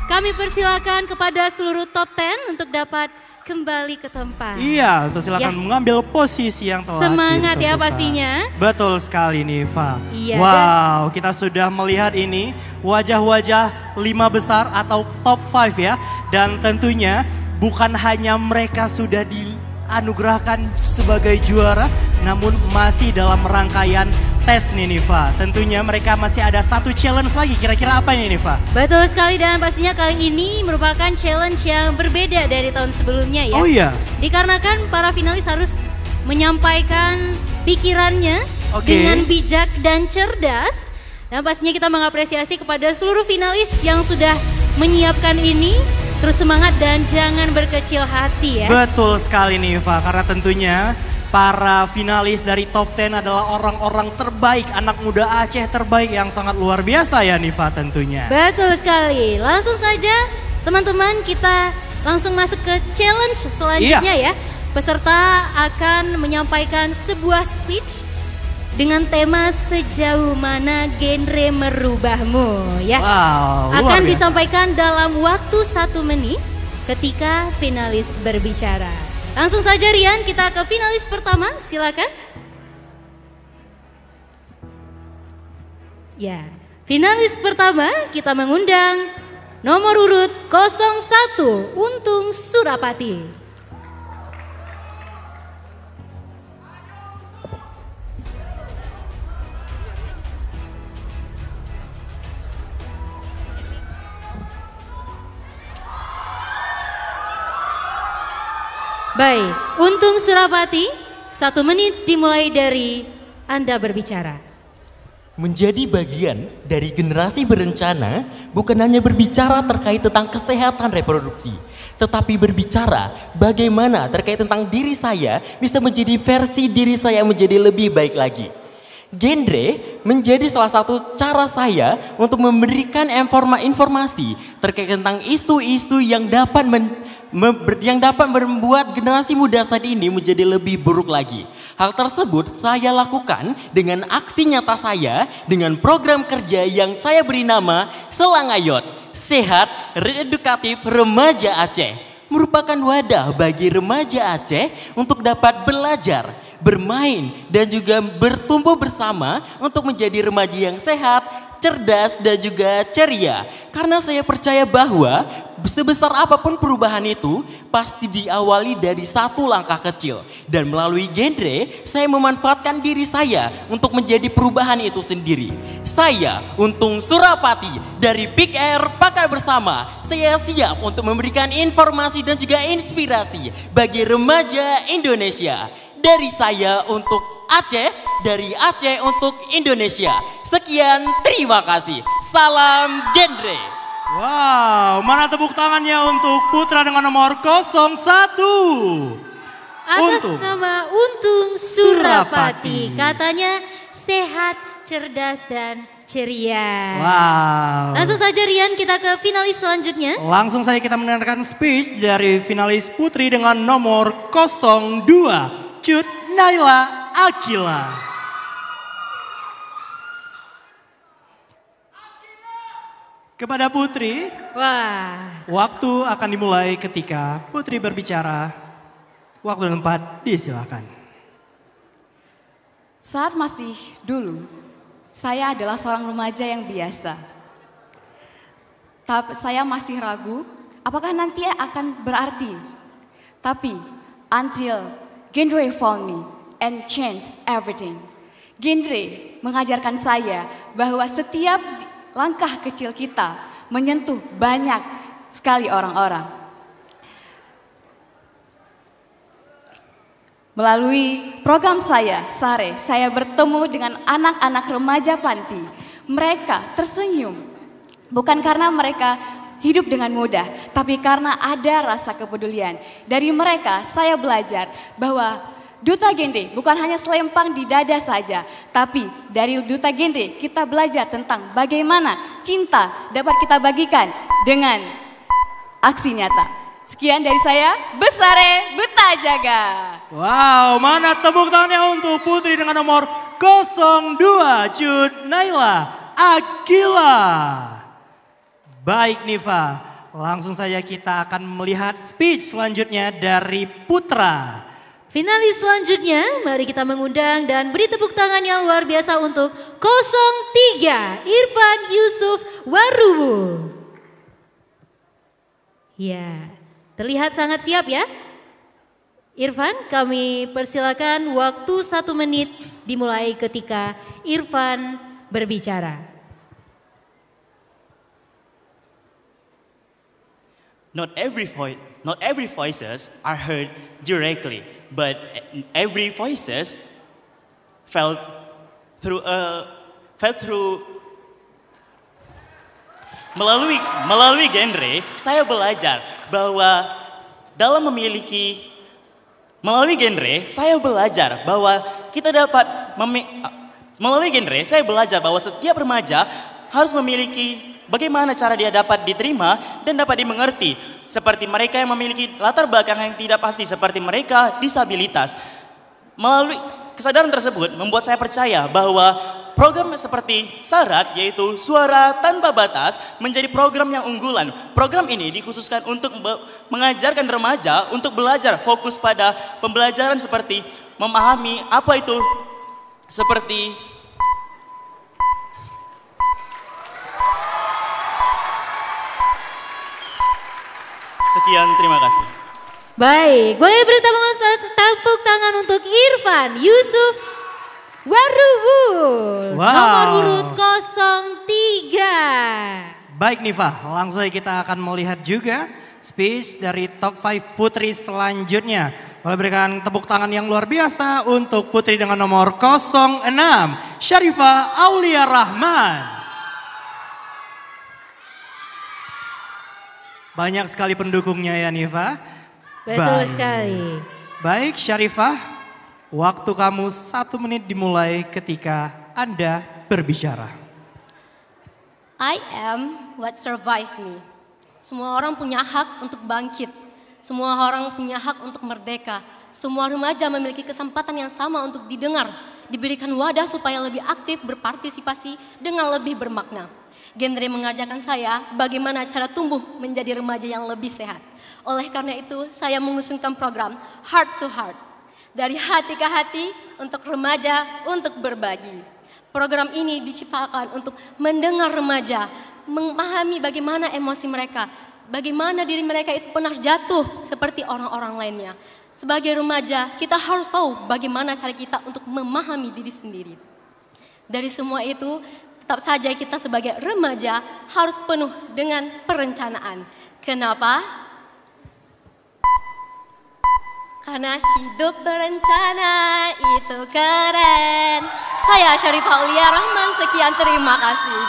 Kami persilakan kepada seluruh top 10 untuk dapat kembali ke tempat. Iya, untuk silakan mengambil posisi yang telah semangat ya ditentukan. pastinya. Betul sekali Niva. Iya, wow, kita sudah melihat ini wajah-wajah 5 besar atau top 5 ya. Dan tentunya bukan hanya mereka sudah dianugerahkan sebagai juara, namun masih dalam rangkaian tes nih Niva. Tentunya mereka masih ada satu challenge lagi, kira-kira apa ini Niva? Betul sekali, dan pastinya kali ini merupakan challenge yang berbeda dari tahun sebelumnya ya. Oh iya. Dikarenakan para finalis harus menyampaikan pikirannya dengan bijak dan cerdas. Dan pastinya kita mengapresiasi kepada seluruh finalis yang sudah menyiapkan ini. Terus semangat dan jangan berkecil hati ya. Betul sekali Niva, karena tentunya para finalis dari top 10 adalah orang-orang terbaik, anak muda Aceh terbaik yang sangat luar biasa ya Niva tentunya. Betul sekali, langsung saja teman-teman kita langsung masuk ke challenge selanjutnya ya. Peserta akan menyampaikan sebuah speech dengan tema sejauh mana genre merubahmu ya. Wow, akan luar biasa. disampaikan dalam waktu 1 menit ketika finalis berbicara. Langsung saja Rian, kita ke finalis pertama, silakan. Ya, finalis pertama kita mengundang nomor urut 01 Untung Surapati. Baik, Untung Surapati, 1 menit dimulai dari Anda berbicara. Menjadi bagian dari generasi berencana bukan hanya berbicara terkait tentang kesehatan reproduksi, tetapi berbicara bagaimana terkait tentang diri saya bisa menjadi versi diri saya menjadi lebih baik lagi. Genre menjadi salah satu cara saya untuk memberikan informasi terkait tentang isu-isu yang dapat membuat generasi muda saat ini menjadi lebih buruk lagi. Hal tersebut saya lakukan dengan aksi nyata saya dengan program kerja yang saya beri nama Selangayot, Sehat Reedukatif Remaja Aceh. Merupakan wadah bagi remaja Aceh untuk dapat belajar, bermain, dan juga bertumbuh bersama untuk menjadi remaja yang sehat, cerdas, dan juga ceria. Karena saya percaya bahwa sebesar apapun perubahan itu pasti diawali dari satu langkah kecil. Dan melalui genre, saya memanfaatkan diri saya untuk menjadi perubahan itu sendiri. Saya, Untung Surapati, dari Big Air Pakar Bersama. Saya siap untuk memberikan informasi dan juga inspirasi bagi remaja Indonesia. Dari saya untuk Aceh, dari Aceh untuk Indonesia. Sekian, terima kasih. Salam genre. Wow, mana tepuk tangannya untuk putra dengan nomor 01. Atas nama Untung Surapati. Katanya sehat, cerdas, dan ceria. Wow. Langsung saja Rian, kita ke finalis selanjutnya. Langsung saja kita mendengarkan speech dari finalis putri dengan nomor 02, Cut Naila Akila. Kepada Putri, waktu akan dimulai ketika Putri berbicara. Waktu dan tempat disilakan. Saat masih dulu, saya adalah seorang remaja yang biasa. Tapi saya masih ragu apakah nanti akan berarti. Tapi until genre found me and changed everything. Genre mengajarkan saya bahwa setiap langkah kecil kita menyentuh banyak sekali orang-orang. Melalui program saya, Sare, saya bertemu dengan anak-anak remaja panti. Mereka tersenyum, bukan karena mereka hidup dengan mudah, tapi karena ada rasa kepedulian. Dari mereka saya belajar bahwa Duta Genre bukan hanya selempang di dada saja, tapi dari Duta Genre kita belajar tentang bagaimana cinta dapat kita bagikan dengan aksi nyata. Sekian dari saya, Besare Betajaga. Wow, mana tepuk tangannya untuk Putri dengan nomor 02, Cut Naila Akila. Baik Niva, langsung saja kita akan melihat speech selanjutnya dari Putra. Finalis selanjutnya, mari kita mengundang dan beri tepuk tangan yang luar biasa untuk 03 Irfan Yusuf Waruwu. Ya, terlihat sangat siap ya. Irfan, kami persilakan waktu 1 menit dimulai ketika Irfan berbicara. Not every voices are heard directly, but every voices felt through melalui genre. Saya belajar bahwa dalam melalui genre saya belajar bahwa kita dapat melalui genre saya belajar bahwa setiap remaja harus memiliki bagaimana cara dia dapat diterima dan dapat dimengerti. Seperti mereka yang memiliki latar belakang yang tidak pasti, seperti mereka disabilitas. Melalui kesadaran tersebut membuat saya percaya bahwa program seperti Syarat, yaitu Suara Tanpa Batas, menjadi program yang unggulan. Program ini dikhususkan untuk mengajarkan remaja untuk belajar fokus pada pembelajaran seperti memahami apa itu seperti sekian, terima kasih. Baik, boleh beri tepuk tangan untuk Irfan Yusuf Waruwu. Nomor urut 03. Baik Nifa, langsung saja kita akan melihat juga speech dari top 5 putri selanjutnya. Boleh berikan tepuk tangan yang luar biasa untuk putri dengan nomor 06, Syarifah Aulia Rahman. Banyak sekali pendukungnya ya Nifa. Betul sekali. Baik Syarifah, waktu kamu 1 menit dimulai ketika Anda berbicara. I am what survived me. Semua orang punya hak untuk bangkit. Semua orang punya hak untuk merdeka. Semua remaja memiliki kesempatan yang sama untuk didengar. Diberikan wadah supaya lebih aktif berpartisipasi dengan lebih bermakna. Genre mengajarkan saya bagaimana cara tumbuh menjadi remaja yang lebih sehat. Oleh karena itu, saya mengusungkan program Heart to Heart. Dari hati ke hati untuk remaja untuk berbagi. Program ini diciptakan untuk mendengar remaja, memahami bagaimana emosi mereka, bagaimana diri mereka itu pernah jatuh seperti orang-orang lainnya. Sebagai remaja, kita harus tahu bagaimana cara kita untuk memahami diri sendiri. Dari semua itu, tetap saja kita sebagai remaja harus penuh dengan perencanaan. Kenapa? Karena hidup berencana itu keren. Saya Syarifah Aulia Rahman, sekian, terima kasih.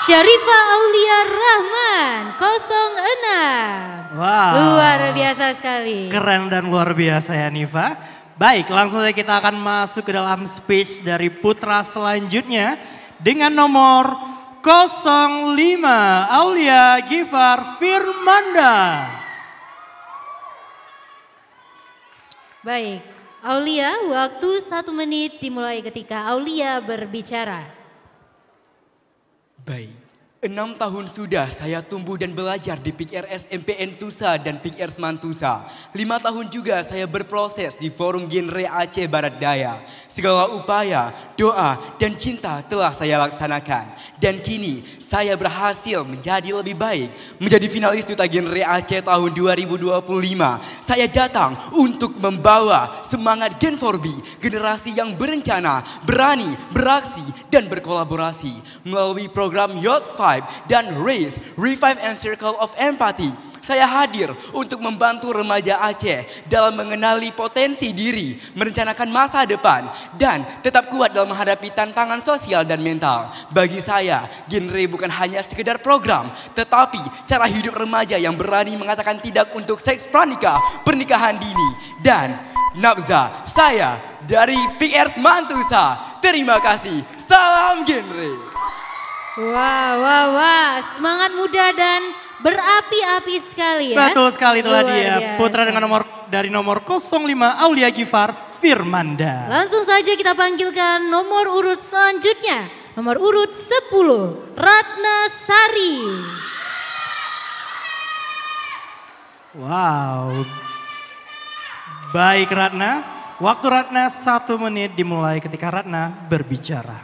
Syarifah Aulia Rahman 06. Wow. Luar biasa sekali. Keren dan luar biasa ya Nifa. Baik, langsung saja kita akan masuk ke dalam speech dari putra selanjutnya dengan nomor 05 Aulia Gifar Firmanda. Baik, Aulia, waktu 1 menit dimulai ketika Aulia berbicara. Baik, 6 tahun sudah saya tumbuh dan belajar di PIK RSMPN Tusa dan PIK Ersman Tusa. 5 tahun juga saya berproses di Forum Genre Aceh Barat Daya. Segala upaya, doa, dan cinta telah saya laksanakan. Dan kini saya berhasil menjadi lebih baik. Menjadi finalis Duta Genre Aceh tahun 2025. Saya datang untuk membawa semangat Gen 4B, generasi yang berencana, berani, beraksi, dan berkolaborasi. Melalui program Youth 5 dan Raise, Revive and Circle of Empathy, saya hadir untuk membantu remaja Aceh dalam mengenali potensi diri, merencanakan masa depan, dan tetap kuat dalam menghadapi tantangan sosial dan mental. Bagi saya, genre bukan hanya sekedar program, tetapi cara hidup remaja yang berani mengatakan tidak untuk seks pranikah, pernikahan dini, dan nafza. Saya dari PIK Ersman Tusa. Terima kasih. Salam genre. Wah, semangat muda dan berapi-api sekali ya. Betul sekali, itulah dia putra dengan dari nomor 05 Aulia Gifar Firmanda. Langsung saja kita panggilkan nomor urut selanjutnya. Nomor urut 10 Ratna Sari. Wow. Baik Ratna, waktu Ratna 1 menit dimulai ketika Ratna berbicara.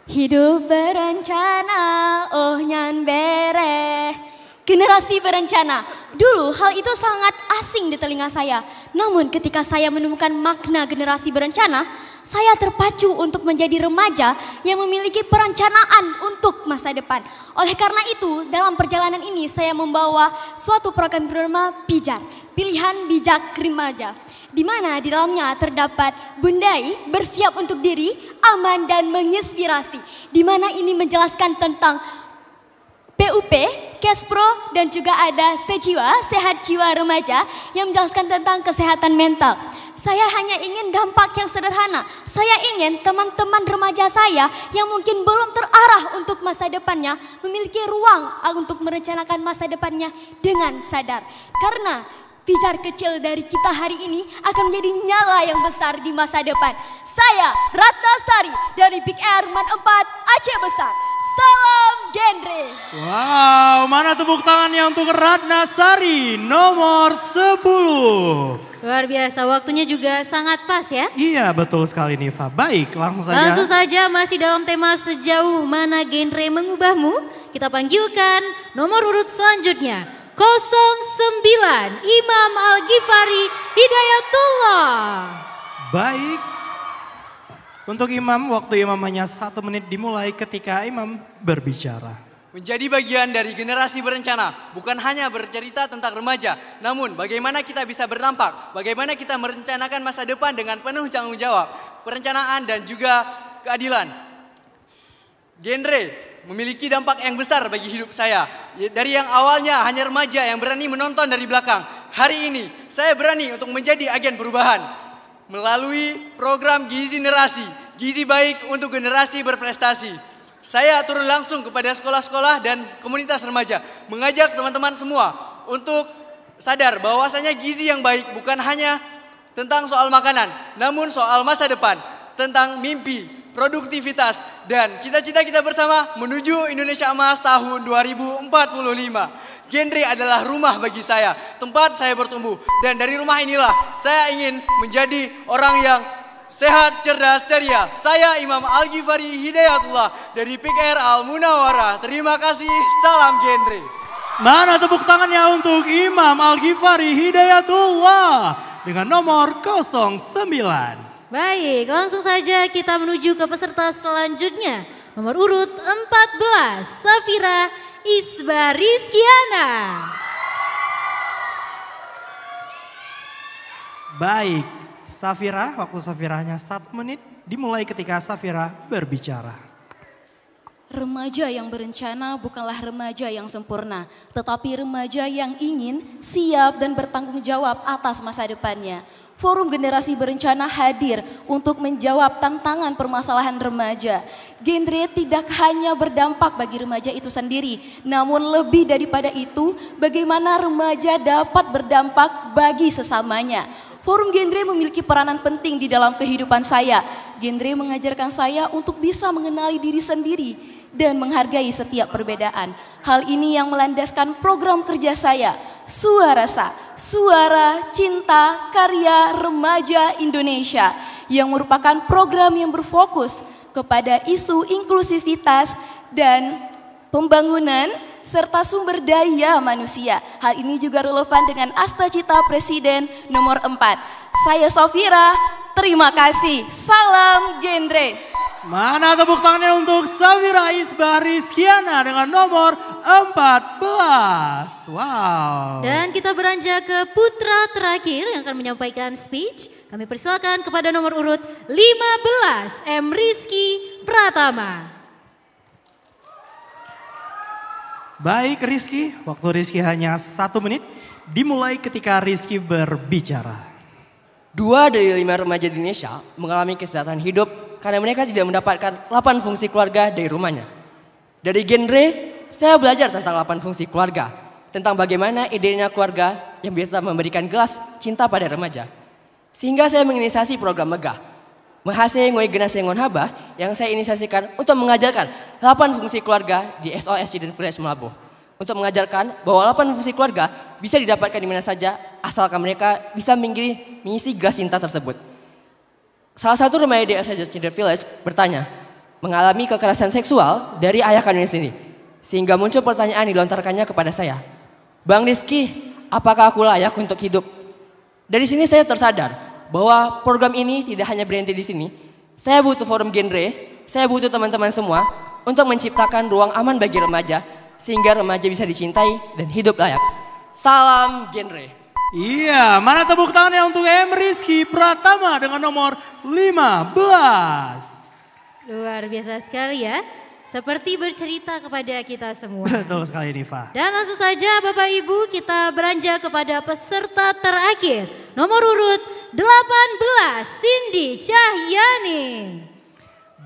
Hidup berencana, oh nyan bereh. Generasi berencana. Dulu hal itu sangat asing di telinga saya. Namun ketika saya menemukan makna generasi berencana, saya terpacu untuk menjadi remaja yang memiliki perencanaan untuk masa depan. Oleh karena itu, dalam perjalanan ini saya membawa suatu program bernama Pijar, Pilihan Bijak Remaja. Di mana di dalamnya terdapat Bundai bersiap untuk diri, aman dan menginspirasi. Di mana ini menjelaskan tentang PUP, Kespro, dan juga ada Sejiwa, Sehat Jiwa Remaja yang menjelaskan tentang kesehatan mental. Saya hanya ingin dampak yang sederhana. Saya ingin teman-teman remaja saya yang mungkin belum terarah untuk masa depannya memiliki ruang untuk merencanakan masa depannya dengan sadar. Karena pijar kecil dari kita hari ini akan menjadi nyala yang besar di masa depan. Saya Ratna Sari dari Big Air Man 4 Aceh Besar. Salam genre. Wow, mana tepuk tangannya untuk Ratna Sari nomor 10. Luar biasa, waktunya juga sangat pas ya. Iya, betul sekali Niva. Baik, langsung saja. Langsung saja masih dalam tema sejauh mana genre mengubahmu. Kita panggilkan nomor urut selanjutnya. 09 Imam Al-Ghifari Hidayatullah. Baik. Untuk Imam, waktu Imam hanya 1 menit dimulai ketika Imam berbicara. Menjadi bagian dari generasi berencana bukan hanya bercerita tentang remaja, namun bagaimana kita bisa berdampak, bagaimana kita merencanakan masa depan dengan penuh tanggung jawab, perencanaan dan juga keadilan. Genre memiliki dampak yang besar bagi hidup saya. Dari yang awalnya hanya remaja yang berani menonton dari belakang, hari ini saya berani untuk menjadi agen perubahan. Melalui program Gizi Generasi, gizi baik untuk generasi berprestasi. Saya turun langsung kepada sekolah-sekolah dan komunitas remaja, mengajak teman-teman semua untuk sadar bahwasanya gizi yang baik bukan hanya tentang soal makanan, namun soal masa depan, tentang mimpi, produktivitas, dan cita-cita kita bersama menuju Indonesia Emas tahun 2045. Genre adalah rumah bagi saya, tempat saya bertumbuh. Dan dari rumah inilah saya ingin menjadi orang yang sehat, cerdas, ceria. Saya Imam Al-Ghifari Hidayatullah dari PKR Al-Munawwarah. Terima kasih, salam genre. Mana tepuk tangannya untuk Imam Al-Ghifari Hidayatullah dengan nomor 09. Baik, langsung saja kita menuju ke peserta selanjutnya. Nomor urut 14, Safira Isbarizkiana. Baik, Safira, waktu Safiranya 1 menit dimulai ketika Safira berbicara. Remaja yang berencana bukanlah remaja yang sempurna, tetapi remaja yang ingin, siap dan bertanggung jawab atas masa depannya. Forum Generasi Berencana hadir untuk menjawab tantangan permasalahan remaja. Genre tidak hanya berdampak bagi remaja itu sendiri, namun lebih daripada itu, bagaimana remaja dapat berdampak bagi sesamanya. Forum Genre memiliki peranan penting di dalam kehidupan saya. Genre mengajarkan saya untuk bisa mengenali diri sendiri dan menghargai setiap perbedaan. Hal ini yang melandaskan program kerja saya, Suarasa, Suara Cinta Karya Remaja Indonesia, yang merupakan program yang berfokus kepada isu inklusivitas dan pembangunan serta sumber daya manusia. Hal ini juga relevan dengan Asta Cita Presiden nomor 4. Saya Safira, terima kasih. Salam genre. Mana tepuk tangannya untuk Safira Isbarizkiana dengan nomor 14. Wow. Dan kita beranjak ke putra terakhir yang akan menyampaikan speech. Kami persilakan kepada nomor urut 15, M. Rizky Pratama. Baik Rizky, waktu Rizky hanya 1 menit dimulai ketika Rizky berbicara. 2 dari 5 remaja di Indonesia mengalami kesejahteraan hidup karena mereka tidak mendapatkan 8 fungsi keluarga dari rumahnya. Dari genre, saya belajar tentang 8 fungsi keluarga, tentang bagaimana idenya keluarga yang bisa memberikan gelas cinta pada remaja. Sehingga saya menginisiasi program Megah, Mahase Ngoy Generasi Ngon Haba, yang saya inisiasikan untuk mengajarkan 8 fungsi keluarga di SOS Student Village Melabuh. untuk mengajarkan bahwa 8 fungsi keluarga bisa didapatkan di mana saja asalkan mereka bisa mengisi gelas cinta tersebut. Salah satu remaja di SIJ Children Village bertanya, mengalami kekerasan seksual dari ayah kandungnya sendiri. Sehingga muncul pertanyaan dilontarkannya kepada saya. Bang Rizky, apakah aku layak untuk hidup? Dari sini saya tersadar bahwa program ini tidak hanya berhenti di sini. Saya butuh forum genre, saya butuh teman-teman semua untuk menciptakan ruang aman bagi remaja sehingga remaja bisa dicintai dan hidup layak. Salam genre. Iya, mana tepuk tangannya untuk M. Rizky Pratama dengan nomor 15. Luar biasa sekali ya. Seperti bercerita kepada kita semua. Betul sekali Niva. Dan langsung saja Bapak Ibu kita beranjak kepada peserta terakhir. Nomor urut 18, Cindy Cahyani.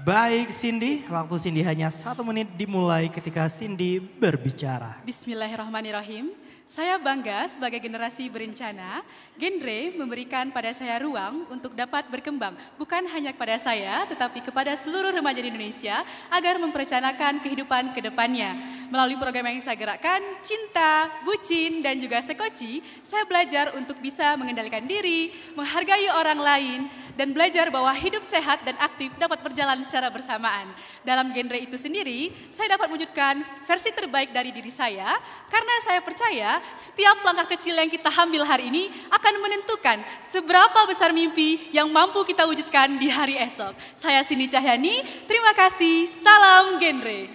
Baik Cindy, waktu Cindy hanya 1 menit dimulai ketika Cindy berbicara. Bismillahirrahmanirrahim. Saya bangga sebagai generasi berencana, genre memberikan pada saya ruang untuk dapat berkembang. Bukan hanya kepada saya, tetapi kepada seluruh remaja di Indonesia agar memperencanakan kehidupan ke depannya. Melalui program yang saya gerakkan, Cinta, Bucin, dan juga Sekoci, saya belajar untuk bisa mengendalikan diri, menghargai orang lain, dan belajar bahwa hidup sehat dan aktif dapat berjalan secara bersamaan. Dalam genre itu sendiri, saya dapat mewujudkan versi terbaik dari diri saya, karena saya percaya setiap langkah kecil yang kita ambil hari ini akan menentukan seberapa besar mimpi yang mampu kita wujudkan di hari esok. Saya Cindy Cahyani, terima kasih, salam genre.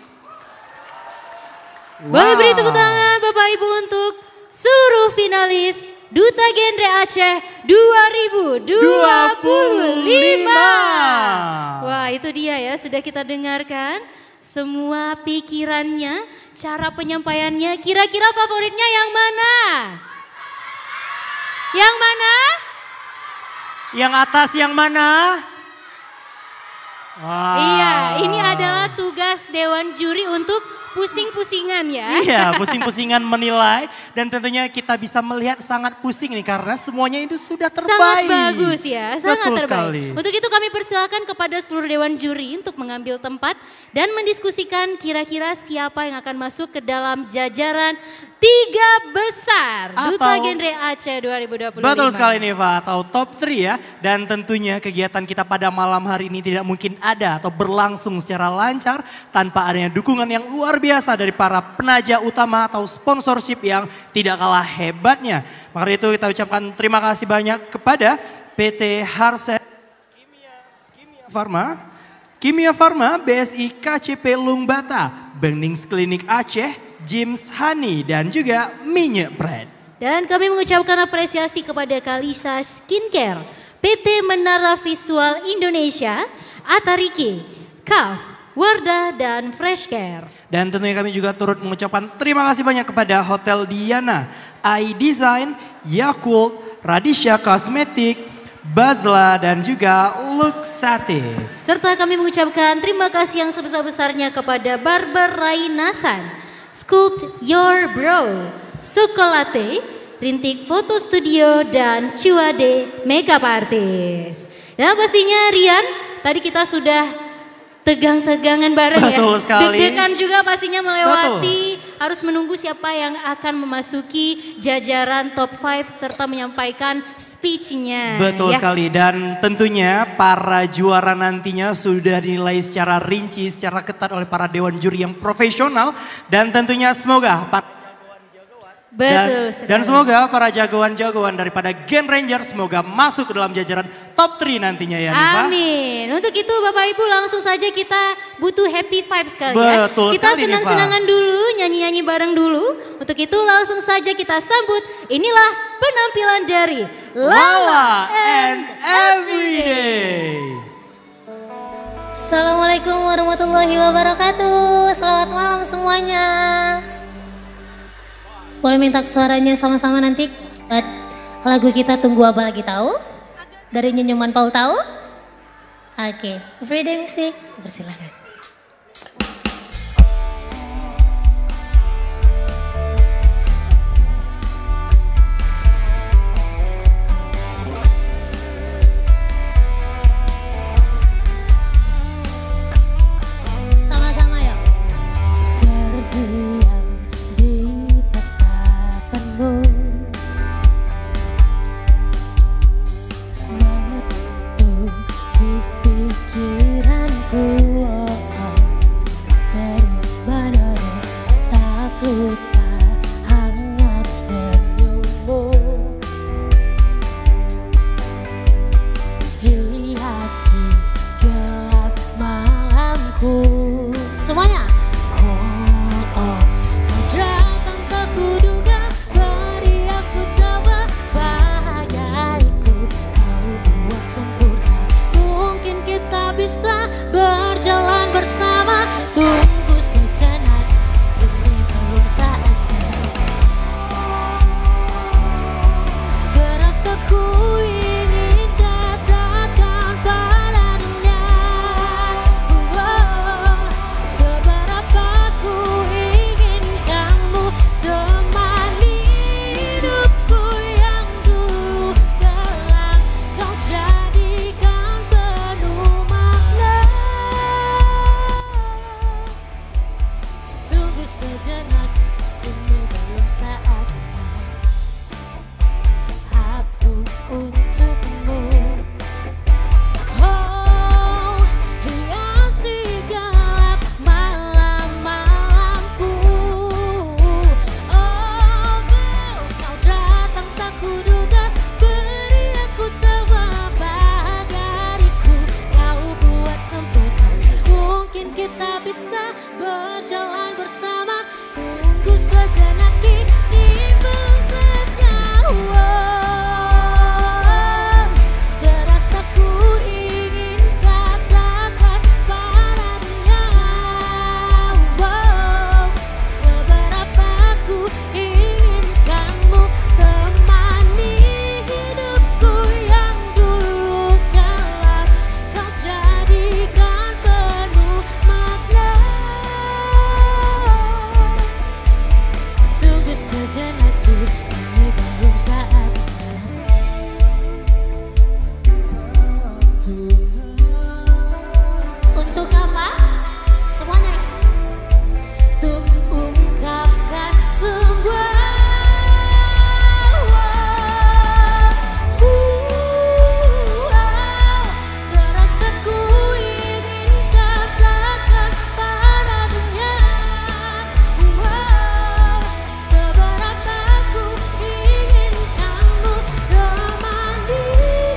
Boleh beri tepuk tangan Bapak Ibu untuk seluruh finalis Duta Genre Aceh 2025. Wah itu dia ya, sudah kita dengarkan semua pikirannya, cara penyampaiannya. Kira-kira favoritnya yang mana? Yang mana? Yang atas yang mana? Wow. Iya, ini adalah tugas Dewan Juri untuk pusing-pusingan ya. Iya, pusing-pusingan menilai dan tentunya kita bisa melihat sangat pusing nih karena semuanya itu sudah terbaik. Sangat bagus ya, sangat Betul terbaik. sekali. Untuk itu kami persilakan kepada seluruh Dewan Juri untuk mengambil tempat dan mendiskusikan kira-kira siapa yang akan masuk ke dalam jajaran 3 besar Duta Genre Aceh 2025. Betul sekali Niva, atau top 3 ya. Dan tentunya kegiatan kita pada malam hari ini tidak mungkin ada atau berlangsung secara lancar tanpa adanya dukungan yang luar biasa dari para penaja utama atau sponsorship yang tidak kalah hebatnya. Maka itu kita ucapkan terima kasih banyak kepada PT Harsen Kimia Farma, BSI KCP Lungbata, Benings Klinik Aceh, James Honey, dan juga Minyak Bread. Dan kami mengucapkan apresiasi kepada Kalisa Skincare, PT Menara Visual Indonesia, Atariki, KAF, Wardah, dan Freshcare. Dan tentunya kami juga turut mengucapkan terima kasih banyak kepada Hotel Diana, iDesign, Yakult, Radisha Kosmetik, Bazla, dan juga Luxatif. Serta kami mengucapkan terima kasih yang sebesar-besarnya kepada Barber Rainasan, Sculpt Your Brow, Sukolate, Rintik Foto Studio, dan Cuade Makeup Artist. Dan pastinya Rian, tadi kita sudah tegang-tegangan bareng ya. Betul sekali. Deg-degan juga pastinya melewati, harus menunggu siapa yang akan memasuki jajaran top 5 serta menyampaikan speech-nya. Betul ya. sekali, dan tentunya para juara nantinya sudah dinilai secara rinci, secara ketat oleh para dewan juri yang profesional. Dan tentunya semoga dan semoga para jagoan-jagoan daripada Gen Ranger semoga masuk ke dalam jajaran top 3 nantinya ya Niva. Amin. Untuk itu Bapak Ibu langsung saja kita butuh happy vibes kali ya. Betul Kita sekali, senang-senangan dulu, nyanyi-nyanyi bareng dulu. Untuk itu langsung saja kita sambut. Inilah penampilan dari Lala and Everyday. Assalamualaikum warahmatullahi wabarakatuh. Selamat malam semuanya. Boleh minta suaranya sama-sama nanti buat lagu kita Tunggu Apa Lagi Tahu dari Nyoman Paul tahu? Oke, Everyday Music, persilakan. Sama-sama yuk. Terdiam di sejenak, ini belum saatnya. Aku untukmu. Oh, hiasi gelap malam-malamku. Oh, kau datang tak kuduga, beri aku tebak dariku. Kau buat sempurna, mungkin kita bisa berjalan bersama. Tunggu sejenak, ini belum saatnya. Serasa ku ingin katakan padanya, seberapa ku inginkanmu temani hidupku yang dulu gelap. Kau jadikan penuh makna. Tunggu sejenak, ini belum saatnya. Untuk apa? Semuanya. Untuk ungkapkan semua. Serasa ku ingin katakan padanya, seberapa ku inginkanmu temani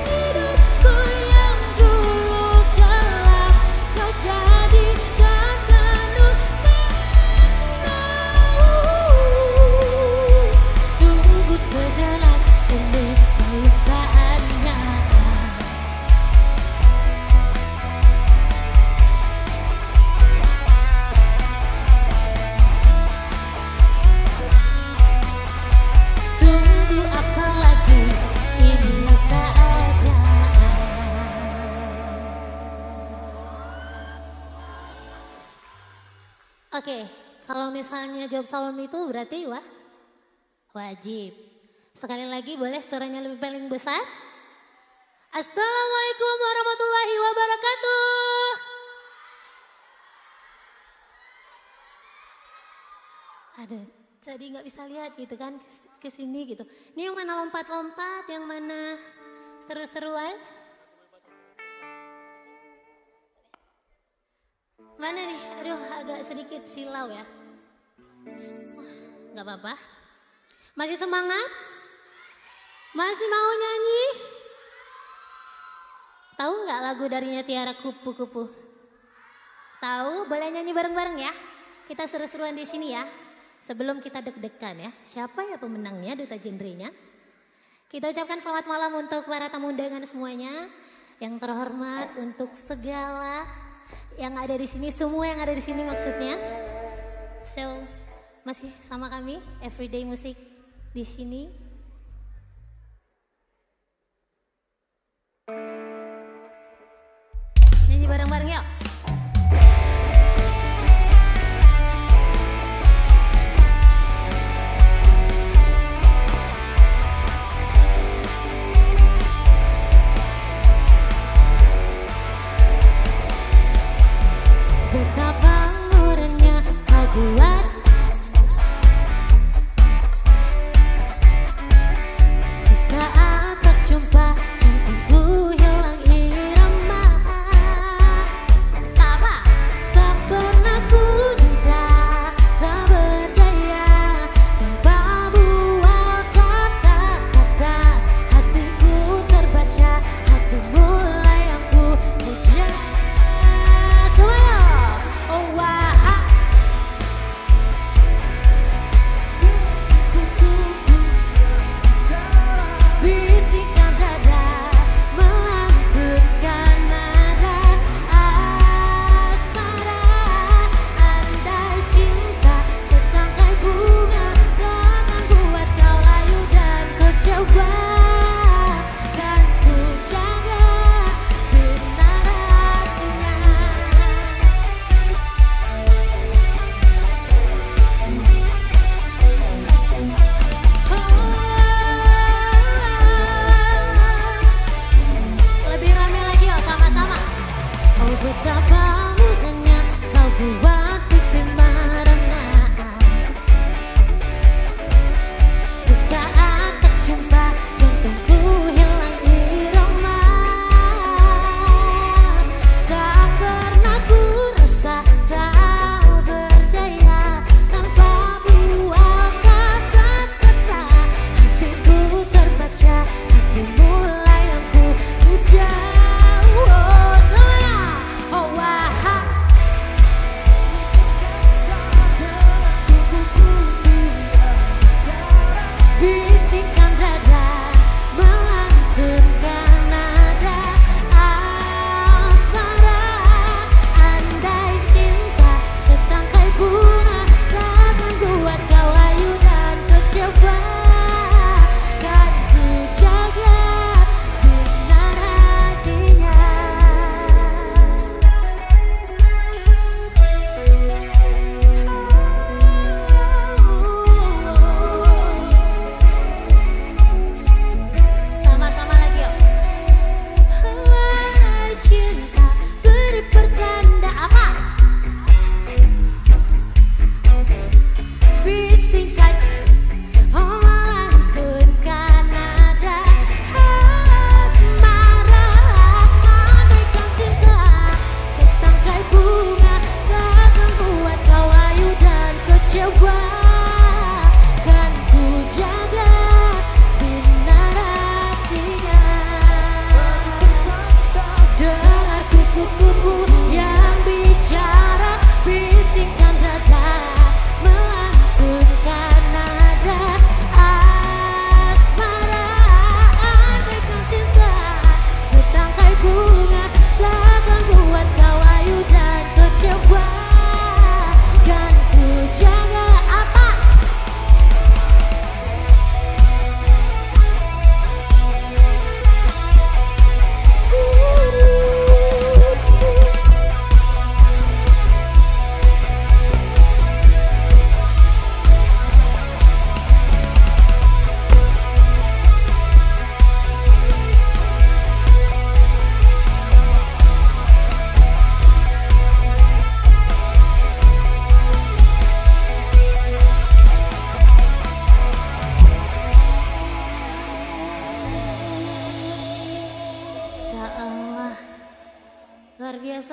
hidupku yang dulu gelap. Kau jadikan penuh makna. Tunggu sejenak, ini belum saatnya. Tunggu apa lagi, ini saatnya. Oke, kalau misalnya jawab salam itu berarti wajib. Sekali lagi boleh suaranya lebih paling besar? Assalamualaikum warahmatullahi wabarakatuh. Aduh, jadi nggak bisa lihat gitu kan ke sini gitu. Ini yang mana lompat-lompat, yang mana seru-seruan? Mana nih? Aduh, agak sedikit silau ya. Nggak apa-apa. Masih semangat? Masih mau nyanyi? Tahu nggak lagu darinya Tiara Kupu-Kupu? Tahu? Boleh nyanyi bareng-bareng ya? Kita seru-seruan di sini ya. Sebelum kita deg-degan ya. Siapa ya pemenangnya, duta genrenya? Kita ucapkan selamat malam untuk para tamu undangan semuanya. Yang terhormat untuk segala yang ada di sini, semua yang ada di sini maksudnya. So, masih sama kami Everyday Music di sini. Nyanyi bareng-bareng yuk. Betapa murahnya kau buat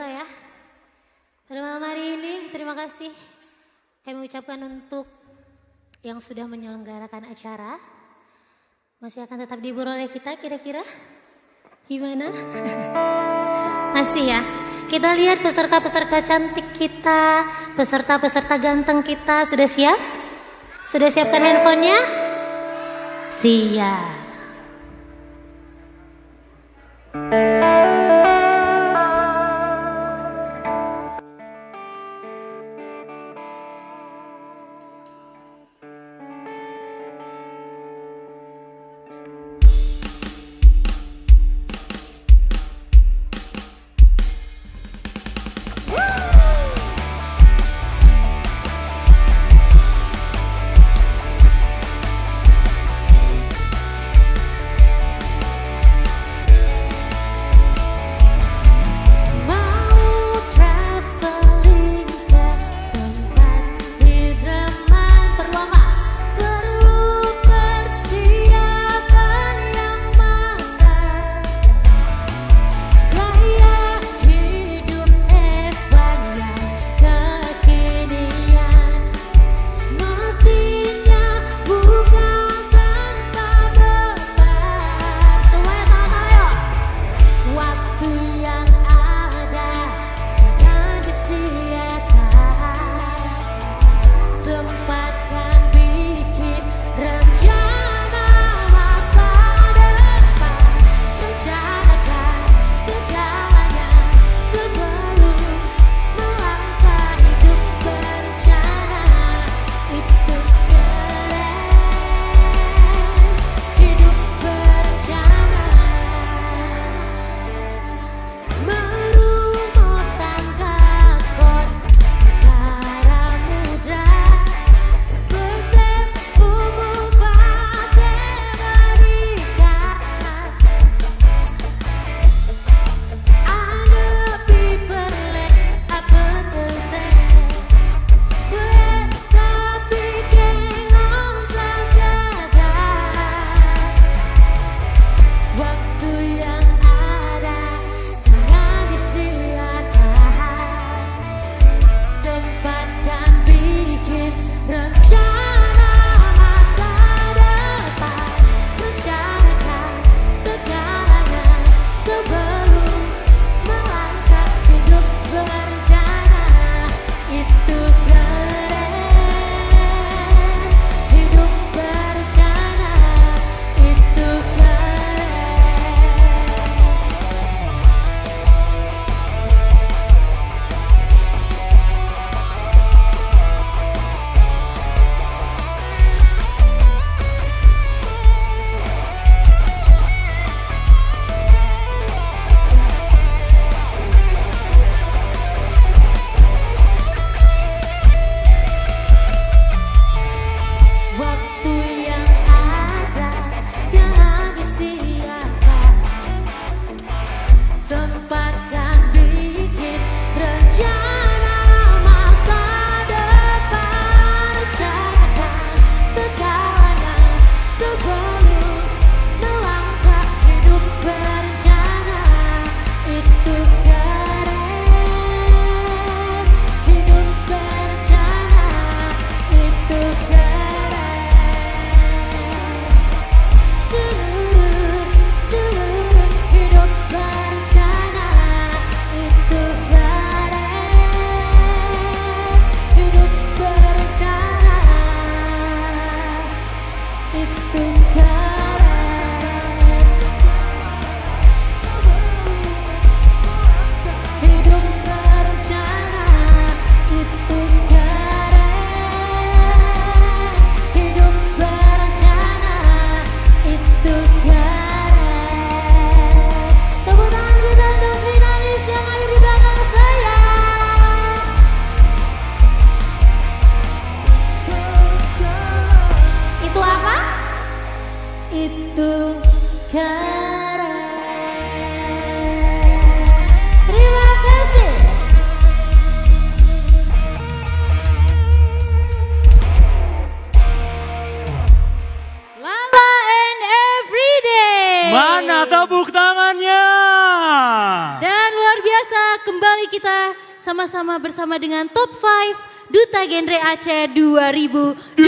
ya. Pada malam hari ini terima kasih kami ucapkan untuk yang sudah menyelenggarakan acara. Masih akan tetap dihibur oleh kita kira-kira? Gimana? Masih ya? Kita lihat peserta-peserta cantik kita, peserta-peserta ganteng kita. Sudah siap? Sudah siapkan handphonenya? Siap. kita sama-sama bersama dengan Top 5 Duta Genre Aceh 2025.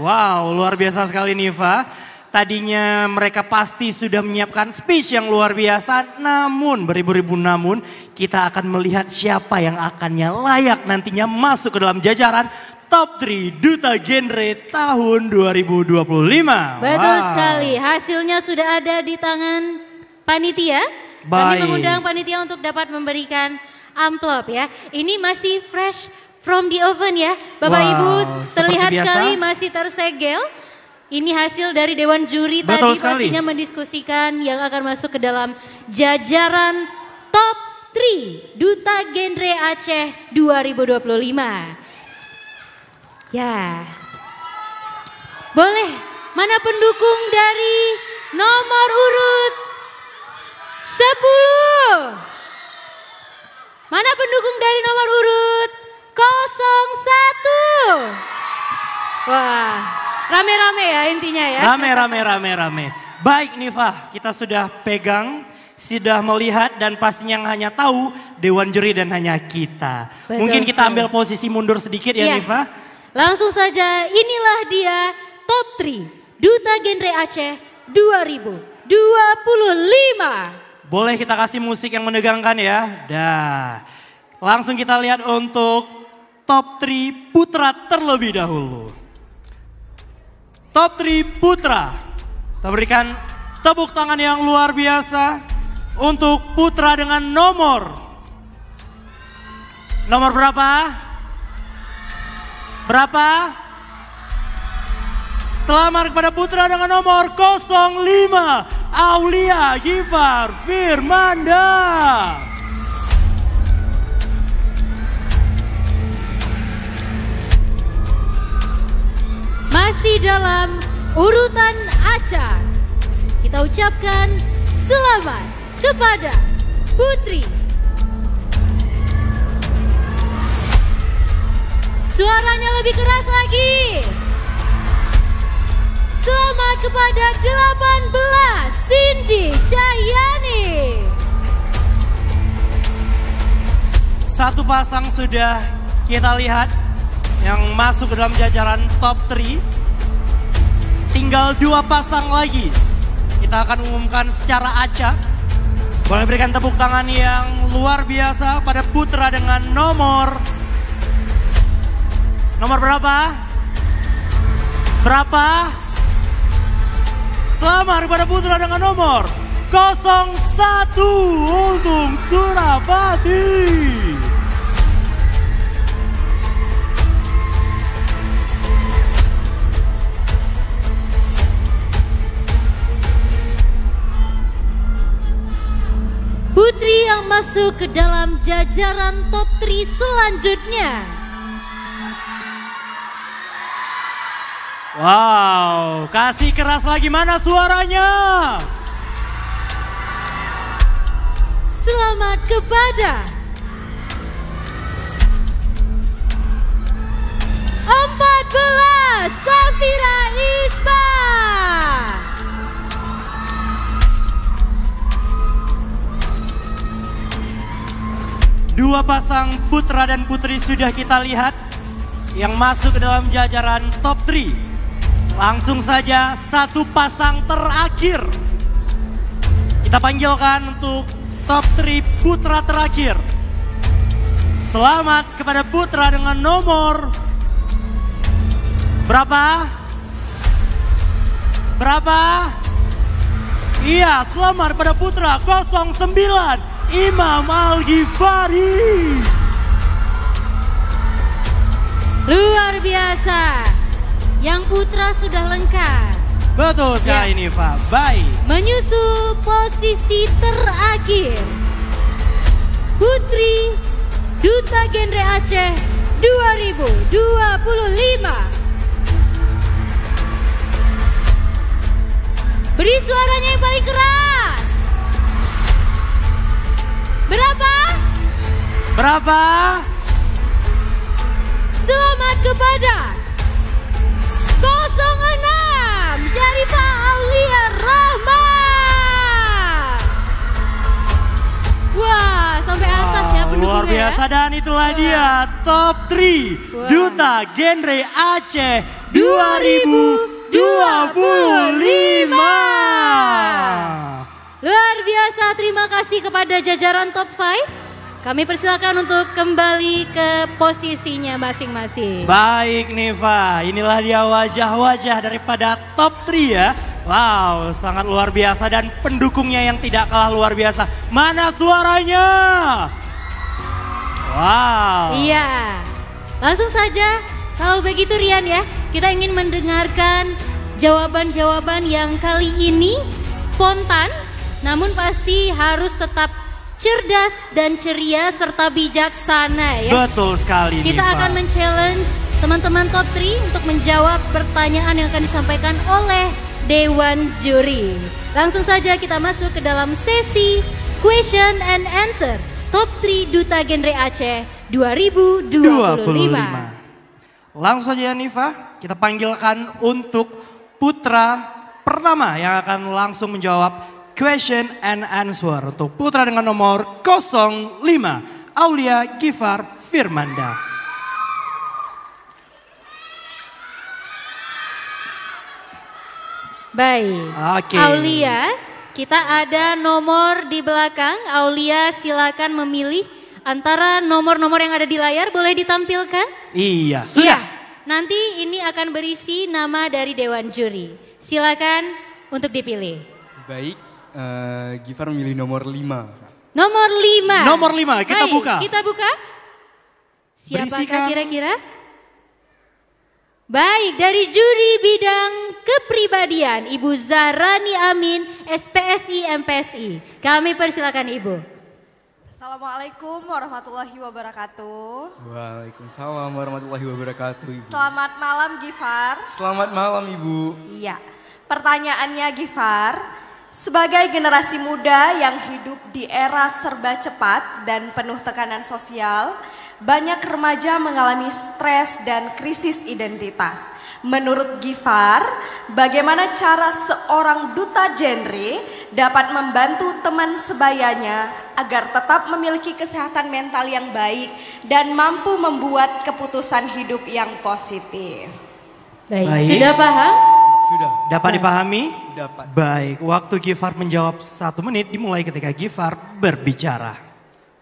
Wow, luar biasa sekali Niva. Tadinya mereka pasti sudah menyiapkan speech yang luar biasa, namun beribu-ribu namun kita akan melihat siapa yang akannya layak nantinya masuk ke dalam jajaran Top 3 Duta Genre tahun 2025. Betul sekali, hasilnya sudah ada di tangan panitia. Kami mengundang panitia untuk dapat memberikan amplop ya. Ini masih fresh from the oven ya. Bapak Ibu terlihat sekali masih tersegel. Ini hasil dari Dewan Juri tadi pastinya mendiskusikan yang akan masuk ke dalam jajaran Top 3 Duta Genre Aceh 2025. Ya, boleh mana pendukung dari nomor urut 10? Mana pendukung dari nomor urut 01? Wah, rame-rame ya intinya ya. Rame. Baik Niva, kita sudah pegang, sudah melihat dan pastinya yang hanya tahu Dewan Juri dan hanya kita. Betul, mungkin kita ambil posisi mundur sedikit ya Niva. Langsung saja, inilah dia Top 3 Duta Genre Aceh 2025. Boleh kita kasih musik yang menegangkan ya. Dah. Langsung kita lihat untuk Top 3 Putra terlebih dahulu. Top 3 Putra. Kita berikan tepuk tangan yang luar biasa untuk Putra dengan nomor berapa? Selamat kepada Putra dengan nomor 05 Aulia Gifar Firmanda. Masih dalam urutan acak, kita ucapkan selamat kepada Putri. Suaranya lebih keras lagi. Selamat kepada 18 Cindy Cahyani. Satu pasang sudah kita lihat yang masuk ke dalam jajaran Top 3. Tinggal 2 pasang lagi. Kita akan umumkan secara acak. Boleh berikan tepuk tangan yang luar biasa pada Putra dengan nomor berapa? Selamat kepada Putra dengan nomor 01 untuk Surabati. Putri yang masuk ke dalam jajaran Top 3 selanjutnya. Wow, kasih keras lagi, mana suaranya? Selamat kepada 14 Safira Isma. Dua pasang Putra dan Putri sudah kita lihat yang masuk ke dalam jajaran Top 3. Langsung saja satu pasang terakhir. Kita panggilkan untuk Top 3 Putra terakhir. Selamat kepada Putra dengan nomor berapa? Iya, selamat kepada Putra 09 Imam Al-Ghifari. Luar biasa. Yang Putra sudah lengkap. Betul sekali Niva, baik. Menyusul posisi terakhir, Putri Duta Genre Aceh 2025. Beri suaranya yang paling keras. Berapa? Selamat kepada 06 Syarifah Aulia Rahma. luar biasa dan itulah dia top 3 Duta Genre Aceh 2025. Luar biasa, terima kasih kepada jajaran top 5. Kami persilakan untuk kembali ke posisinya masing-masing. Baik Niva, inilah dia wajah-wajah daripada top 3 ya. Wow, sangat luar biasa dan pendukungnya yang tidak kalah luar biasa. Mana suaranya? Wow. Iya, langsung saja kalau begitu Rian ya, kita ingin mendengarkan jawaban-jawaban yang kali ini spontan, namun pasti harus tetap cerdas dan ceria serta bijaksana ya. Betul sekali Kita Niva. akan men-challenge teman-teman top 3 untuk menjawab pertanyaan yang akan disampaikan oleh Dewan Juri. Langsung saja kita masuk ke dalam sesi question and answer top 3 Duta Genre Aceh 2025. Langsung saja Niva, kita panggilkan untuk putra pertama yang akan langsung menjawab question and answer. Untuk putra dengan nomor 05, Aulia Gifar Firmanda. Baik, Oke. Aulia, kita ada nomor di belakang. Aulia silakan memilih antara nomor-nomor yang ada di layar, boleh ditampilkan? Iya, sudah. Iya, nanti ini akan berisi nama dari Dewan Juri. Silakan untuk dipilih. Baik, Gifar memilih nomor 5. Nomor 5. Nomor 5, kita Baik, buka. Kita buka. Siapakah Berisikan. kira-kira? Baik, dari juri bidang kepribadian, Ibu Zahrani Amin, SPSI MPSI. Kami persilakan Ibu. Assalamualaikum warahmatullahi wabarakatuh. Waalaikumsalam warahmatullahi wabarakatuh, Ibu. Selamat malam Gifar. Selamat malam, Ibu. Iya, pertanyaannya Gifar, sebagai generasi muda yang hidup di era serba cepat dan penuh tekanan sosial, banyak remaja mengalami stres dan krisis identitas. Menurut Gifar, bagaimana cara seorang duta genre dapat membantu teman sebayanya agar tetap memiliki kesehatan mental yang baik dan mampu membuat keputusan hidup yang positif? Baik. Sudah paham? Sudah. Dapat dipahami? Dapat. Baik, waktu Gifar menjawab 1 menit dimulai ketika Gifar berbicara.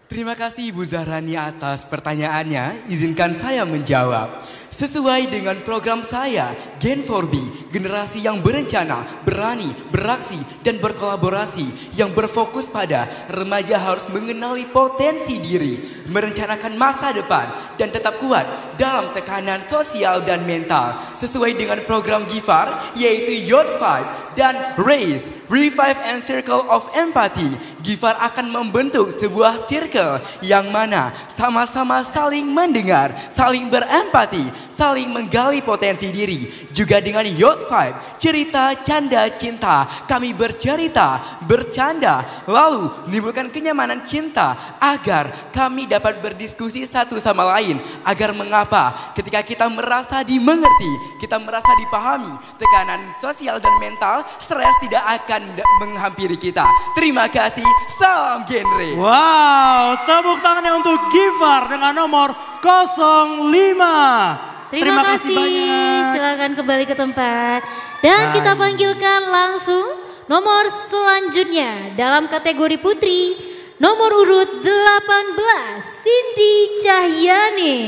Terima kasih Ibu Zahrani atas pertanyaannya. Izinkan saya menjawab. Sesuai dengan program saya, Gen 4B, generasi yang berencana, berani, beraksi, dan berkolaborasi, yang berfokus pada remaja harus mengenali potensi diri, merencanakan masa depan, dan tetap kuat dalam tekanan sosial dan mental. Sesuai dengan program Gifar, yaitu Youth 5 dan Raise, Revive and Circle of Empathy. Gifar akan membentuk sebuah circle yang mana sama-sama saling mendengar, saling berempati, saling menggali potensi diri. Juga dengan Youth 5, cerita canda cinta. Kami bercerita, bercanda, lalu menimbulkan kenyamanan cinta agar kami dapat berdiskusi satu sama lain. Agar mengapa ketika kita merasa dimengerti, kita merasa dipahami, tekanan sosial dan mental, stres tidak akan menghampiri kita. Terima kasih, salam genre. Wow, tepuk tangannya untuk Gifar dengan nomor 05. Terima kasih banyak. Silakan kembali ke tempat. Dan kita panggilkan langsung nomor selanjutnya dalam kategori putri, nomor urut 18, Cindy Cahyani.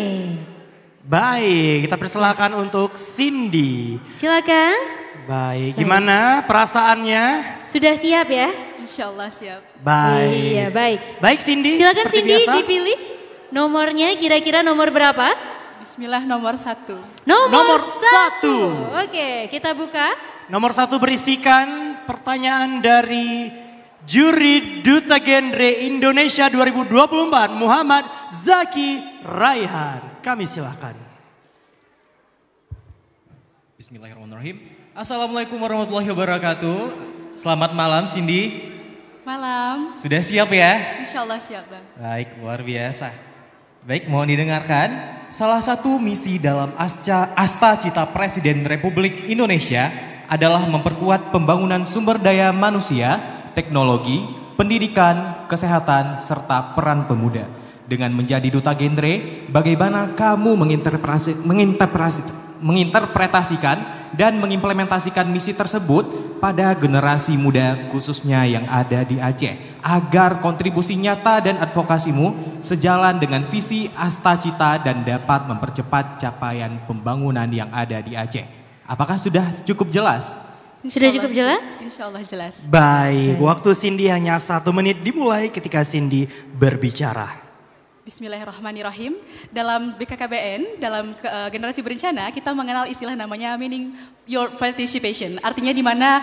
Baik, kita persilakan untuk Cindy. Silakan. Baik, gimana perasaannya? Sudah siap ya? Insya Allah siap. Baik. Iya, baik. Baik Cindy. Silakan seperti Cindy biasa. dipilih. Nomornya kira-kira nomor berapa? Bismillah, nomor 1. Nomor 1. Oke, kita buka. Nomor 1 berisikan pertanyaan dari juri Duta Genre Indonesia 2024 Muhammad Zaki Raihan. Kami silakan. Bismillahirrahmanirrahim. Assalamualaikum warahmatullahi wabarakatuh. Selamat malam Cindy. Malam. Sudah siap ya? Insya Allah siap Bang. Baik, luar biasa. Baik, mohon didengarkan. Salah satu misi dalam Asta Cita Presiden Republik Indonesia adalah memperkuat pembangunan sumber daya manusia, teknologi, pendidikan, kesehatan, serta peran pemuda. Dengan menjadi duta genre, bagaimana kamu menginterpretasikan dan mengimplementasikan misi tersebut pada generasi muda khususnya yang ada di Aceh, agar kontribusi nyata dan advokasimu sejalan dengan visi Asta Cita dan dapat mempercepat capaian pembangunan yang ada di Aceh. Apakah sudah cukup jelas? Sudah cukup jelas? Insya Allah jelas. Baik, waktu Cindy hanya 1 menit dimulai ketika Cindy berbicara. Bismillahirrahmanirrahim. Dalam BKKBN, dalam generasi berencana, kita mengenal istilah namanya meaning your participation. Artinya di mana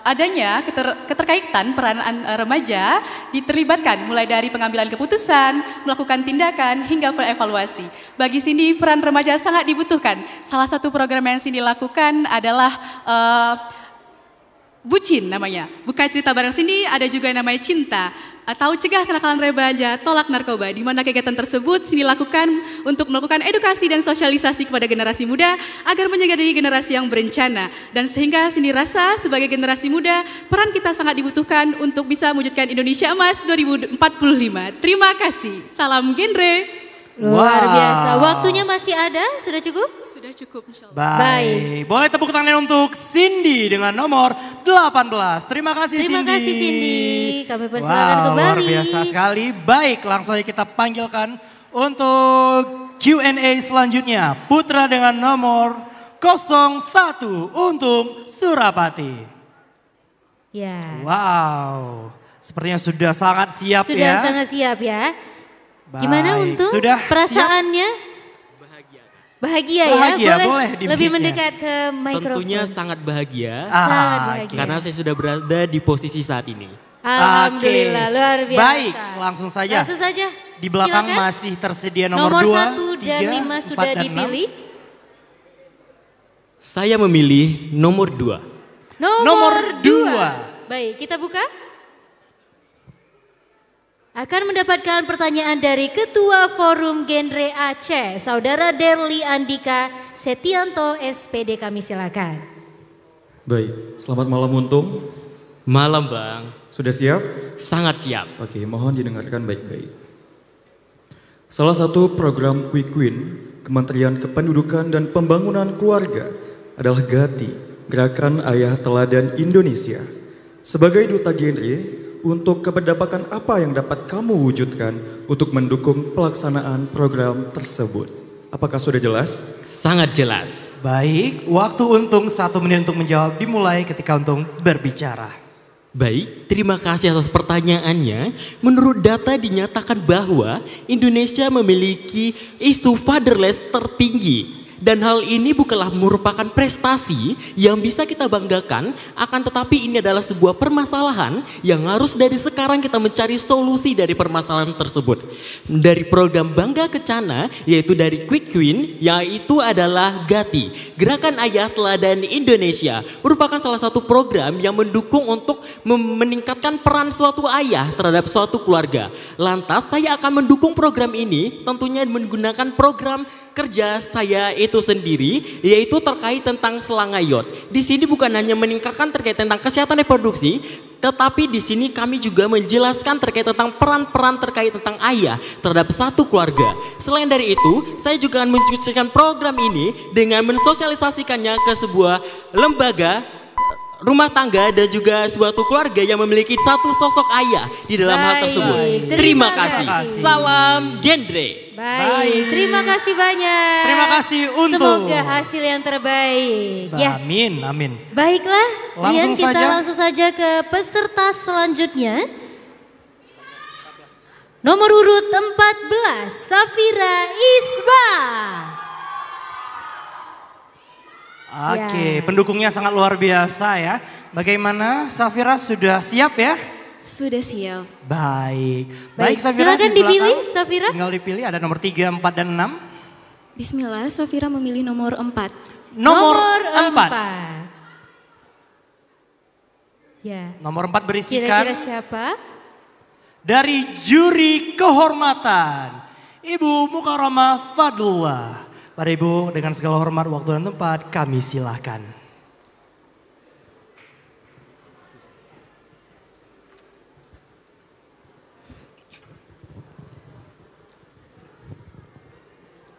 adanya keterkaitan peran remaja diterlibatkan mulai dari pengambilan keputusan, melakukan tindakan, hingga perevaluasi. Bagi Cindy, peran remaja sangat dibutuhkan. Salah satu program yang Cindy lakukan adalah Bucin namanya. Bukan cerita bareng Cindy, ada juga yang namanya Cinta. Atau cegah kenakalan remaja, tolak narkoba, di mana kegiatan tersebut Cindy lakukan untuk melakukan edukasi dan sosialisasi kepada generasi muda agar menjadi generasi yang berencana. Dan sehingga Cindy rasa sebagai generasi muda, peran kita sangat dibutuhkan untuk bisa mewujudkan Indonesia Emas 2045. Terima kasih. Salam genre. Luar biasa. Waktunya masih ada? Sudah cukup? Sudah cukup, insyaallah. Baik. Boleh tepuk tangan untuk Cindy dengan nomor 18. Terima kasih Cindy. Terima kasih Cindy. Kami persilakan kembali. Luar biasa sekali. Baik, langsung aja kita panggilkan untuk Q&A selanjutnya. Putra dengan nomor 01 untuk Surapati. Ya. Wow. Sepertinya sudah sangat siap ya. Sudah sangat siap ya. Gimana Baik, untuk sudah perasaannya? Bahagia ya, boleh lebih mendekat ke mikrofon. Tentunya sangat bahagia. Sangat bahagia. Karena saya sudah berada di posisi saat ini. Alhamdulillah, luar biasa. Baik, langsung saja. Langsung saja. Di belakang Silakan. masih tersedia nomor 2, 1 dan 5 sudah dipilih. Saya memilih nomor 2. Nomor 2. Baik, kita buka. Akan mendapatkan pertanyaan dari Ketua Forum Genre Aceh, Saudara Derli Andika Setianto, SPD. Kami silakan. Baik, selamat malam Untung. Malam Bang. Sudah siap? Sangat siap. Oke, mohon didengarkan baik-baik. Salah satu program Quick Win Kementerian Kependudukan dan Pembangunan Keluarga adalah GATI, Gerakan Ayah Teladan Indonesia. Sebagai duta genre, untuk keberdapakan apa yang dapat kamu wujudkan untuk mendukung pelaksanaan program tersebut? Apakah sudah jelas? Sangat jelas. Baik, waktu Untung 1 menit untuk menjawab dimulai ketika Untung berbicara. Baik, terima kasih atas pertanyaannya. Menurut data dinyatakan bahwa Indonesia memiliki isu fatherless tertinggi. Dan hal ini bukanlah merupakan prestasi yang bisa kita banggakan, akan tetapi ini adalah sebuah permasalahan yang harus dari sekarang kita mencari solusi dari permasalahan tersebut. Dari program Bangga Kencana, yaitu dari Quick Win, yaitu adalah GATI, Gerakan Ayah Teladan Indonesia, merupakan salah satu program yang mendukung untuk meningkatkan peran suatu ayah terhadap suatu keluarga. Lantas saya akan mendukung program ini tentunya menggunakan program kerja saya itu sendiri, yaitu terkait tentang selangayot. Di sini bukan hanya meningkatkan terkait tentang kesehatan reproduksi, tetapi di sini kami juga menjelaskan terkait tentang peran-peran terkait tentang ayah terhadap satu keluarga. Selain dari itu, saya juga akan mencucikan program ini dengan mensosialisasikannya ke sebuah lembaga, rumah tangga, dan juga suatu keluarga yang memiliki satu sosok ayah di dalam hal tersebut. Terima kasih. Salam genre. Baik, terima kasih banyak. Terima kasih Untung. Semoga hasil yang terbaik. Ya. Amin, amin. Baiklah, Rian, kita langsung saja ke peserta selanjutnya. Nomor urut 14, Safira Isba. Oke, pendukungnya sangat luar biasa ya. Bagaimana Safira, sudah siap ya? Sudah siap. Baik. Baik Safira, silakan dipilih Safira. Tinggal dipilih, ada nomor 3, 4, dan 6. Bismillah, Safira memilih nomor 4. Nomor 4. Ya. Nomor 4 berisikan Kira-kira siapa? dari juri kehormatan Ibu Mukarramah Fadlullah. Para Ibu, dengan segala hormat, waktu dan tempat, kami silahkan.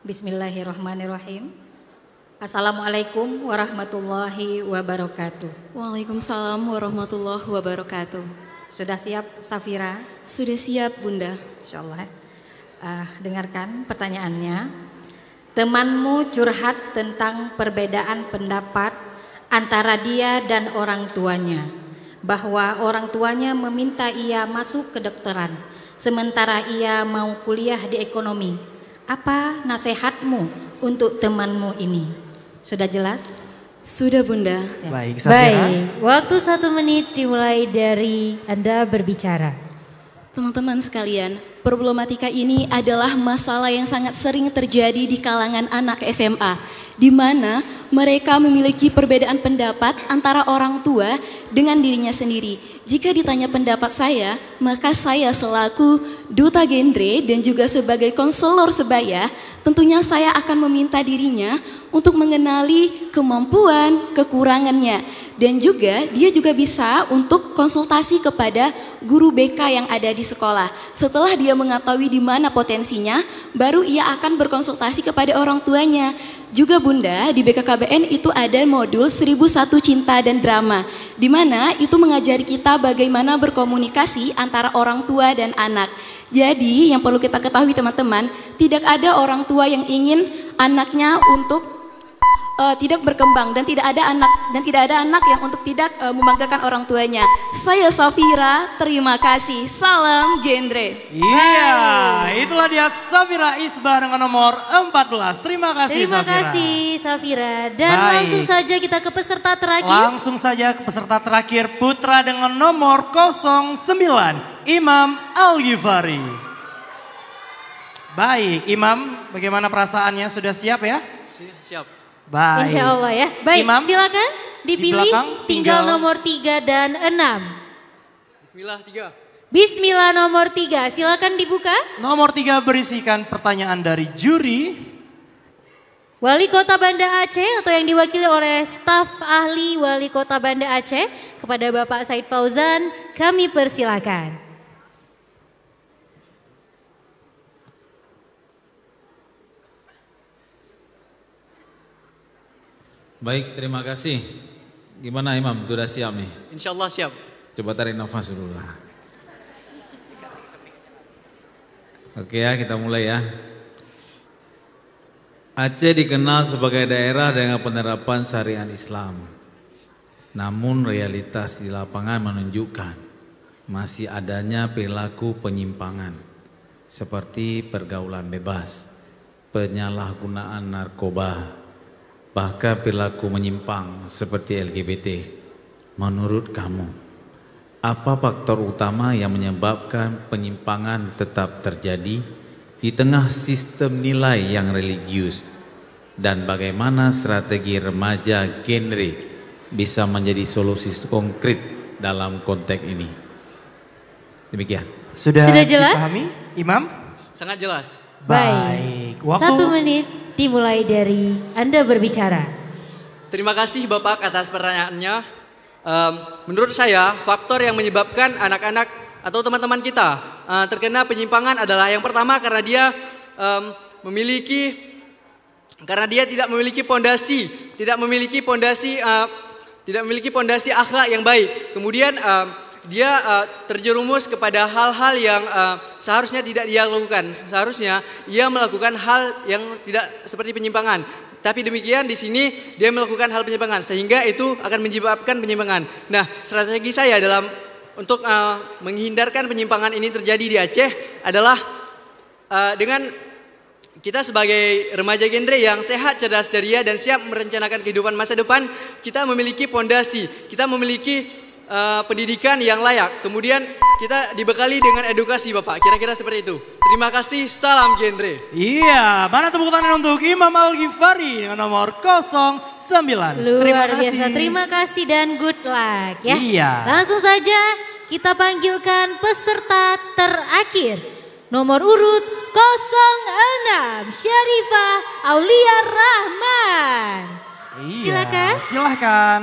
Bismillahirrahmanirrahim. Assalamualaikum warahmatullahi wabarakatuh. Waalaikumsalam warahmatullahi wabarakatuh. Sudah siap Safira? Sudah siap Bunda. Insyaallah. Dengarkan pertanyaannya. Temanmu curhat tentang perbedaan pendapat antara dia dan orang tuanya. Bahwa orang tuanya meminta ia masuk kedokteran, sementara ia mau kuliah di ekonomi. Apa nasihatmu untuk temanmu ini? Sudah jelas? Sudah Bunda. Baik, Safira. Baik, waktu 1 menit dimulai dari Anda berbicara. Teman-teman sekalian, problematika ini adalah masalah yang sangat sering terjadi di kalangan anak SMA, di mana mereka memiliki perbedaan pendapat antara orang tua dengan dirinya sendiri. Jika ditanya pendapat saya, maka saya selaku duta genre dan juga sebagai konselor sebaya, tentunya saya akan meminta dirinya untuk mengenali kemampuan, kekurangannya, dan juga dia juga bisa untuk konsultasi kepada guru BK yang ada di sekolah. Setelah dia mengetahui di mana potensinya, baru ia akan berkonsultasi kepada orang tuanya. Juga Bunda, di BKKBN itu ada modul 1001 Cinta dan Drama, di mana itu mengajari kita bagaimana berkomunikasi antara orang tua dan anak. Jadi yang perlu kita ketahui teman-teman, tidak ada orang tua yang ingin anaknya untuk tidak berkembang dan tidak ada anak yang untuk tidak membanggakan orang tuanya. Saya Safira, terima kasih. Salam genre. Iya, itulah dia Safira Isbah dengan nomor 14. Terima kasih Terima Safira. kasih Safira. Dan Baik. langsung saja kita ke peserta terakhir. Langsung saja ke peserta terakhir, putra dengan nomor 09, Imam Al-Ghifari. Baik, Imam, bagaimana perasaannya? Sudah siap ya? Siap. Baik. Insya Allah ya. Baik, Imam, silakan dipilih belakang, tinggal tinggal nomor 3 dan 6. Bismillah 3. Bismillah nomor 3, silakan dibuka. Nomor 3 berisikan pertanyaan dari juri. Wali Kota Banda Aceh atau yang diwakili oleh staf ahli Wali Kota Banda Aceh kepada Bapak Said Fauzan, kami persilakan. Baik, terima kasih. Gimana Imam, sudah siap nih? Insya Allah siap. Coba tarik nafas dulu lah. Oke ya, kita mulai ya. Aceh dikenal sebagai daerah dengan penerapan syariat Islam. Namun realitas di lapangan menunjukkan masih adanya perilaku penyimpangan seperti pergaulan bebas, penyalahgunaan narkoba, bahkan perilaku menyimpang seperti LGBT. Menurut kamu, apa faktor utama yang menyebabkan penyimpangan tetap terjadi di tengah sistem nilai yang religius? Dan bagaimana strategi remaja genre bisa menjadi solusi konkret dalam konteks ini? Demikian. Sudah jelas? dipahami, Imam? Sangat jelas. Baik. Waktu 1 menit dimulai dari Anda berbicara. Terima kasih Bapak atas pertanyaannya. Menurut saya faktor yang menyebabkan anak-anak atau teman-teman kita terkena penyimpangan adalah yang pertama karena dia tidak memiliki pondasi akhlak yang baik. Kemudian dia terjerumus kepada hal-hal yang seharusnya tidak dia lakukan. Seharusnya ia melakukan hal yang tidak seperti penyimpangan. Tapi demikian di sini dia melakukan hal penyimpangan sehingga itu akan menyebabkan penyimpangan. Nah, strategi saya dalam untuk menghindarkan penyimpangan ini terjadi di Aceh adalah dengan kita sebagai remaja genre yang sehat, cerdas, ceria dan siap merencanakan kehidupan masa depan, kita memiliki pondasi, kita memiliki pendidikan yang layak. Kemudian kita dibekali dengan edukasi Bapak. Kira-kira seperti itu. Terima kasih, salam genre. Iya, mana tepuk tangan untuk Imam Al-Ghifari dengan nomor 09. Luar biasa, terima kasih dan good luck ya. Iya. Langsung saja kita panggilkan peserta terakhir. Nomor urut 06, Syarifah Aulia Rahman. Iya, Silakan. Silakan.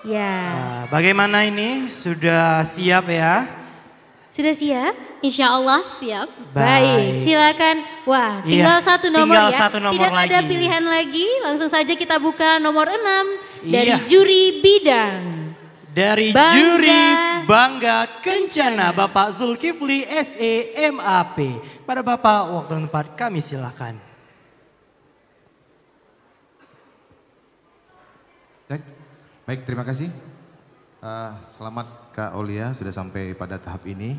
Ya. Bagaimana ini? Sudah siap ya? Sudah siap? Insya Allah siap. Baik, silakan. Wah, tinggal satu nomor tinggal ya. satu nomor Tidak ada lagi. pilihan lagi. Langsung saja kita buka nomor 6 dari Iya. juri bidang. Dari Bangga. juri Bangga Kencana, Bapak Zulkifli SEMAP. Pada Bapak waktu dan tempat kami silakan. Baik, terima kasih. Selamat Kak Aulia sudah sampai pada tahap ini.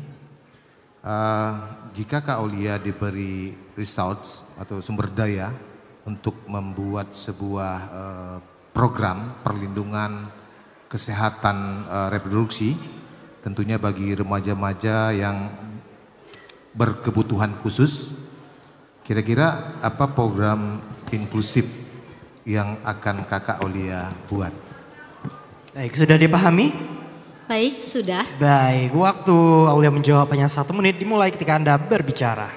Jika Kak Aulia diberi resource atau sumber daya untuk membuat sebuah program perlindungan kesehatan reproduksi, tentunya bagi remaja-remaja yang berkebutuhan khusus, kira-kira apa program inklusif yang akan Kakak Aulia buat? Baik, sudah dipahami? Baik, sudah. Baik, waktu Aulia menjawab hanya 1 menit dimulai ketika Anda berbicara.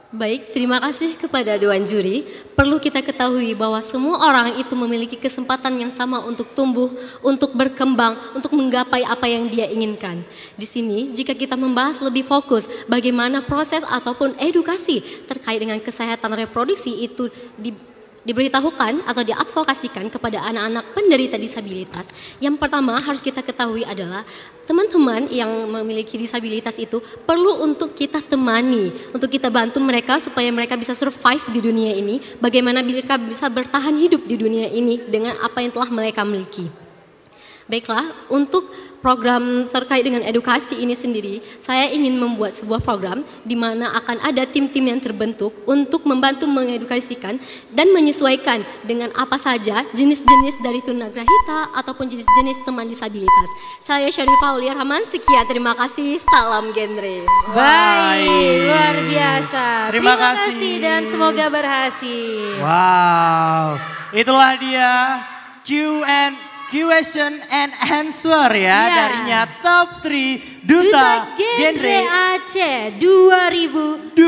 Baik, terima kasih kepada Dewan Juri. Perlu kita ketahui bahwa semua orang itu memiliki kesempatan yang sama untuk tumbuh, untuk berkembang, untuk menggapai apa yang dia inginkan. Di sini, jika kita membahas lebih fokus bagaimana proses ataupun edukasi terkait dengan kesehatan reproduksi itu diberitahukan atau diadvokasikan kepada anak-anak penderita disabilitas. Yang pertama harus kita ketahui adalah teman-teman yang memiliki disabilitas itu perlu untuk kita temani, untuk kita bantu mereka supaya mereka bisa survive di dunia ini, bagaimana mereka bisa bertahan hidup di dunia ini dengan apa yang telah mereka miliki. Baiklah, untuk program terkait dengan edukasi ini sendiri, saya ingin membuat sebuah program di mana akan ada tim-tim yang terbentuk untuk membantu mengedukasikan dan menyesuaikan dengan apa saja jenis-jenis dari tunagrahita ataupun jenis-jenis teman disabilitas. Saya Syarifah Aulia Rahman, sekian, terima kasih, salam genre. Baik, luar biasa. Terima kasih dan semoga berhasil. Wow, itulah dia question and answer ya, darinya top 3 Duta Genre Aceh 2025.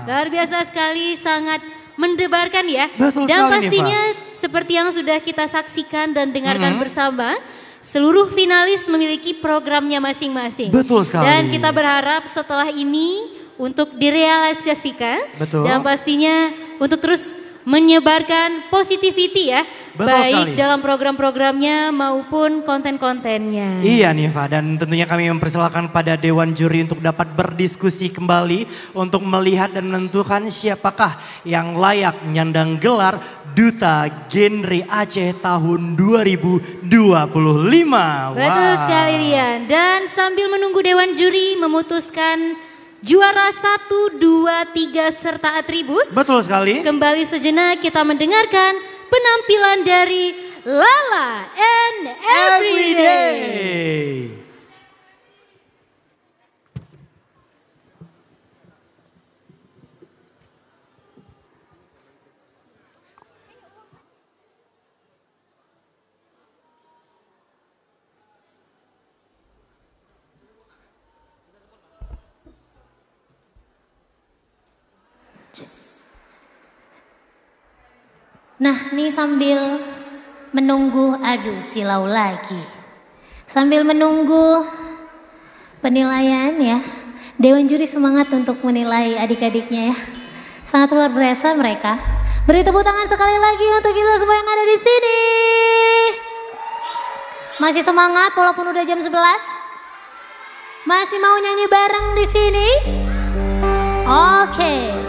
Luar biasa sekali, sangat mendebarkan ya. Betul dan sekali, pastinya seperti yang sudah kita saksikan dan dengarkan bersama, seluruh finalis memiliki programnya masing-masing. Betul sekali. Dan kita berharap setelah ini untuk direalisasikan. Betul. Dan pastinya untuk terus menyebarkan positivity ya. Betul baik sekali. dalam program-programnya maupun konten-kontennya. Iya Niva, dan tentunya kami mempersilahkan pada Dewan Juri untuk dapat berdiskusi kembali untuk melihat dan menentukan siapakah yang layak menyandang gelar Duta Genre Aceh tahun 2025. Betul sekali Rian. Dan sambil menunggu Dewan Juri memutuskan juara 1, 2, 3 serta atribut. Betul sekali. Kembali sejenak kita mendengarkan penampilan dari Lala and Everyday. Nah, nih sambil menunggu, aduh silau lagi. Sambil menunggu penilaian ya, Dewan Juri semangat untuk menilai adik-adiknya ya. Sangat luar biasa mereka. Beri tepuk tangan sekali lagi untuk kita semua yang ada di sini. Masih semangat walaupun udah jam 11? Masih mau nyanyi bareng di sini? Oke.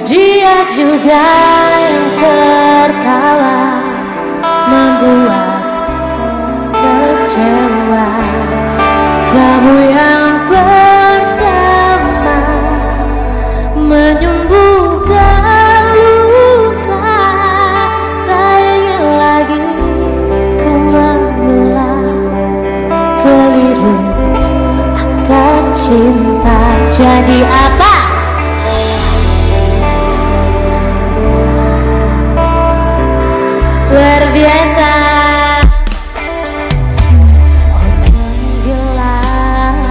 Dia juga yang tertawa membuat kecewa. Kamu yang pertama menyembuhkan luka. Tak ingin lagi ku mengulang keliru akan cinta. Jadi apa? Luar biasa. Oh tenggelam,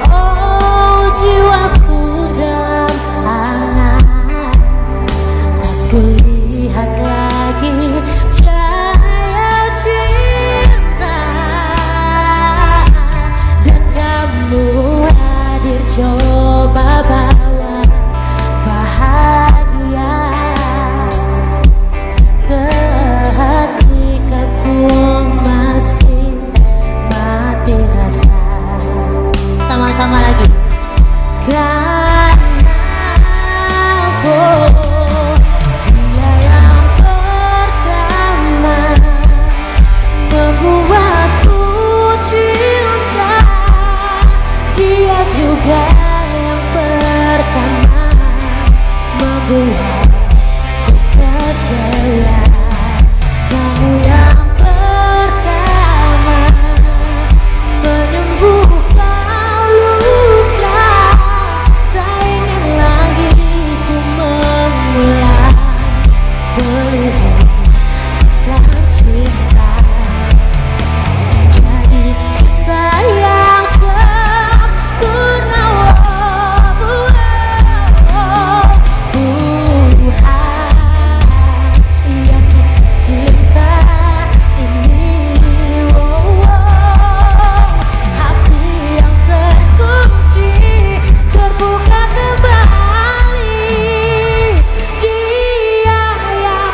oh jiwaku dalam hangat. Aku lihat lagi cahaya cinta, dan kamu hadir coba bawa bahagia ke ketika ku masih mati rasa. Sama-sama lagi. Karena dia yang pertama membuatku cinta. Dia juga yang pertama membuatku kecewa. Kamu yang pertama menyembuhkan luka. Tak ingin lagi ku mengulang keliru akan cinta. Jadi kisah yang sempurna. Iya kita cinta ini. Hati yang terkunci terbuka kembali. Dia yang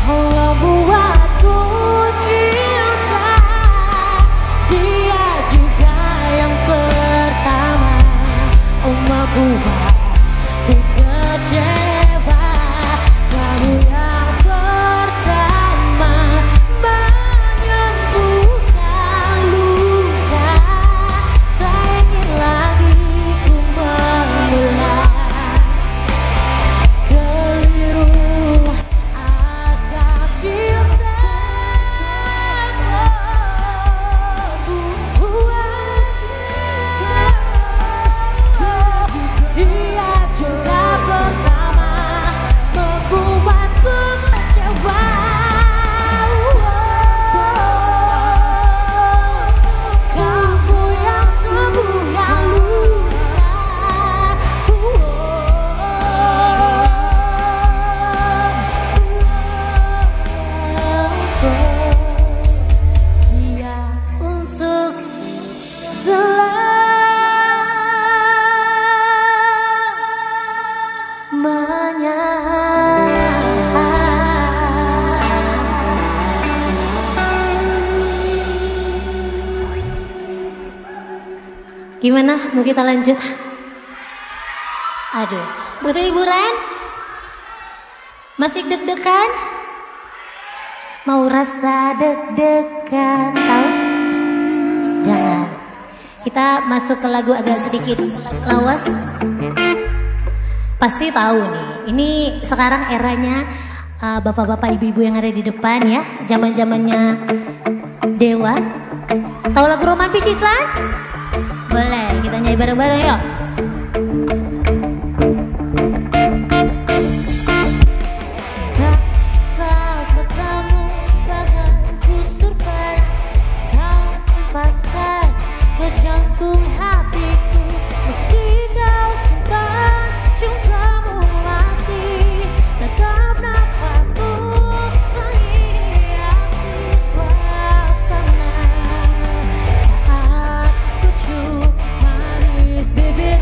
membuatku cinta. Dia juga yang pertama membuatku kecewa. Kamu yang pertama menyembuhkan luka. Tak ingin lagi ku mengulang keliru akan cinta. Dia juga pertama membuatku kecewa. Kamu yang sembuhkan luka. Dia untuk selamanya. Gimana? Mau kita lanjut? Aduh, butuh hiburan? Masih deg-degan? Mau rasa deg-degan? Tahu? Jangan. Kita masuk ke lagu agak sedikit lawas. Pasti tahu nih. Ini sekarang eranya bapak-bapak, ibu-ibu yang ada di depan ya. Zaman-zamannya Dewa. Tahu lagu Roman Picisan? Boleh, kita nyanyi bareng-bareng yuk. Tak bertemu bagai kusur pada kau lepaskan ke jantung hatiku. Meski kau simpan cintamu masih tetap nafasku menghiasi suasana. Saat ku cium manis bibir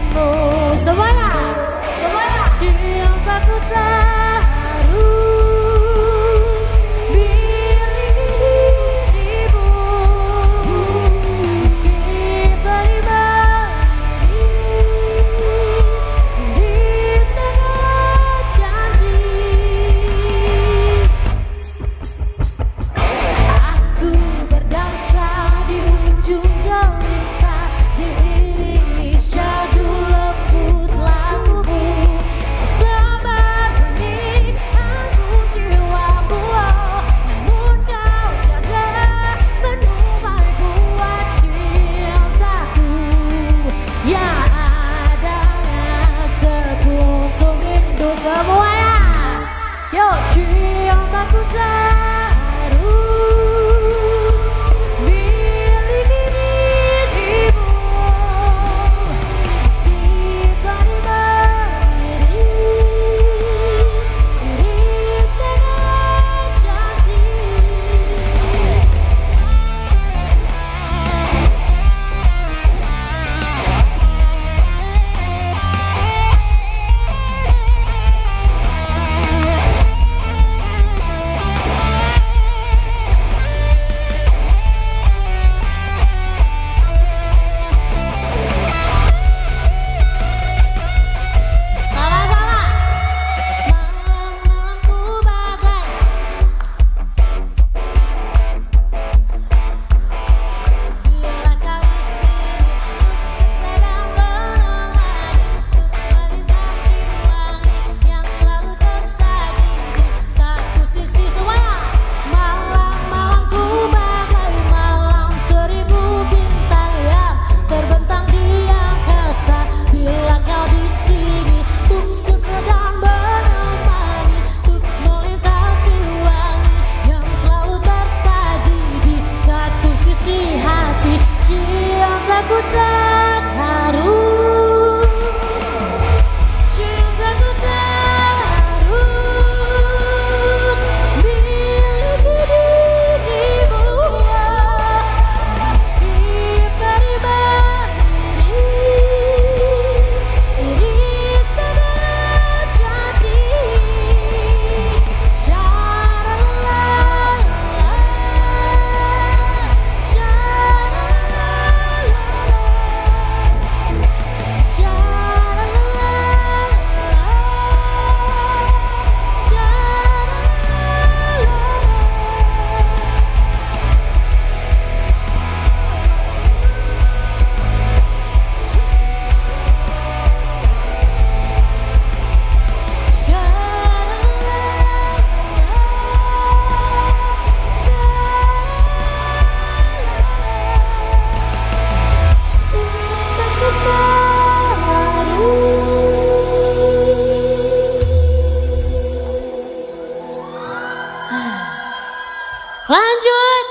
Lanjut.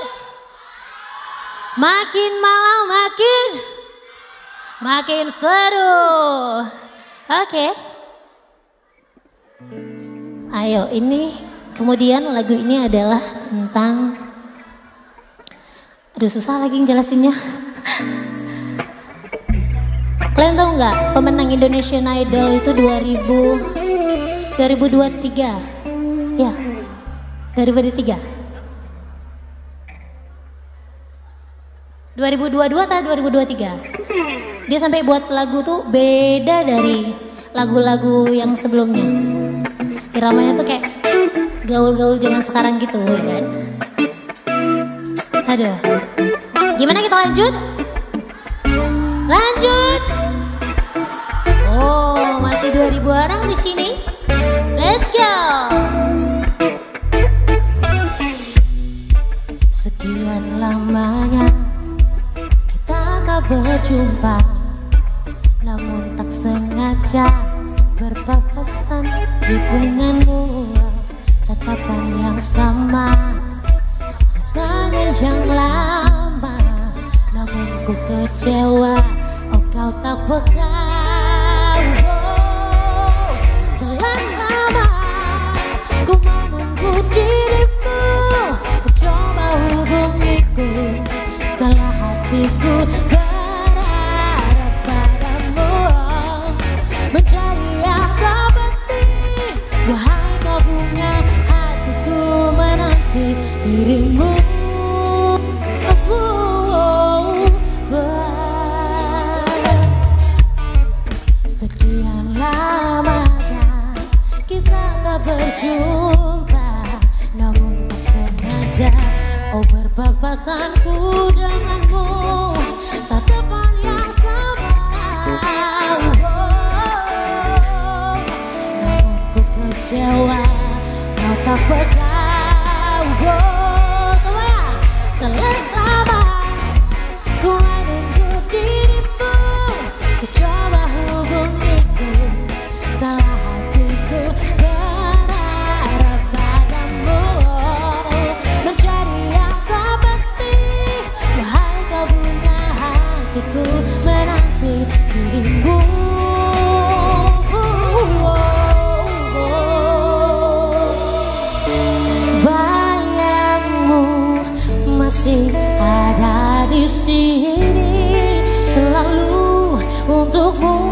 Makin malam makin seru. Oke. Ayo, ini kemudian lagu ini adalah tentang, aduh susah lagi ngejelasinnya. Kalian tahu nggak pemenang Indonesian Idol itu 2023? Ya, 2023. 2022 atau 2023? Dia sampai buat lagu tuh beda dari lagu-lagu yang sebelumnya. Iramanya tuh kayak gaul-gaul zaman sekarang gitu ya kan. Aduh. Gimana kita lanjut? Lanjut. Oh, masih 2000 orang di sini. Let's go. Sekian lamanya kita tak berjumpa, namun tak sengaja berpapasan di denganmu. Tatapan yang sama, rasanya yang lama, namun ku kecewa. Oh, kau tak peka. Oh, telah lama ku menunggu dirimu, ku coba hubungiku, salah hatiku berharap padamu, mencari yang tak pasti. Wahai kau bunga hatiku menanti dirimu. Sekian lamanya kita tak berjumpa, namun tak sengaja oh berpapasanku denganmu. Tatapan yang sama, namun ku kecewa. Kau tak peka. Semuanya telah lama ku menunggu dirimu, ku coba hubungiku, salah hatiku berharap padamu, mencari yang tak pasti. Wahai kau bunga hatiku menanti dirimu. Bayangmu masih ada di sini, selalu untukmu.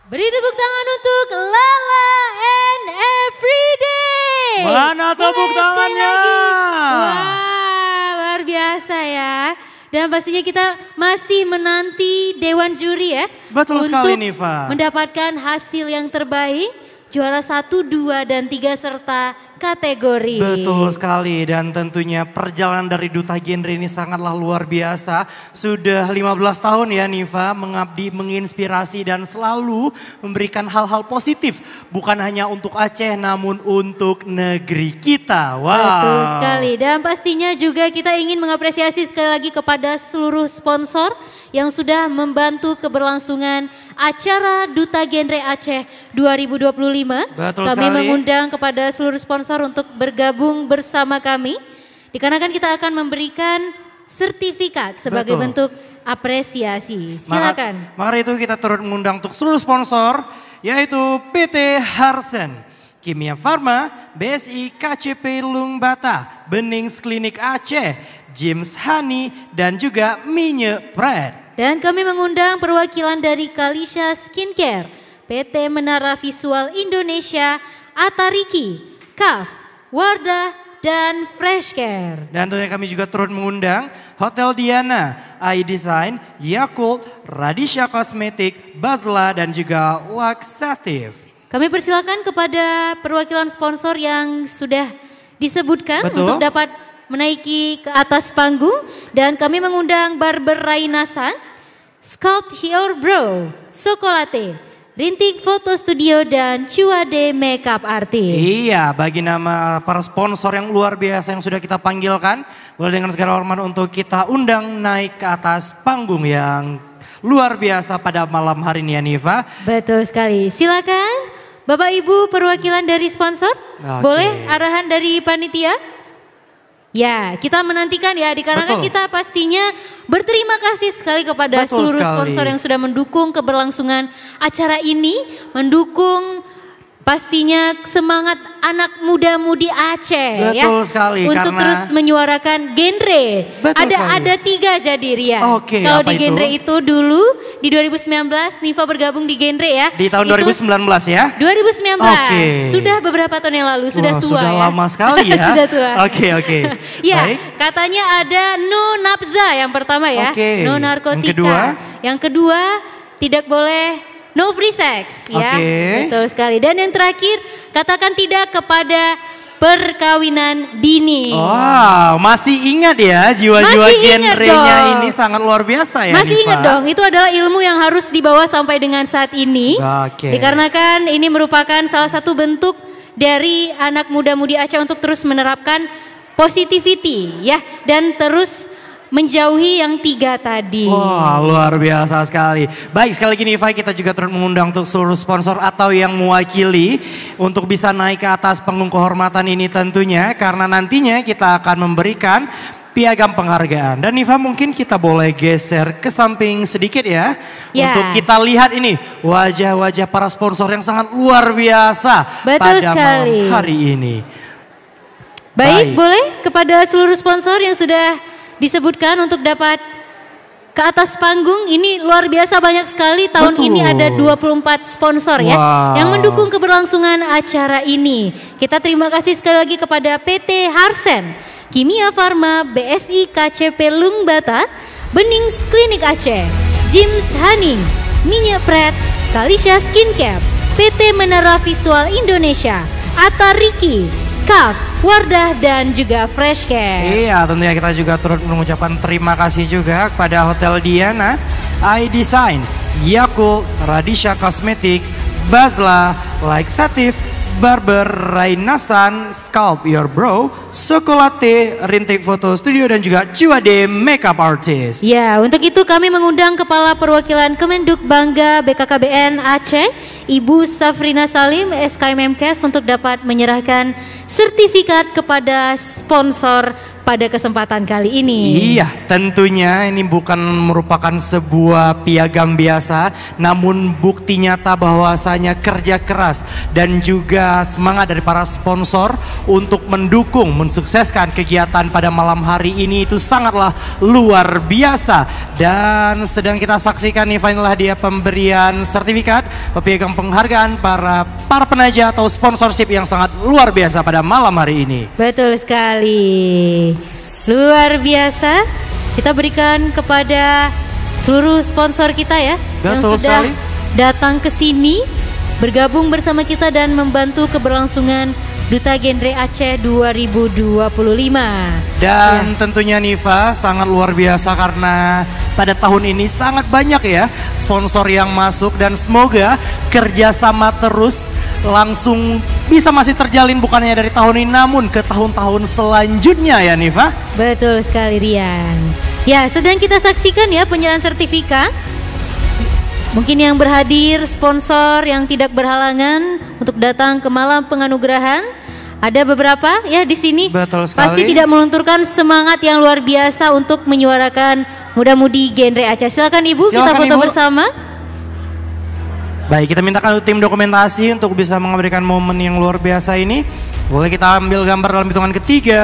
Beri tepuk tangan untuk Lala and Everyday. Mana tepuk tangannya? Wah, luar biasa ya. Dan pastinya kita masih menanti Dewan Juri ya. Betul sekali Niva. Mendapatkan hasil yang terbaik, juara 1, 2, dan 3 serta kategori. Betul sekali, dan tentunya perjalanan dari Duta Genre ini sangatlah luar biasa. Sudah 15 tahun ya Niva mengabdi, menginspirasi dan selalu memberikan hal-hal positif. Bukan hanya untuk Aceh namun untuk negeri kita. Wow. Betul sekali, dan pastinya juga kita ingin mengapresiasi sekali lagi kepada seluruh sponsor yang sudah membantu keberlangsungan acara Duta Genre Aceh 2025. Betul kami sekali. mengundang kepada seluruh sponsor untuk bergabung bersama kami. Dikarenakan kita akan memberikan sertifikat sebagai Betul. bentuk apresiasi. Silakan. Maka itu kita turut mengundang untuk seluruh sponsor yaitu PT Harsen, Kimia Farma, BSI KCP Lungbata, Benings Klinik Aceh, James Honey, dan juga Minyak Pret. Dan kami mengundang perwakilan dari Kalisha Skincare, PT Menara Visual Indonesia, Atariki, KAF, Wardah, dan Freshcare. Dan tentunya kami juga turut mengundang Hotel Diana, iDesign, Yakult, Radisha Kosmetik, Bazla, dan juga Laxative. Kami persilakan kepada perwakilan sponsor yang sudah disebutkan Betul. untuk dapat menaiki ke atas panggung. Dan kami mengundang Barber Rainasan, Sculpt Your Brow, Sokolate, Rintik Foto Studio, dan Cuade Makeup Artist. Iya, bagi nama para sponsor yang luar biasa yang sudah kita panggilkan, boleh dengan segala hormat untuk kita undang naik ke atas panggung yang luar biasa pada malam hari ini ya Niva. Betul sekali, silakan Bapak Ibu perwakilan dari sponsor, Oke. boleh arahan dari panitia? Ya, kita menantikan ya, dikarenakan Betul. kita pastinya berterima kasih sekali kepada Betul seluruh sekali. sponsor yang sudah mendukung keberlangsungan acara ini, mendukung pastinya semangat anak muda-mudi Aceh ya. Betul sekali, untuk karena- terus menyuarakan genre. Betul sekali. Ada 3 jadi Rian. Oke, kalau apa di itu? genre itu dulu di 2019 Niva bergabung di genre ya. Di tahun Itu 2019 ya? 2019. Oke. Sudah beberapa tahun yang lalu, sudah Wah, tua sudah ya. lama sekali ya. Sudah tua. Oke. Ya, Baik. katanya ada no nafza yang pertama ya. Oke. No Yang narkotika. kedua? Yang kedua, tidak boleh no free sex ya. Oke. Betul sekali. Dan yang terakhir, katakan tidak kepada perkawinan dini. Wow, masih ingat ya jiwa-jiwa Masih ingat genrenya dong. ini sangat luar biasa ya Masih Niva? ingat dong, itu adalah ilmu yang harus dibawa sampai dengan saat ini. Oke. Dikarenakan ini merupakan salah satu bentuk dari anak muda-mudi Aceh untuk terus menerapkan positivity ya. Dan terus menjauhi yang 3 tadi. Wah, luar biasa sekali. Baik, sekali lagi Niva, kita juga turut mengundang untuk seluruh sponsor atau yang mewakili untuk bisa naik ke atas panggung kehormatan ini tentunya, karena nantinya kita akan memberikan piagam penghargaan. Dan Niva, mungkin kita boleh geser ke samping sedikit ya, Ya. untuk kita lihat ini wajah-wajah para sponsor yang sangat luar biasa Betul pada sekali. malam hari ini. Baik, boleh kepada seluruh sponsor yang sudah disebutkan untuk dapat ke atas panggung. Ini luar biasa banyak sekali. Tahun Betul. ini ada 24 sponsor ya Wow. yang mendukung keberlangsungan acara ini. Kita terima kasih sekali lagi kepada PT Harsen, Kimia Farma, BSI KCP Lungbata, Benings Klinik Aceh, James Honey, Minyak Pret, Kalisha Skincare, PT Menara Visual Indonesia, Atariki, KAF, Wardah, dan juga Freshcare. Iya, tentunya kita juga turut mengucapkan terima kasih juga kepada Hotel Diana, iDesign, Yakult, Radisha Kosmetik, Bazla, Laxative, Barber Rainasan, Sculpt Your Brow, Sokolate, Rintik Foto Studio, dan juga Cuade Makeup Artist. Ya, untuk itu kami mengundang Kepala Perwakilan Kemenduk Bangga BKKBN Aceh, Ibu Safrina Salim, SKMMKes, untuk dapat menyerahkan sertifikat kepada sponsor pada kesempatan kali ini. Iya, tentunya ini bukan merupakan sebuah piagam biasa, namun bukti nyata bahwasanya kerja keras dan juga semangat dari para sponsor untuk mendukung, mensukseskan kegiatan pada malam hari ini itu sangatlah luar biasa. Dan sedang kita saksikan nih, inilah dia pemberian sertifikat atau piagam penghargaan para penaja atau sponsorship yang sangat luar biasa pada malam hari ini. Betul sekali. Luar biasa. Kita berikan kepada seluruh sponsor kita ya, yang Betul sudah sekali. datang ke sini, bergabung bersama kita dan membantu keberlangsungan Duta Genre Aceh 2025. Dan tentunya Niva sangat luar biasa karena pada tahun ini sangat banyak ya sponsor yang masuk dan semoga kerjasama terus langsung bisa masih terjalin bukan hanya dari tahun ini namun ke tahun-tahun selanjutnya ya Niva. Betul sekali Rian. Ya, sedang kita saksikan ya penyerahan sertifikat. Mungkin yang berhadir sponsor yang tidak berhalangan untuk datang ke malam penganugerahan. Ada beberapa ya di sini. Betul sekali. Pasti tidak melunturkan semangat yang luar biasa untuk menyuarakan muda-mudi genre Aceh. Silakan Ibu, kita foto bersama. Baik, kita mintakan tim dokumentasi untuk bisa memberikan momen yang luar biasa ini. Boleh kita ambil gambar dalam hitungan ketiga,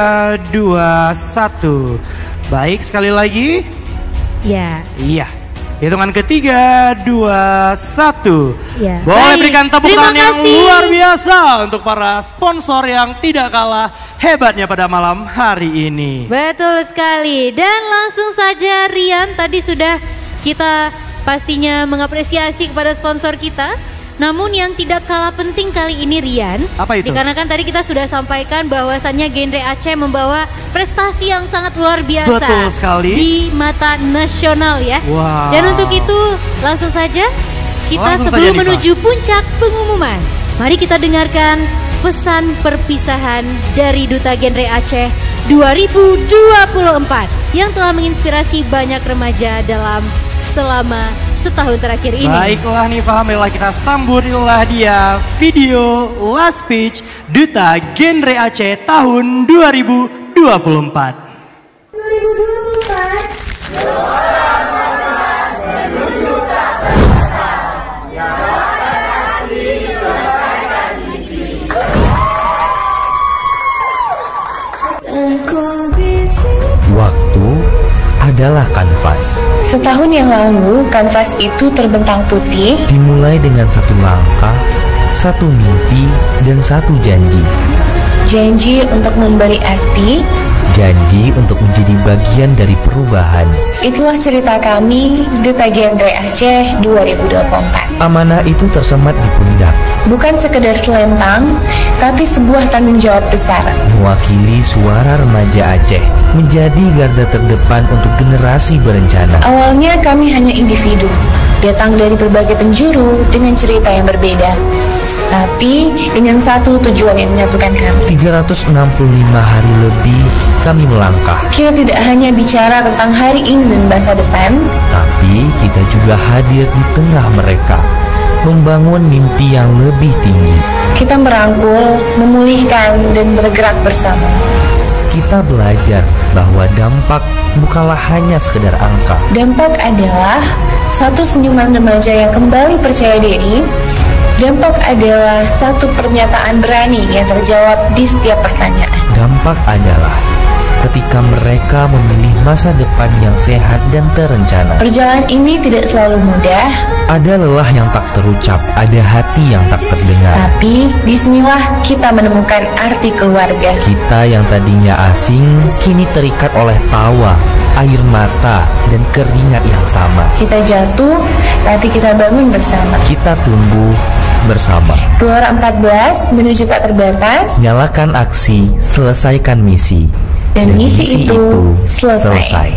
2, 1. Baik, sekali lagi. Ya. Iya. Hitungan ketiga, 2, 1. Ya. Boleh Baik. berikan tepuk Terima tangan yang kasih. luar biasa untuk para sponsor yang tidak kalah hebatnya pada malam hari ini. Betul sekali. Dan langsung saja Rian, tadi sudah kita pastinya mengapresiasi kepada sponsor kita. Namun yang tidak kalah penting kali ini Rian, apa itu? Dikarenakan tadi kita sudah sampaikan bahwasannya genre Aceh membawa prestasi yang sangat luar biasa. Betul sekali. Di mata nasional ya. Wow. Dan untuk itu langsung saja kita Langsung sebelum saja, Niva. menuju puncak pengumuman, mari kita dengarkan pesan perpisahan dari Duta Genre Aceh 2024 yang telah menginspirasi banyak remaja selama setahun terakhir ini. Baiklah Niva, marilah kita sambutlah dia video last speech Duta Genre Aceh tahun 2024. Waktu adalah kanvas. Setahun yang lalu, kanvas itu terbentang putih. Dimulai dengan satu langkah, satu mimpi, dan satu janji. Janji untuk memberi arti. Janji untuk menjadi bagian dari perubahan. Itulah cerita kami, Duta Genre Aceh 2024. Amanah itu tersemat di pundak. Bukan sekedar selempang, tapi sebuah tanggung jawab besar. Mewakili suara remaja Aceh, menjadi garda terdepan untuk generasi berencana. Awalnya kami hanya individu, datang dari berbagai penjuru dengan cerita yang berbeda. Tapi dengan satu tujuan yang menyatukan kami. 365 hari lebih kami melangkah. Kita tidak hanya bicara tentang hari ini dan masa depan, Tapi kita juga hadir di tengah mereka, membangun mimpi yang lebih tinggi. kita merangkul, memulihkan, dan bergerak bersama. Kita belajar bahwa dampak bukanlah hanya sekedar angka. Dampak adalah satu senyuman remaja yang kembali percaya diri. Dampak adalah satu pernyataan berani yang terjawab di setiap pertanyaan. Dampak adalah ketika mereka memilih masa depan yang sehat dan terencana. Perjalanan ini tidak selalu mudah. Ada lelah yang tak terucap, ada hati yang tak terdengar. Tapi disinilah kita menemukan arti keluarga. Kita yang tadinya asing kini terikat oleh tawa, air mata, dan keringat yang sama. Kita jatuh, tapi kita bangun bersama. Kita tumbuh bersama. Gelora 14 menuju tak terbatas. Nyalakan aksi, selesaikan misi. Dan misi itu selesai.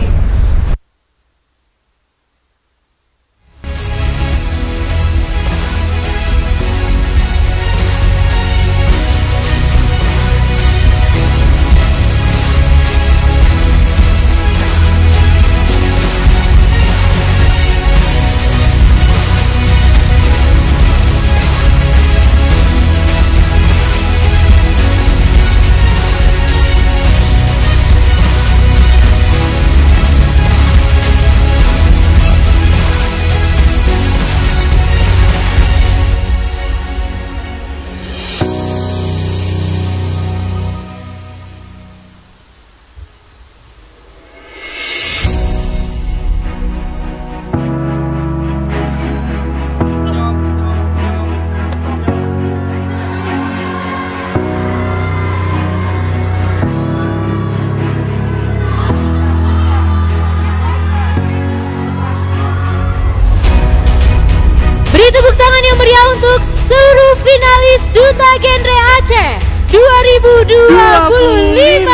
Duta Genre Aceh 2025.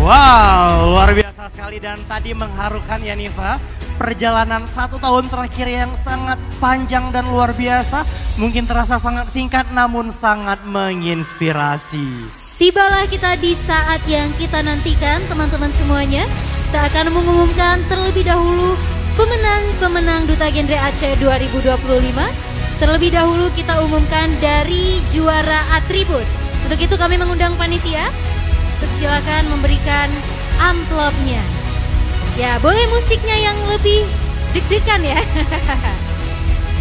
Wow, luar biasa sekali dan tadi mengharukan ya Niva. Perjalanan 1 tahun terakhir yang sangat panjang dan luar biasa. Mungkin terasa sangat singkat namun sangat menginspirasi. Tibalah kita di saat yang kita nantikan teman-teman semuanya. Kita akan mengumumkan terlebih dahulu pemenang-pemenang Duta Genre Aceh 2025. Terlebih dahulu kita umumkan dari juara atribut. Untuk itu kami mengundang panitia untuk silakan memberikan amplopnya. Ya, boleh musiknya yang lebih deg-degan ya.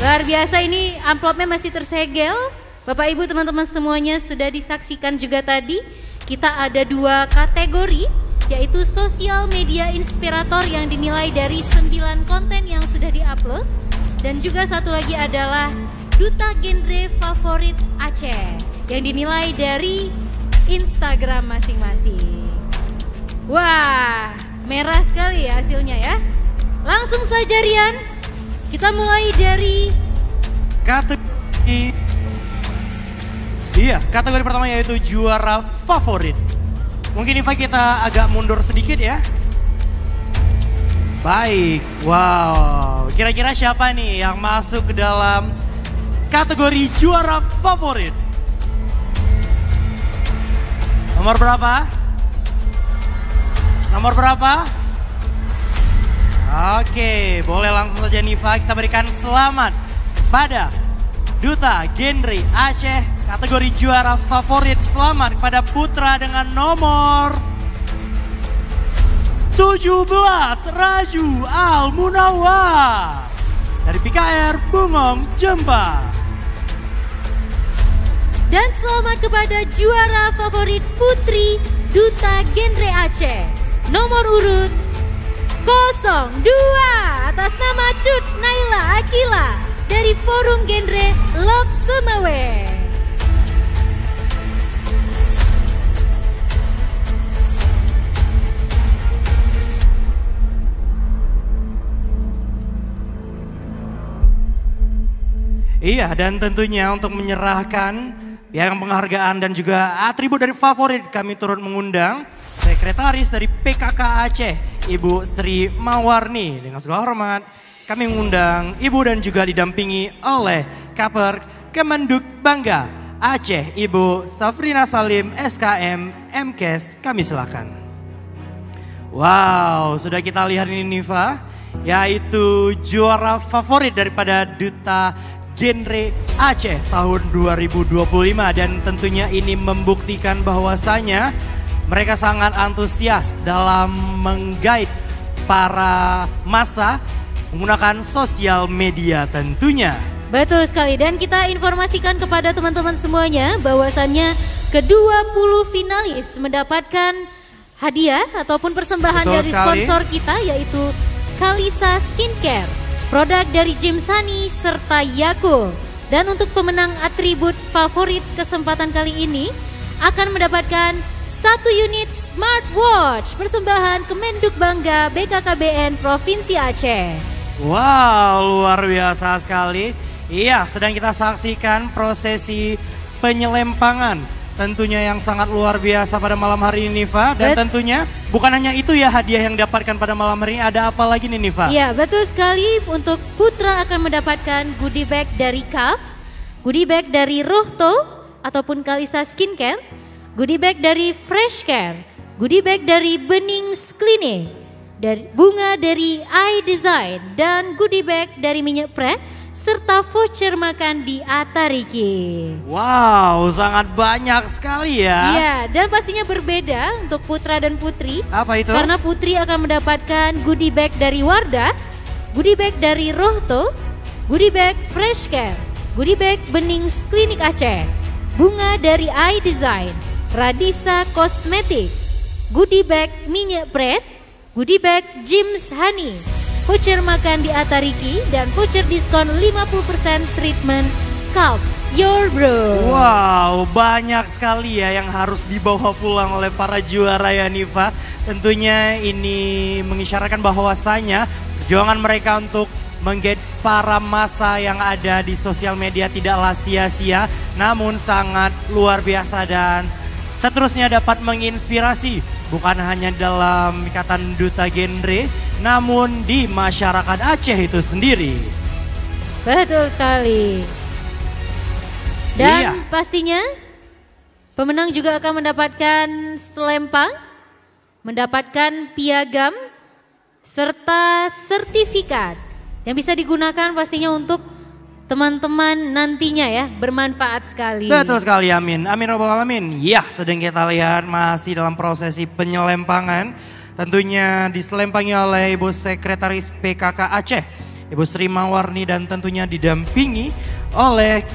Luar biasa, ini amplopnya masih tersegel. Bapak Ibu teman-teman semuanya sudah disaksikan juga tadi. Kita ada 2 kategori, yaitu sosial media inspirator yang dinilai dari 9 konten yang sudah diupload. Dan juga satu lagi adalah Duta Genre Favorit Aceh yang dinilai dari Instagram masing-masing. Wah, merah sekali ya hasilnya ya. Langsung saja Rian, kita mulai dari kategori pertama yaitu juara favorit. Mungkin Iva kita agak mundur sedikit ya. Baik, wow. Kira-kira siapa nih yang masuk ke dalam kategori juara favorit? Nomor berapa? Nomor berapa? Oke, boleh langsung saja Niva kita berikan selamat pada Duta Genre Aceh kategori juara favorit. Selamat kepada putra dengan nomor 17 Raju Al Munawar dari PKR Bungong Jember. Dan selamat kepada juara favorit putri Duta Genre Aceh nomor urut 02 atas nama Cut Naila Akila dari Forum Genre Lok Semawe. Iya, dan tentunya untuk menyerahkan yang penghargaan dan juga atribut dari favorit, kami turut mengundang Sekretaris dari PKK Aceh, Ibu Sri Mawarni. Dengan segala hormat, kami mengundang Ibu dan juga didampingi oleh Kaper Kemenduk Bangga Aceh, Ibu Safrina Salim SKM MKes. Kami silakan. Wow, sudah kita lihat ini Niva, yaitu juara favorit daripada Duta Genre Aceh tahun 2025 dan tentunya ini membuktikan bahwasanya mereka sangat antusias dalam mengguide para massa menggunakan sosial media tentunya. Betul sekali, dan kita informasikan kepada teman-teman semuanya bahwasannya ke-20 finalis mendapatkan hadiah ataupun persembahan dari sponsor kita yaitu Kalisa Skincare, produk dari James Honey serta Yakult. Dan untuk pemenang atribut favorit kesempatan kali ini akan mendapatkan 1 unit smartwatch persembahan Kemenduk Bangga BKKBN Provinsi Aceh. Wow, luar biasa sekali. Iya, sedang kita saksikan prosesi penyelempangan tentunya yang sangat luar biasa pada malam hari ini Niva. Dan tentunya bukan hanya itu ya hadiah yang didapatkan pada malam hari ini, ada apa lagi nih Niva? Iya, betul sekali. Untuk putra akan mendapatkan goodie bag dari KAF, goodie bag dari Rohto ataupun Kalisa Skincare, goodie bag dari Fresh Care, goodie bag dari Benings Clinic, dari bunga dari iDesign, dan goodie bag dari Minyak Pret, serta voucher makan di Atariki. Wow, sangat banyak sekali ya. Iya, dan pastinya berbeda untuk putra dan putri. Apa itu? Karena putri akan mendapatkan goodie bag dari Wardah, goodie bag dari Rohto, goodie bag Fresh Care, goodie bag Benings Klinik Aceh, bunga dari iDesign, Radisa Kosmetik, goodie bag Minyak Pret, goodie bag James Honey, voucher makan di Atariki, dan voucher diskon 50% treatment scalp your bro. Wow, banyak sekali ya yang harus dibawa pulang oleh para juara ya Niva. Tentunya ini mengisyaratkan bahwasanya perjuangan mereka untuk menggaji para massa yang ada di sosial media tidaklah sia-sia, namun sangat luar biasa dan seterusnya dapat menginspirasi bukan hanya dalam ikatan duta genre, namun di masyarakat Aceh itu sendiri. Betul sekali. Dan pastinya pemenang juga akan mendapatkan selempang, mendapatkan piagam, serta sertifikat yang bisa digunakan pastinya untuk teman-teman nantinya ya, bermanfaat sekali. Betul sekali, amin. Amin robbal alamin. Ya, sedang kita lihat masih dalam prosesi penyelempangan. Tentunya diselempangi oleh Ibu Sekretaris PKK Aceh, Ibu Sri Mawarni, dan tentunya didampingi oleh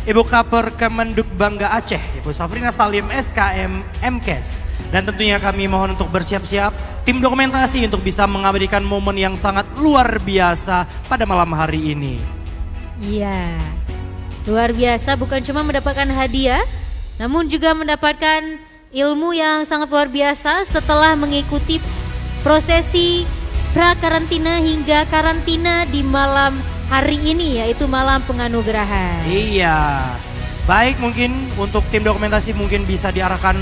Ibu Kaper Kemenduk Bangga Aceh, Ibu Safrina Salim SKM MKes. Dan tentunya kami mohon untuk bersiap-siap tim dokumentasi untuk bisa mengabadikan momen yang sangat luar biasa pada malam hari ini. Iya, luar biasa, bukan cuma mendapatkan hadiah, namun juga mendapatkan ilmu yang sangat luar biasa setelah mengikuti prosesi pra-karantina hingga karantina di malam hari ini, yaitu malam penganugerahan. Iya, baik, mungkin untuk tim dokumentasi mungkin bisa diarahkan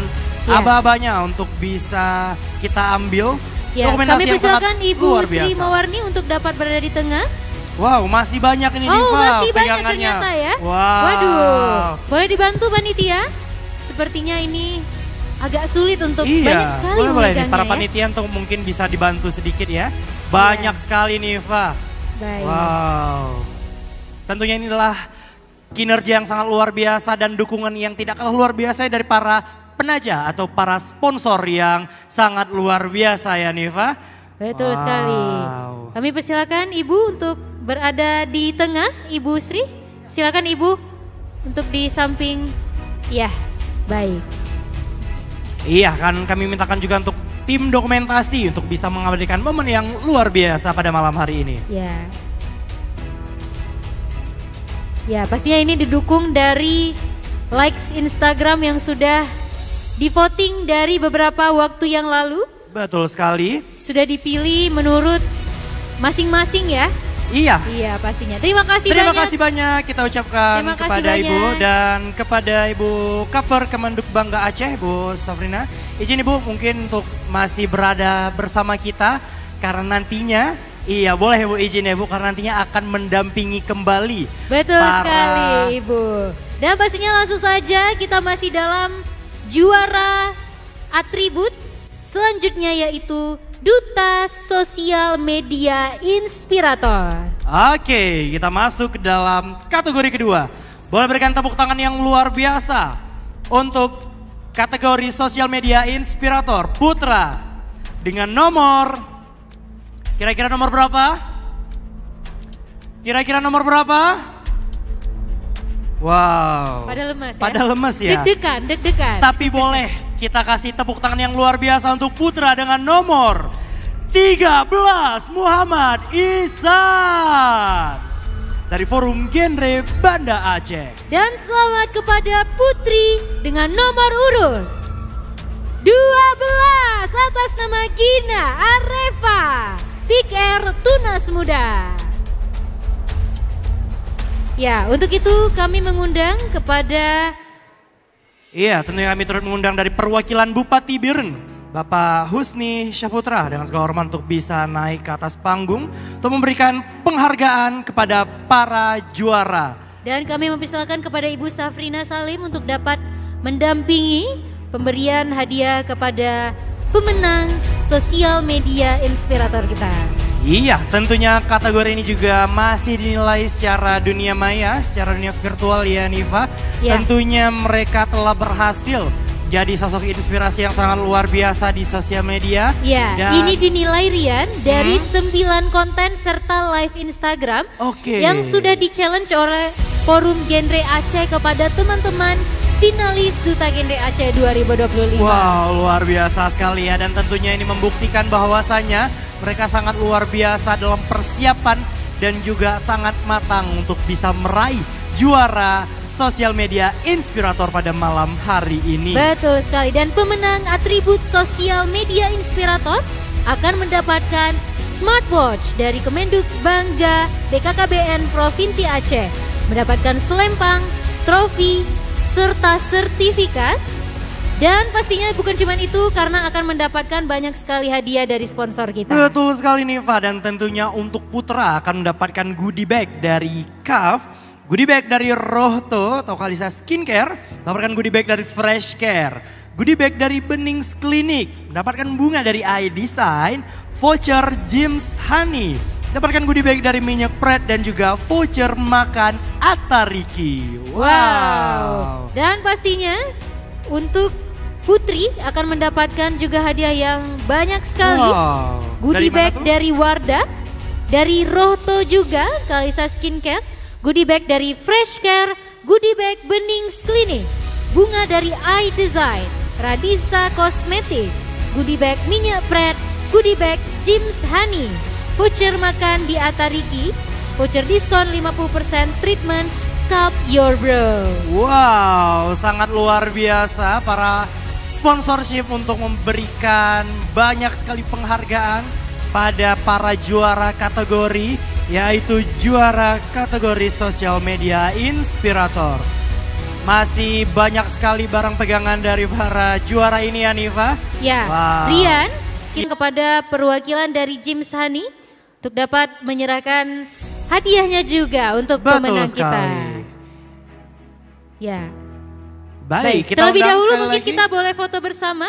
aba-abanya untuk bisa kita ambil. Ya, dokumentasi kami persilakan Ibu Sri biasa. Mawarni untuk dapat berada di tengah. Wow, masih banyak ini Oh, Diva, masih banyak pegangannya. ternyata ya. Wow. Waduh, boleh dibantu panitia? Sepertinya ini agak sulit untuk banyak sekali boleh nih, memegangnya para ya. panitia untuk mungkin bisa dibantu sedikit ya. Banyak sekali nih, Eva. Baik. Wow. Tentunya ini adalah kinerja yang sangat luar biasa dan dukungan yang tidak kalah luar biasa dari para penaja atau para sponsor yang sangat luar biasa ya, Niva. Betul sekali. Kami persilakan Ibu untuk berada di tengah, Ibu Sri. Silakan Ibu untuk di samping. Ya, baik. Iya, kan kami mintakan juga untuk tim dokumentasi untuk bisa mengabadikan momen yang luar biasa pada malam hari ini. Ya. Ya, pastinya ini didukung dari likes Instagram yang sudah di-voting dari beberapa waktu yang lalu. Betul sekali. Sudah dipilih menurut masing-masing ya. Iya. Iya, pastinya. Terima kasih Terima banyak. kasih banyak kita ucapkan Terima kasih kepada banyak. Ibu dan kepada Ibu Kaper Kemenduk Bangga Aceh, Bu Safrina. Izin Ibu mungkin untuk masih berada bersama kita karena nantinya, iya boleh Ibu izin ya Bu, karena nantinya akan mendampingi kembali. Betul sekali Ibu. Dan pastinya langsung saja kita masih dalam juara atribut selanjutnya, yaitu Duta Sosial Media Inspirator. Oke, kita masuk ke dalam kategori kedua. Boleh berikan tepuk tangan yang luar biasa untuk kategori Sosial Media Inspirator Putra dengan nomor, kira-kira nomor berapa? Kira-kira nomor berapa? Wow. Pada lemas ya? Pada lemes ya. Deg-degan. Tapi boleh kita kasih tepuk tangan yang luar biasa untuk Putra dengan nomor 13, Muhammad Ihsan dari Forum Genre Banda Aceh. Dan selamat kepada Putri dengan nomor urut 12 atas nama Gina Arefa, Big Air Tunas Muda. Ya, untuk itu kami mengundang kepada... Iya, tentunya kami turut mengundang dari perwakilan Bupati Biren, Bapak Husni Syaputra dengan segala hormat untuk bisa naik ke atas panggung untuk memberikan penghargaan kepada para juara. Dan kami mempersilakan kepada Ibu Safrina Salim untuk dapat mendampingi pemberian hadiah kepada pemenang Sosial Media Inspirator kita. Iya, tentunya kategori ini juga masih dinilai secara dunia maya, secara dunia virtual ya Niva. Ya. Tentunya mereka telah berhasil jadi sosok inspirasi yang sangat luar biasa di sosial media. Ya, Dan ini dinilai Rian dari 9 konten serta live Instagram yang sudah di-challenge oleh Forum Genre Aceh kepada teman-teman finalis Duta Genre Aceh 2025. Wow, luar biasa sekali ya, dan tentunya ini membuktikan bahwasannya mereka sangat luar biasa dalam persiapan dan juga sangat matang untuk bisa meraih juara Sosial Media Inspirator pada malam hari ini. Betul sekali, dan pemenang atribut Sosial Media Inspirator akan mendapatkan smartwatch dari Kemenduk Bangga BKKBN Provinsi Aceh, mendapatkan selempang, trofi, serta sertifikat. Dan pastinya bukan cuma itu karena akan mendapatkan banyak sekali hadiah dari sponsor kita. Betul sekali Niva, dan tentunya untuk putra akan mendapatkan goodie bag dari KAF, goodie bag dari Rohto atau Kalisa Skincare, mendapatkan goodie bag dari Fresh Care, goodie bag dari Benings Clinic, mendapatkan bunga dari iDesign, voucher James Honey, mendapatkan goodie bag dari Minyak Pret dan juga voucher makan Atariki. Wow. Dan pastinya untuk Putri akan mendapatkan juga hadiah yang banyak sekali. Wow. Goodie bag dari Wardah, dari Rohto juga, Kalisa Skincare, goodie bag dari Fresh Care, goodie bag Benings Clinic, bunga dari iDesign, Radisa Kosmetik, goodie bag Minyak Pret, goodie bag James Honey, voucher makan di Atariki, voucher diskon 50% treatment Scalp Your Brow. Wow, sangat luar biasa para sponsorship untuk memberikan banyak sekali penghargaan pada para juara kategori, yaitu juara kategori Social Media Inspirator. Masih banyak sekali barang pegangan dari para juara ini ya Niva. Ya, wow. Rian, kepada perwakilan dari James Honey untuk dapat menyerahkan hadiahnya juga untuk pemenang kita. Ya. Baik, kita terlebih undang dahulu sekali mungkin lagi. kita boleh foto bersama.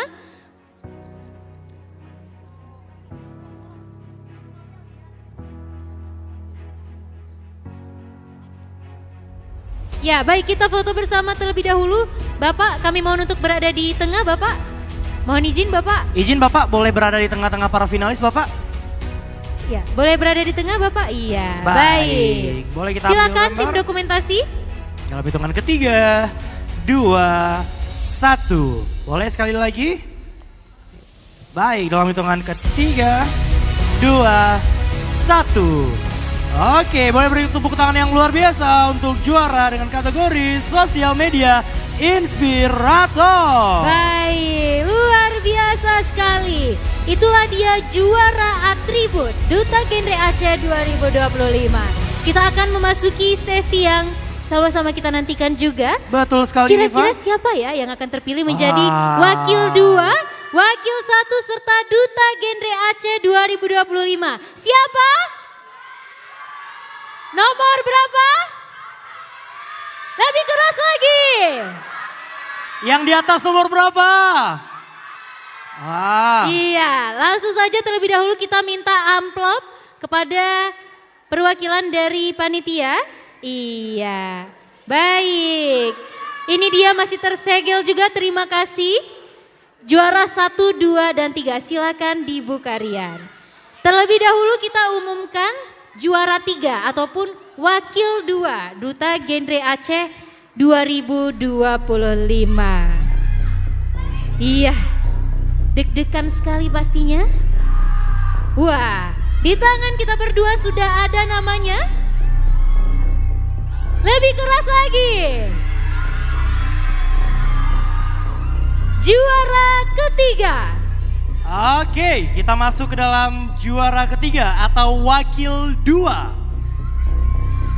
Ya, baik, kita foto bersama terlebih dahulu. Bapak, kami mohon untuk berada di tengah, Bapak. Mohon izin, Bapak. Izin Bapak, boleh berada di tengah-tengah para finalis Bapak? Ya, boleh berada di tengah, Bapak? Iya. Baik. Boleh kita ambil Silakan tim gambar? dokumentasi. Dalam hitungan ketiga, 2, 1. Boleh sekali lagi? Baik, dalam hitungan ketiga, 2, 1. Oke, boleh beri tepuk tangan yang luar biasa untuk juara dengan kategori Sosial Media Inspirator. Baik, luar biasa sekali. Itulah dia juara atribut Duta Genre Aceh 2025. Kita akan memasuki sesi yang sama-sama kita nantikan juga. Betul sekali Kira-kira Niva. siapa ya yang akan terpilih menjadi wakil 2, wakil 1 serta Duta Genre Aceh 2025. Siapa? Nomor berapa? Lebih keras lagi. Yang di atas nomor berapa? Iya, langsung saja terlebih dahulu kita minta amplop kepada perwakilan dari panitia. Iya, baik. Ini dia masih tersegel juga, terima kasih. Juara 1, 2, dan 3 silakan dibuka Rian. Terlebih dahulu kita umumkan juara 3 ataupun wakil 2 Duta Genre Aceh 2025. Iya, deg-degan sekali pastinya. Wah, di tangan kita berdua sudah ada namanya. Lebih keras lagi. Juara ketiga. Oke, kita masuk ke dalam juara ketiga atau wakil 2.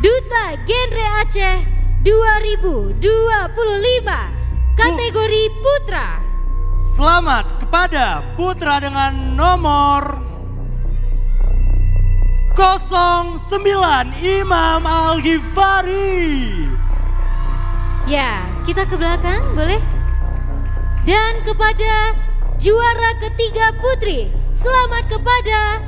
Duta Genre Aceh 2025, kategori putra. Selamat kepada putra dengan nomor 09 Imam Al-Ghifari. Ya, kita ke belakang boleh? Dan kepada juara ketiga putri, selamat kepada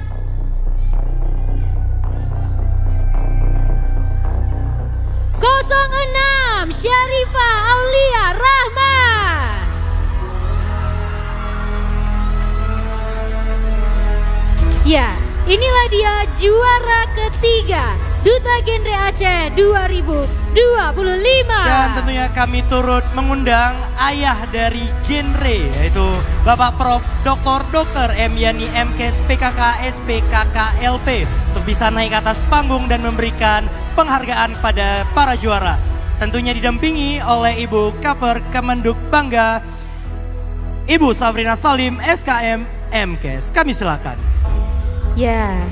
...06 Syarifah Aulia Rahman. Ya, inilah dia juara ketiga Duta Genre Aceh 2025. Dan tentunya kami turut mengundang ayah dari genre, yaitu Bapak Prof. Dr. M. Yani MKes PKK SPKK LP untuk bisa naik ke atas panggung dan memberikan penghargaan pada para juara. Tentunya didampingi oleh Ibu Kaper Kemenduk Bangga, Ibu Safrina Salim SKM MKes. Kami silakan. Ya.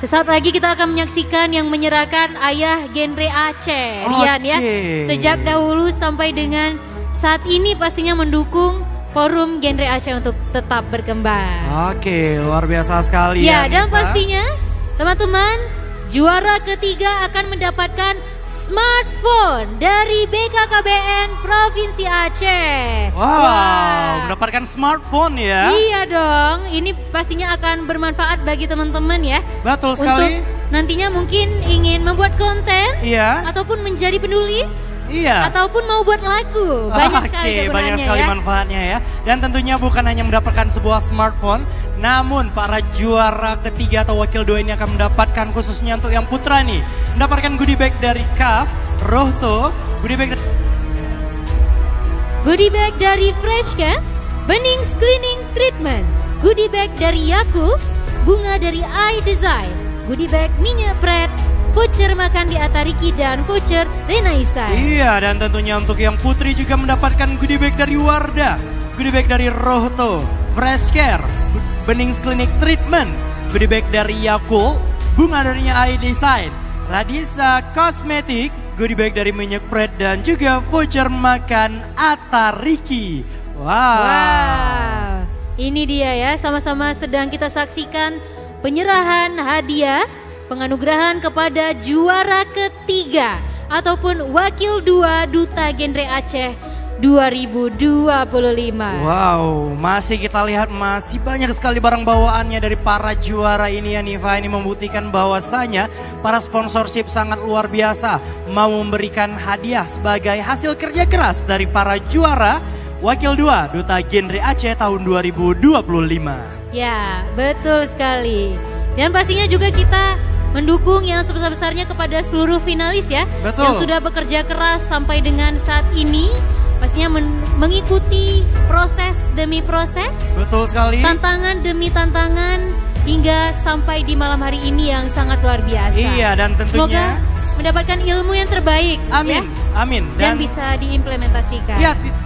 Sesaat lagi kita akan menyaksikan yang menyerahkan ayah genre Aceh, Rian ya. Sejak dahulu sampai dengan saat ini pastinya mendukung forum genre Aceh untuk tetap berkembang. Oke, luar biasa sekali ya. Dan Nifa. pastinya teman-teman, juara ketiga akan mendapatkan smartphone dari BKKBN Provinsi Aceh. Wow, mendapatkan smartphone ya. Iya dong, ini pastinya akan bermanfaat bagi teman-teman ya. Betul sekali. Untuk nantinya mungkin ingin membuat konten, iya, ataupun menjadi penulis, iya, ataupun mau buat lagu. Banyak sekali kegunaannya, banyak sekali ya. manfaatnya ya. Dan tentunya bukan hanya mendapatkan sebuah smartphone, namun para juara ketiga atau wakil 2 ini akan mendapatkan, khususnya untuk yang putra nih, mendapatkan goodie bag dari KAF, Rohto, goodie bag dari Freshka, Benings Cleaning Treatment, goodie bag dari Yakult, bunga dari iDesign, goodie bag minyak pret, voucher makan di Atariki dan voucher Renaisa. Iya, dan tentunya untuk yang putri juga mendapatkan goodie bag dari Wardah, goodie bag dari Rohto, Fresh Care, Benings Clinic Treatment, goodie bag dari Yakult, bunga darinya iDesign, Radisa Kosmetik, goodie bag dari minyak pret dan juga voucher makan Atariki. Wow. Ini dia ya, sama-sama sedang kita saksikan penyerahan hadiah penganugerahan kepada juara ketiga ataupun wakil 2 Duta Genre Aceh 2025. Wow, masih kita lihat masih banyak sekali barang bawaannya dari para juara ini ya Nifa. Ini membuktikan bahwasanya para sponsorship sangat luar biasa, mau memberikan hadiah sebagai hasil kerja keras dari para juara wakil 2 Duta Genre Aceh tahun 2025. Ya, betul sekali. Dan pastinya juga kita mendukung yang sebesar-besarnya kepada seluruh finalis ya. Betul. Yang sudah bekerja keras sampai dengan saat ini. Pastinya mengikuti proses demi proses. Betul sekali. Tantangan demi tantangan hingga sampai di malam hari ini yang sangat luar biasa. Iya, dan tentunya semoga mendapatkan ilmu yang terbaik. Amin, ya? Amin. Dan bisa diimplementasikan.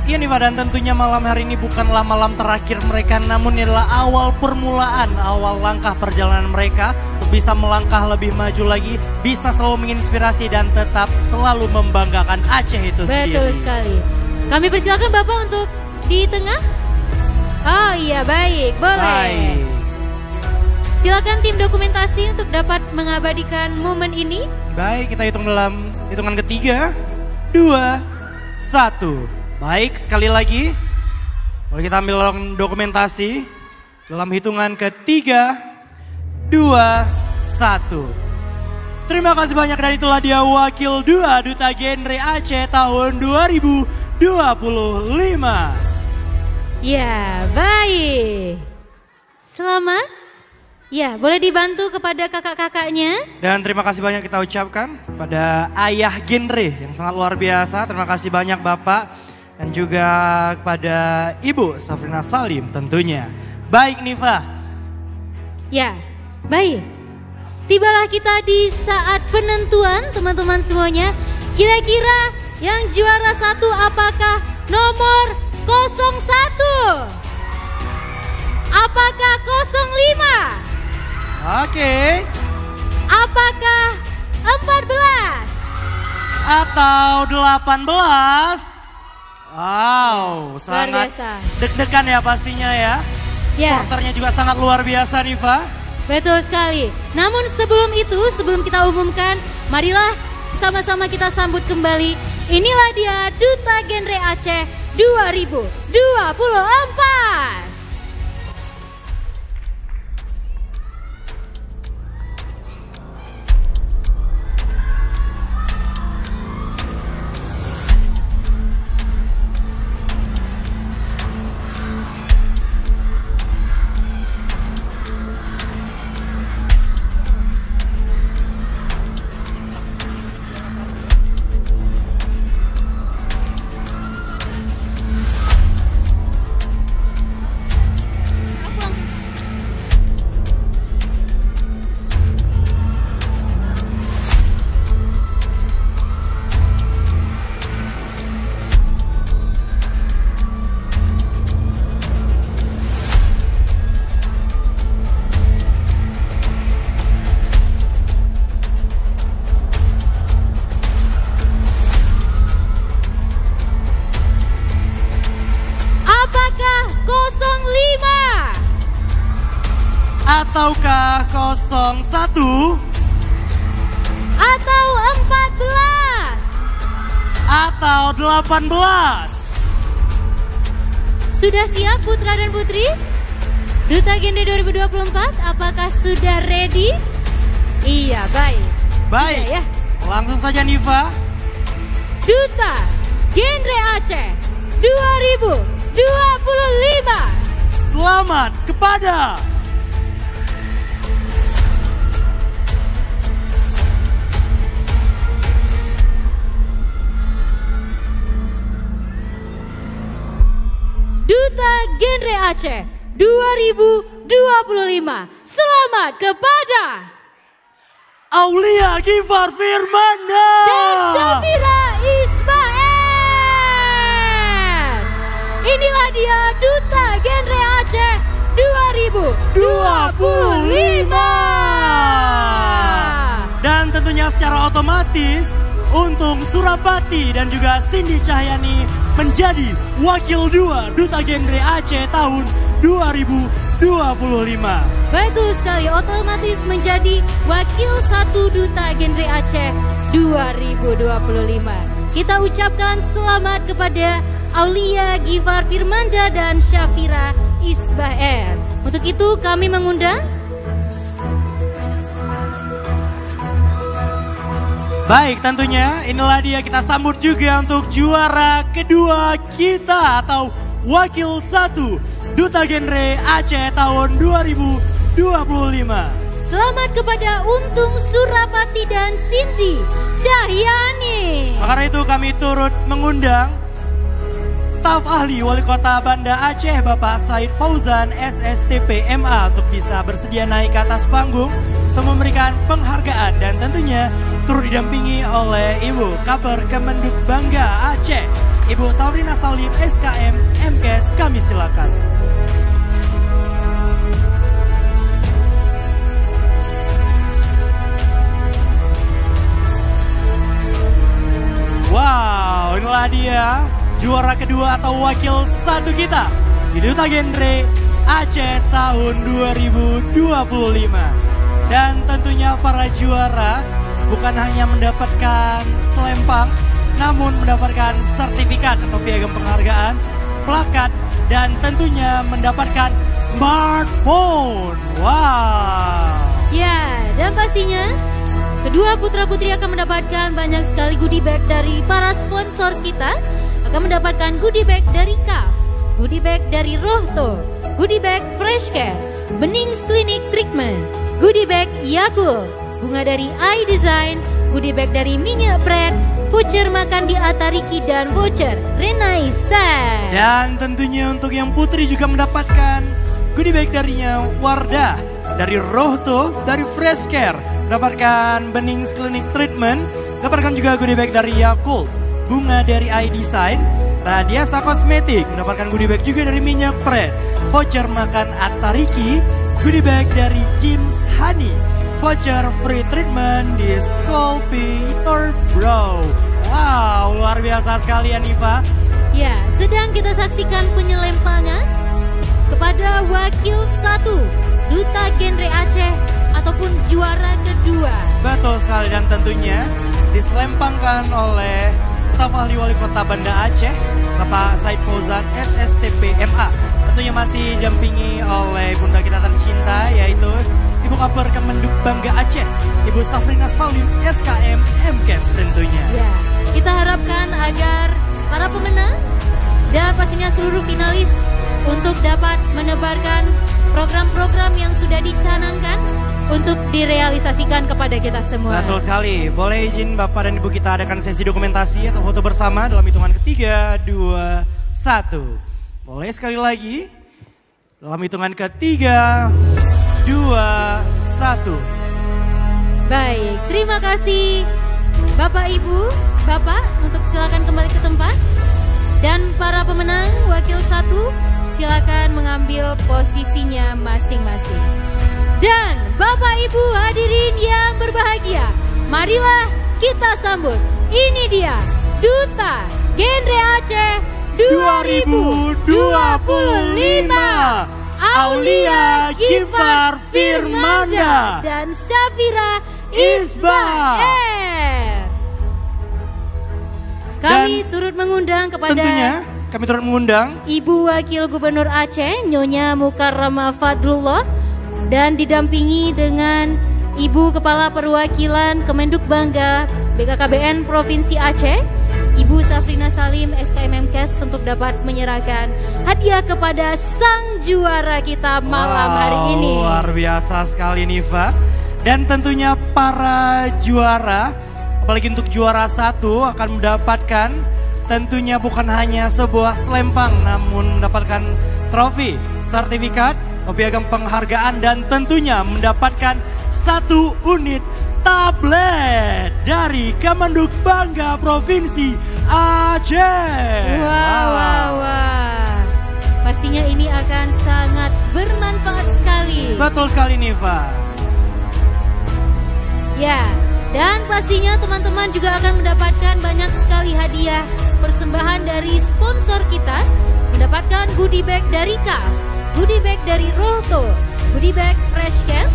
Iya Nifa, dan tentunya malam hari ini bukanlah malam terakhir mereka, namun adalah awal permulaan, awal langkah perjalanan mereka untuk bisa melangkah lebih maju lagi, bisa selalu menginspirasi dan tetap selalu membanggakan Aceh itu sendiri. Betul sekali. Kami persilakan Bapak untuk di tengah. Oh iya, baik, boleh. Baik. Silakan tim dokumentasi untuk dapat mengabadikan momen ini. Baik, kita hitung dalam hitungan ketiga, 2, 1. Baik, sekali lagi. Boleh kita ambil dokumentasi dalam hitungan ketiga, 2, 1. Terima kasih banyak, dan itulah dia wakil 2 Duta Genre Aceh tahun 2025. Ya, baik. Selamat. Ya, boleh dibantu kepada kakak-kakaknya. Dan terima kasih banyak kita ucapkan pada ayah genre yang sangat luar biasa. Terima kasih banyak Bapak dan juga kepada Ibu Safrina Salim tentunya. Baik Nifa. Ya, baik. Tibalah kita di saat penentuan teman-teman semuanya. Kira-kira yang juara 1 apakah nomor 01? Apakah 05? Oke. Apakah 14? Atau 18? Wow, sangat deg-degan ya pastinya ya. Supporternya juga sangat luar biasa Nifa. Betul sekali. Namun sebelum itu, sebelum kita umumkan, marilah sama-sama kita sambut kembali. Inilah dia Duta Genre Aceh 2024. Ataukah 01? Atau 14? Atau 18? Sudah siap putra dan putri? Duta Genre 2024 apakah sudah ready? Iya, baik. Baik, sudah, ya? Langsung saja Niva. Duta Genre Aceh 2025. Selamat kepada Duta Genre Aceh 2025. Selamat kepada Aulia Gifar Firmanda dan Syafira Ismail. Inilah dia Duta Genre Aceh 2025. Dan tentunya secara otomatis untuk Surapati dan juga Cindy Cahyani menjadi wakil 2 Duta Genre Aceh tahun 2025. Betul sekali, otomatis menjadi wakil 1 Duta Genre Aceh 2025. Kita ucapkan selamat kepada Aulia Gifar Firmanda dan Syafira Isbaher. Untuk itu kami mengundang Baik, tentunya inilah dia kita sambut juga untuk juara kedua kita atau wakil 1 Duta Genre Aceh tahun 2025. Selamat kepada Untung Surapati dan Cindy Cahyani. Karena itu kami turut mengundang staf ahli Wali Kota Banda Aceh Bapak Said Fauzan SSTP MA untuk bisa bersedia naik ke atas panggung untuk memberikan penghargaan dan tentunya turut didampingi oleh Ibu Kaper Kemenduk Bangga Aceh, Ibu Saurina Salim SKM MKes, kami silakan. Wow, inilah dia juara kedua atau wakil 1 kita di Duta Genre Aceh tahun 2025. Dan tentunya para juara bukan hanya mendapatkan selempang, namun mendapatkan sertifikat atau piagam penghargaan, plakat, dan tentunya mendapatkan smartphone. Wow. Ya, dan pastinya kedua putra-putri akan mendapatkan banyak sekali goodie bag dari para sponsor kita. Akan mendapatkan goodie bag dari KAF, goodie bag dari Rohto, goodie bag Fresh Care, Benings Clinic Treatment, goodie bag Yakult, bunga dari iDesign, goodie bag dari Minyak Pret, voucher makan di Atariki dan voucher Renaissance. Dan tentunya untuk yang putri juga mendapatkan goodie bag darinya Wardah, dari Rohto, dari Fresh Care, mendapatkan Benings Clinic Treatment, mendapatkan juga goodie bag dari Yakult, bunga dari iDesign, Radiasa Kosmetik, mendapatkan goodie bag juga dari Minyak Pret, voucher makan Atariki, goodie bag dari James Honey, voucher free treatment di Sculpting Your Brow. Wow, luar biasa sekali ya Niva. Ya, sedang kita saksikan penyelempangan kepada wakil 1 Duta Genre Aceh ataupun juara kedua. Betul sekali, dan tentunya diselempangkan oleh staf ahli Wali Kota Banda Aceh Bapak Said Fauzan SSTP MA. Tentunya masih didampingi oleh bunda kita tercinta yaitu Ibu Kaper Kemenduk Bangga Aceh, Ibu Safrina Salim SKM MKes tentunya. Ya, kita harapkan agar para pemenang dan pastinya seluruh finalis untuk dapat menebarkan program-program yang sudah dicanangkan untuk direalisasikan kepada kita semua. Betul sekali. Boleh izin Bapak dan Ibu kita adakan sesi dokumentasi atau foto bersama dalam hitungan ketiga, 2, 1. Boleh sekali lagi. Dalam hitungan ketiga, 2, 1. Baik, terima kasih Bapak Ibu, Bapak untuk silakan kembali ke tempat. Dan para pemenang wakil 1 silakan mengambil posisinya masing-masing. Dan Bapak Ibu hadirin yang berbahagia, marilah kita sambut. Ini dia Duta Genre Aceh 2025 Aulia Gifar Firmanda dan Syafira Isbah. Kami turut mengundang kepada tentunya kami turut mengundang Ibu Wakil Gubernur Aceh Nyonya Mukarramah Fadlullah dan didampingi dengan Ibu Kepala Perwakilan Kemenduk Bangga BKKBN Provinsi Aceh Ibu Safrina Salim SKMMKes untuk dapat menyerahkan hadiah kepada sang juara kita malam hari ini. Luar biasa sekali Niva. Dan tentunya para juara, apalagi untuk juara 1 akan mendapatkan tentunya bukan hanya sebuah selempang namun mendapatkan trofi, sertifikat, piagam penghargaan dan tentunya mendapatkan 1 unit tablet dari Kemenduk Bangga Provinsi Aceh. Wow. Pastinya ini akan sangat bermanfaat sekali. Betul sekali Niva. Ya, dan pastinya teman-teman juga akan mendapatkan banyak sekali hadiah persembahan dari sponsor kita. Mendapatkan goodie bag dari KAF, goodie bag dari Rohto, goodie bag Fresh Care,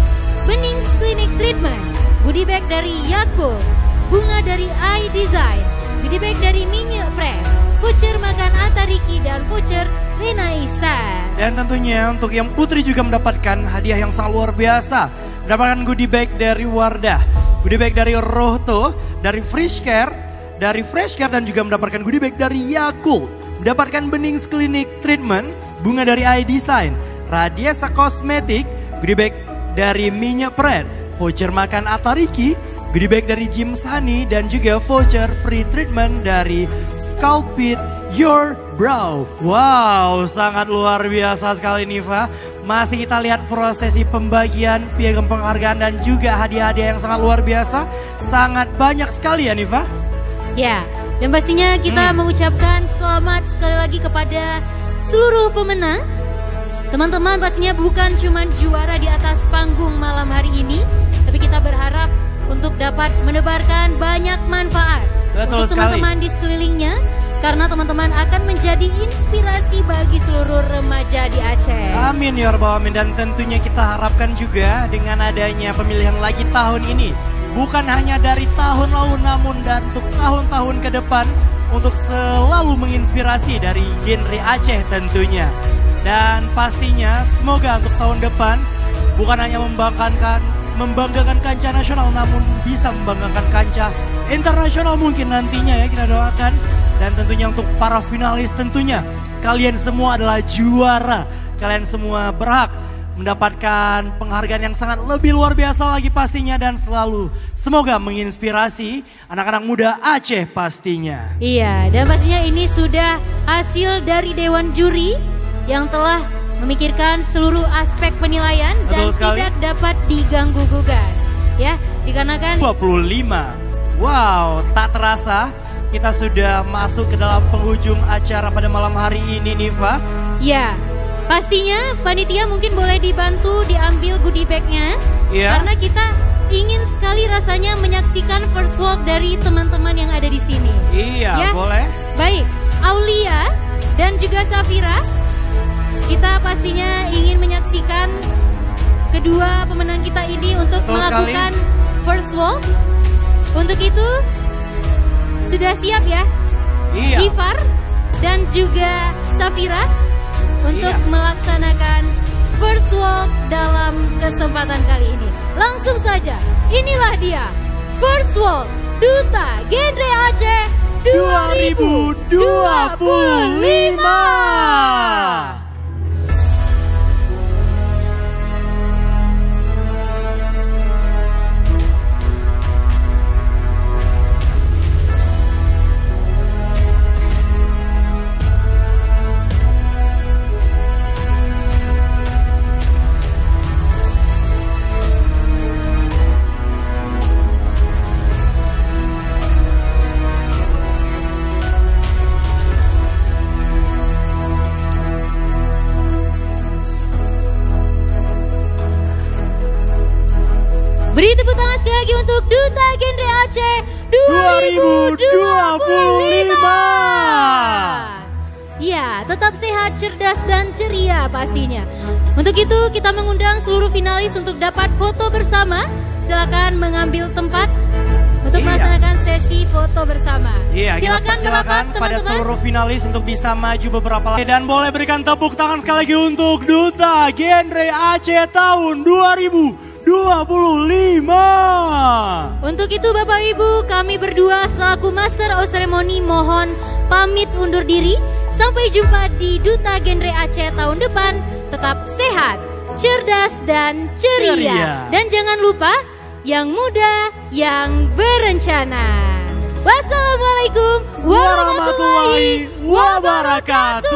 Benings Clinic Treatment, goodie bag dari Yakult, bunga dari iDesign, goodie bag dari Minyak Prep, voucher makan Atariki dan voucher Renaissance. Dan tentunya untuk yang putri juga mendapatkan hadiah yang sangat luar biasa. Mendapatkan goodie bag dari Wardah, goodie bag dari Rohto, dari Fresh Care dan juga mendapatkan goodie bag dari Yakult. Mendapatkan Benings Clinic Treatment, bunga dari iDesign, Radiesa Kosmetik, goodie bag dari Minyak Pret, voucher makan Atariki, goodie bag dari Jim Sani dan juga voucher free treatment dari Sculpit Your Brow. Wow, sangat luar biasa sekali Niva. Masih kita lihat prosesi pembagian piagam penghargaan dan juga hadiah-hadiah yang sangat luar biasa. Sangat banyak sekali ya Niva. Ya, dan pastinya kita mengucapkan selamat sekali lagi kepada seluruh pemenang. Teman-teman pastinya bukan cuma juara di atas panggung malam hari ini, tapi kita berharap untuk dapat menebarkan banyak manfaat untuk teman-teman di sekelilingnya, karena teman-teman akan menjadi inspirasi bagi seluruh remaja di Aceh. Amin ya rabbal alamin. Dan tentunya kita harapkan juga dengan adanya pemilihan lagi tahun ini, bukan hanya dari tahun lalu namun dan untuk tahun-tahun ke depan, untuk selalu menginspirasi dari genre Aceh tentunya. Dan pastinya semoga untuk tahun depan bukan hanya membanggakan kancah nasional namun bisa membanggakan kancah internasional mungkin nantinya ya, kita doakan. Dan tentunya untuk para finalis tentunya kalian semua adalah juara. Kalian semua berhak mendapatkan penghargaan yang sangat lebih luar biasa lagi pastinya, dan selalu semoga menginspirasi anak-anak muda Aceh pastinya. Iya, dan pastinya ini sudah hasil dari Dewan Juri yang telah memikirkan seluruh aspek penilaian. Betul dan sekali. Tidak dapat diganggu gugat ya, dikarenakan 25. Wow, tak terasa kita sudah masuk ke dalam penghujung acara pada malam hari ini Niva. Ya, pastinya panitia mungkin boleh dibantu diambil goodie bag-nya ya. Karena kita ingin sekali rasanya menyaksikan first walk dari teman-teman yang ada di sini. Iya, ya? Boleh. Baik, Aulia dan juga Safira, kita pastinya ingin menyaksikan kedua pemenang kita ini untuk melakukan first walk. Untuk itu sudah siap ya? Iya. Gifar dan juga Safira untuk melaksanakan first walk dalam kesempatan kali ini. Langsung saja, inilah dia first walk Duta Genre Aceh 2025. Beri tepuk tangan sekali lagi untuk Duta Genre Aceh 2025. Ya, tetap tetap sehat, cerdas, dan ceria pastinya. Untuk itu kita mengundang seluruh finalis untuk dapat foto bersama. Silakan mengambil tempat untuk melaksanakan sesi foto bersama. Silakan pada seluruh finalis untuk bisa maju beberapa lagi. Dan boleh berikan tepuk tangan sekali lagi untuk Duta Genre Aceh tahun 2025. Untuk itu Bapak Ibu, kami berdua selaku Master of Ceremony mohon pamit undur diri. Sampai jumpa di Duta Genre Aceh tahun depan. Tetap sehat, cerdas, dan ceria. Dan jangan lupa, yang muda, yang berencana. Wassalamualaikum warahmatullahi wabarakatuh.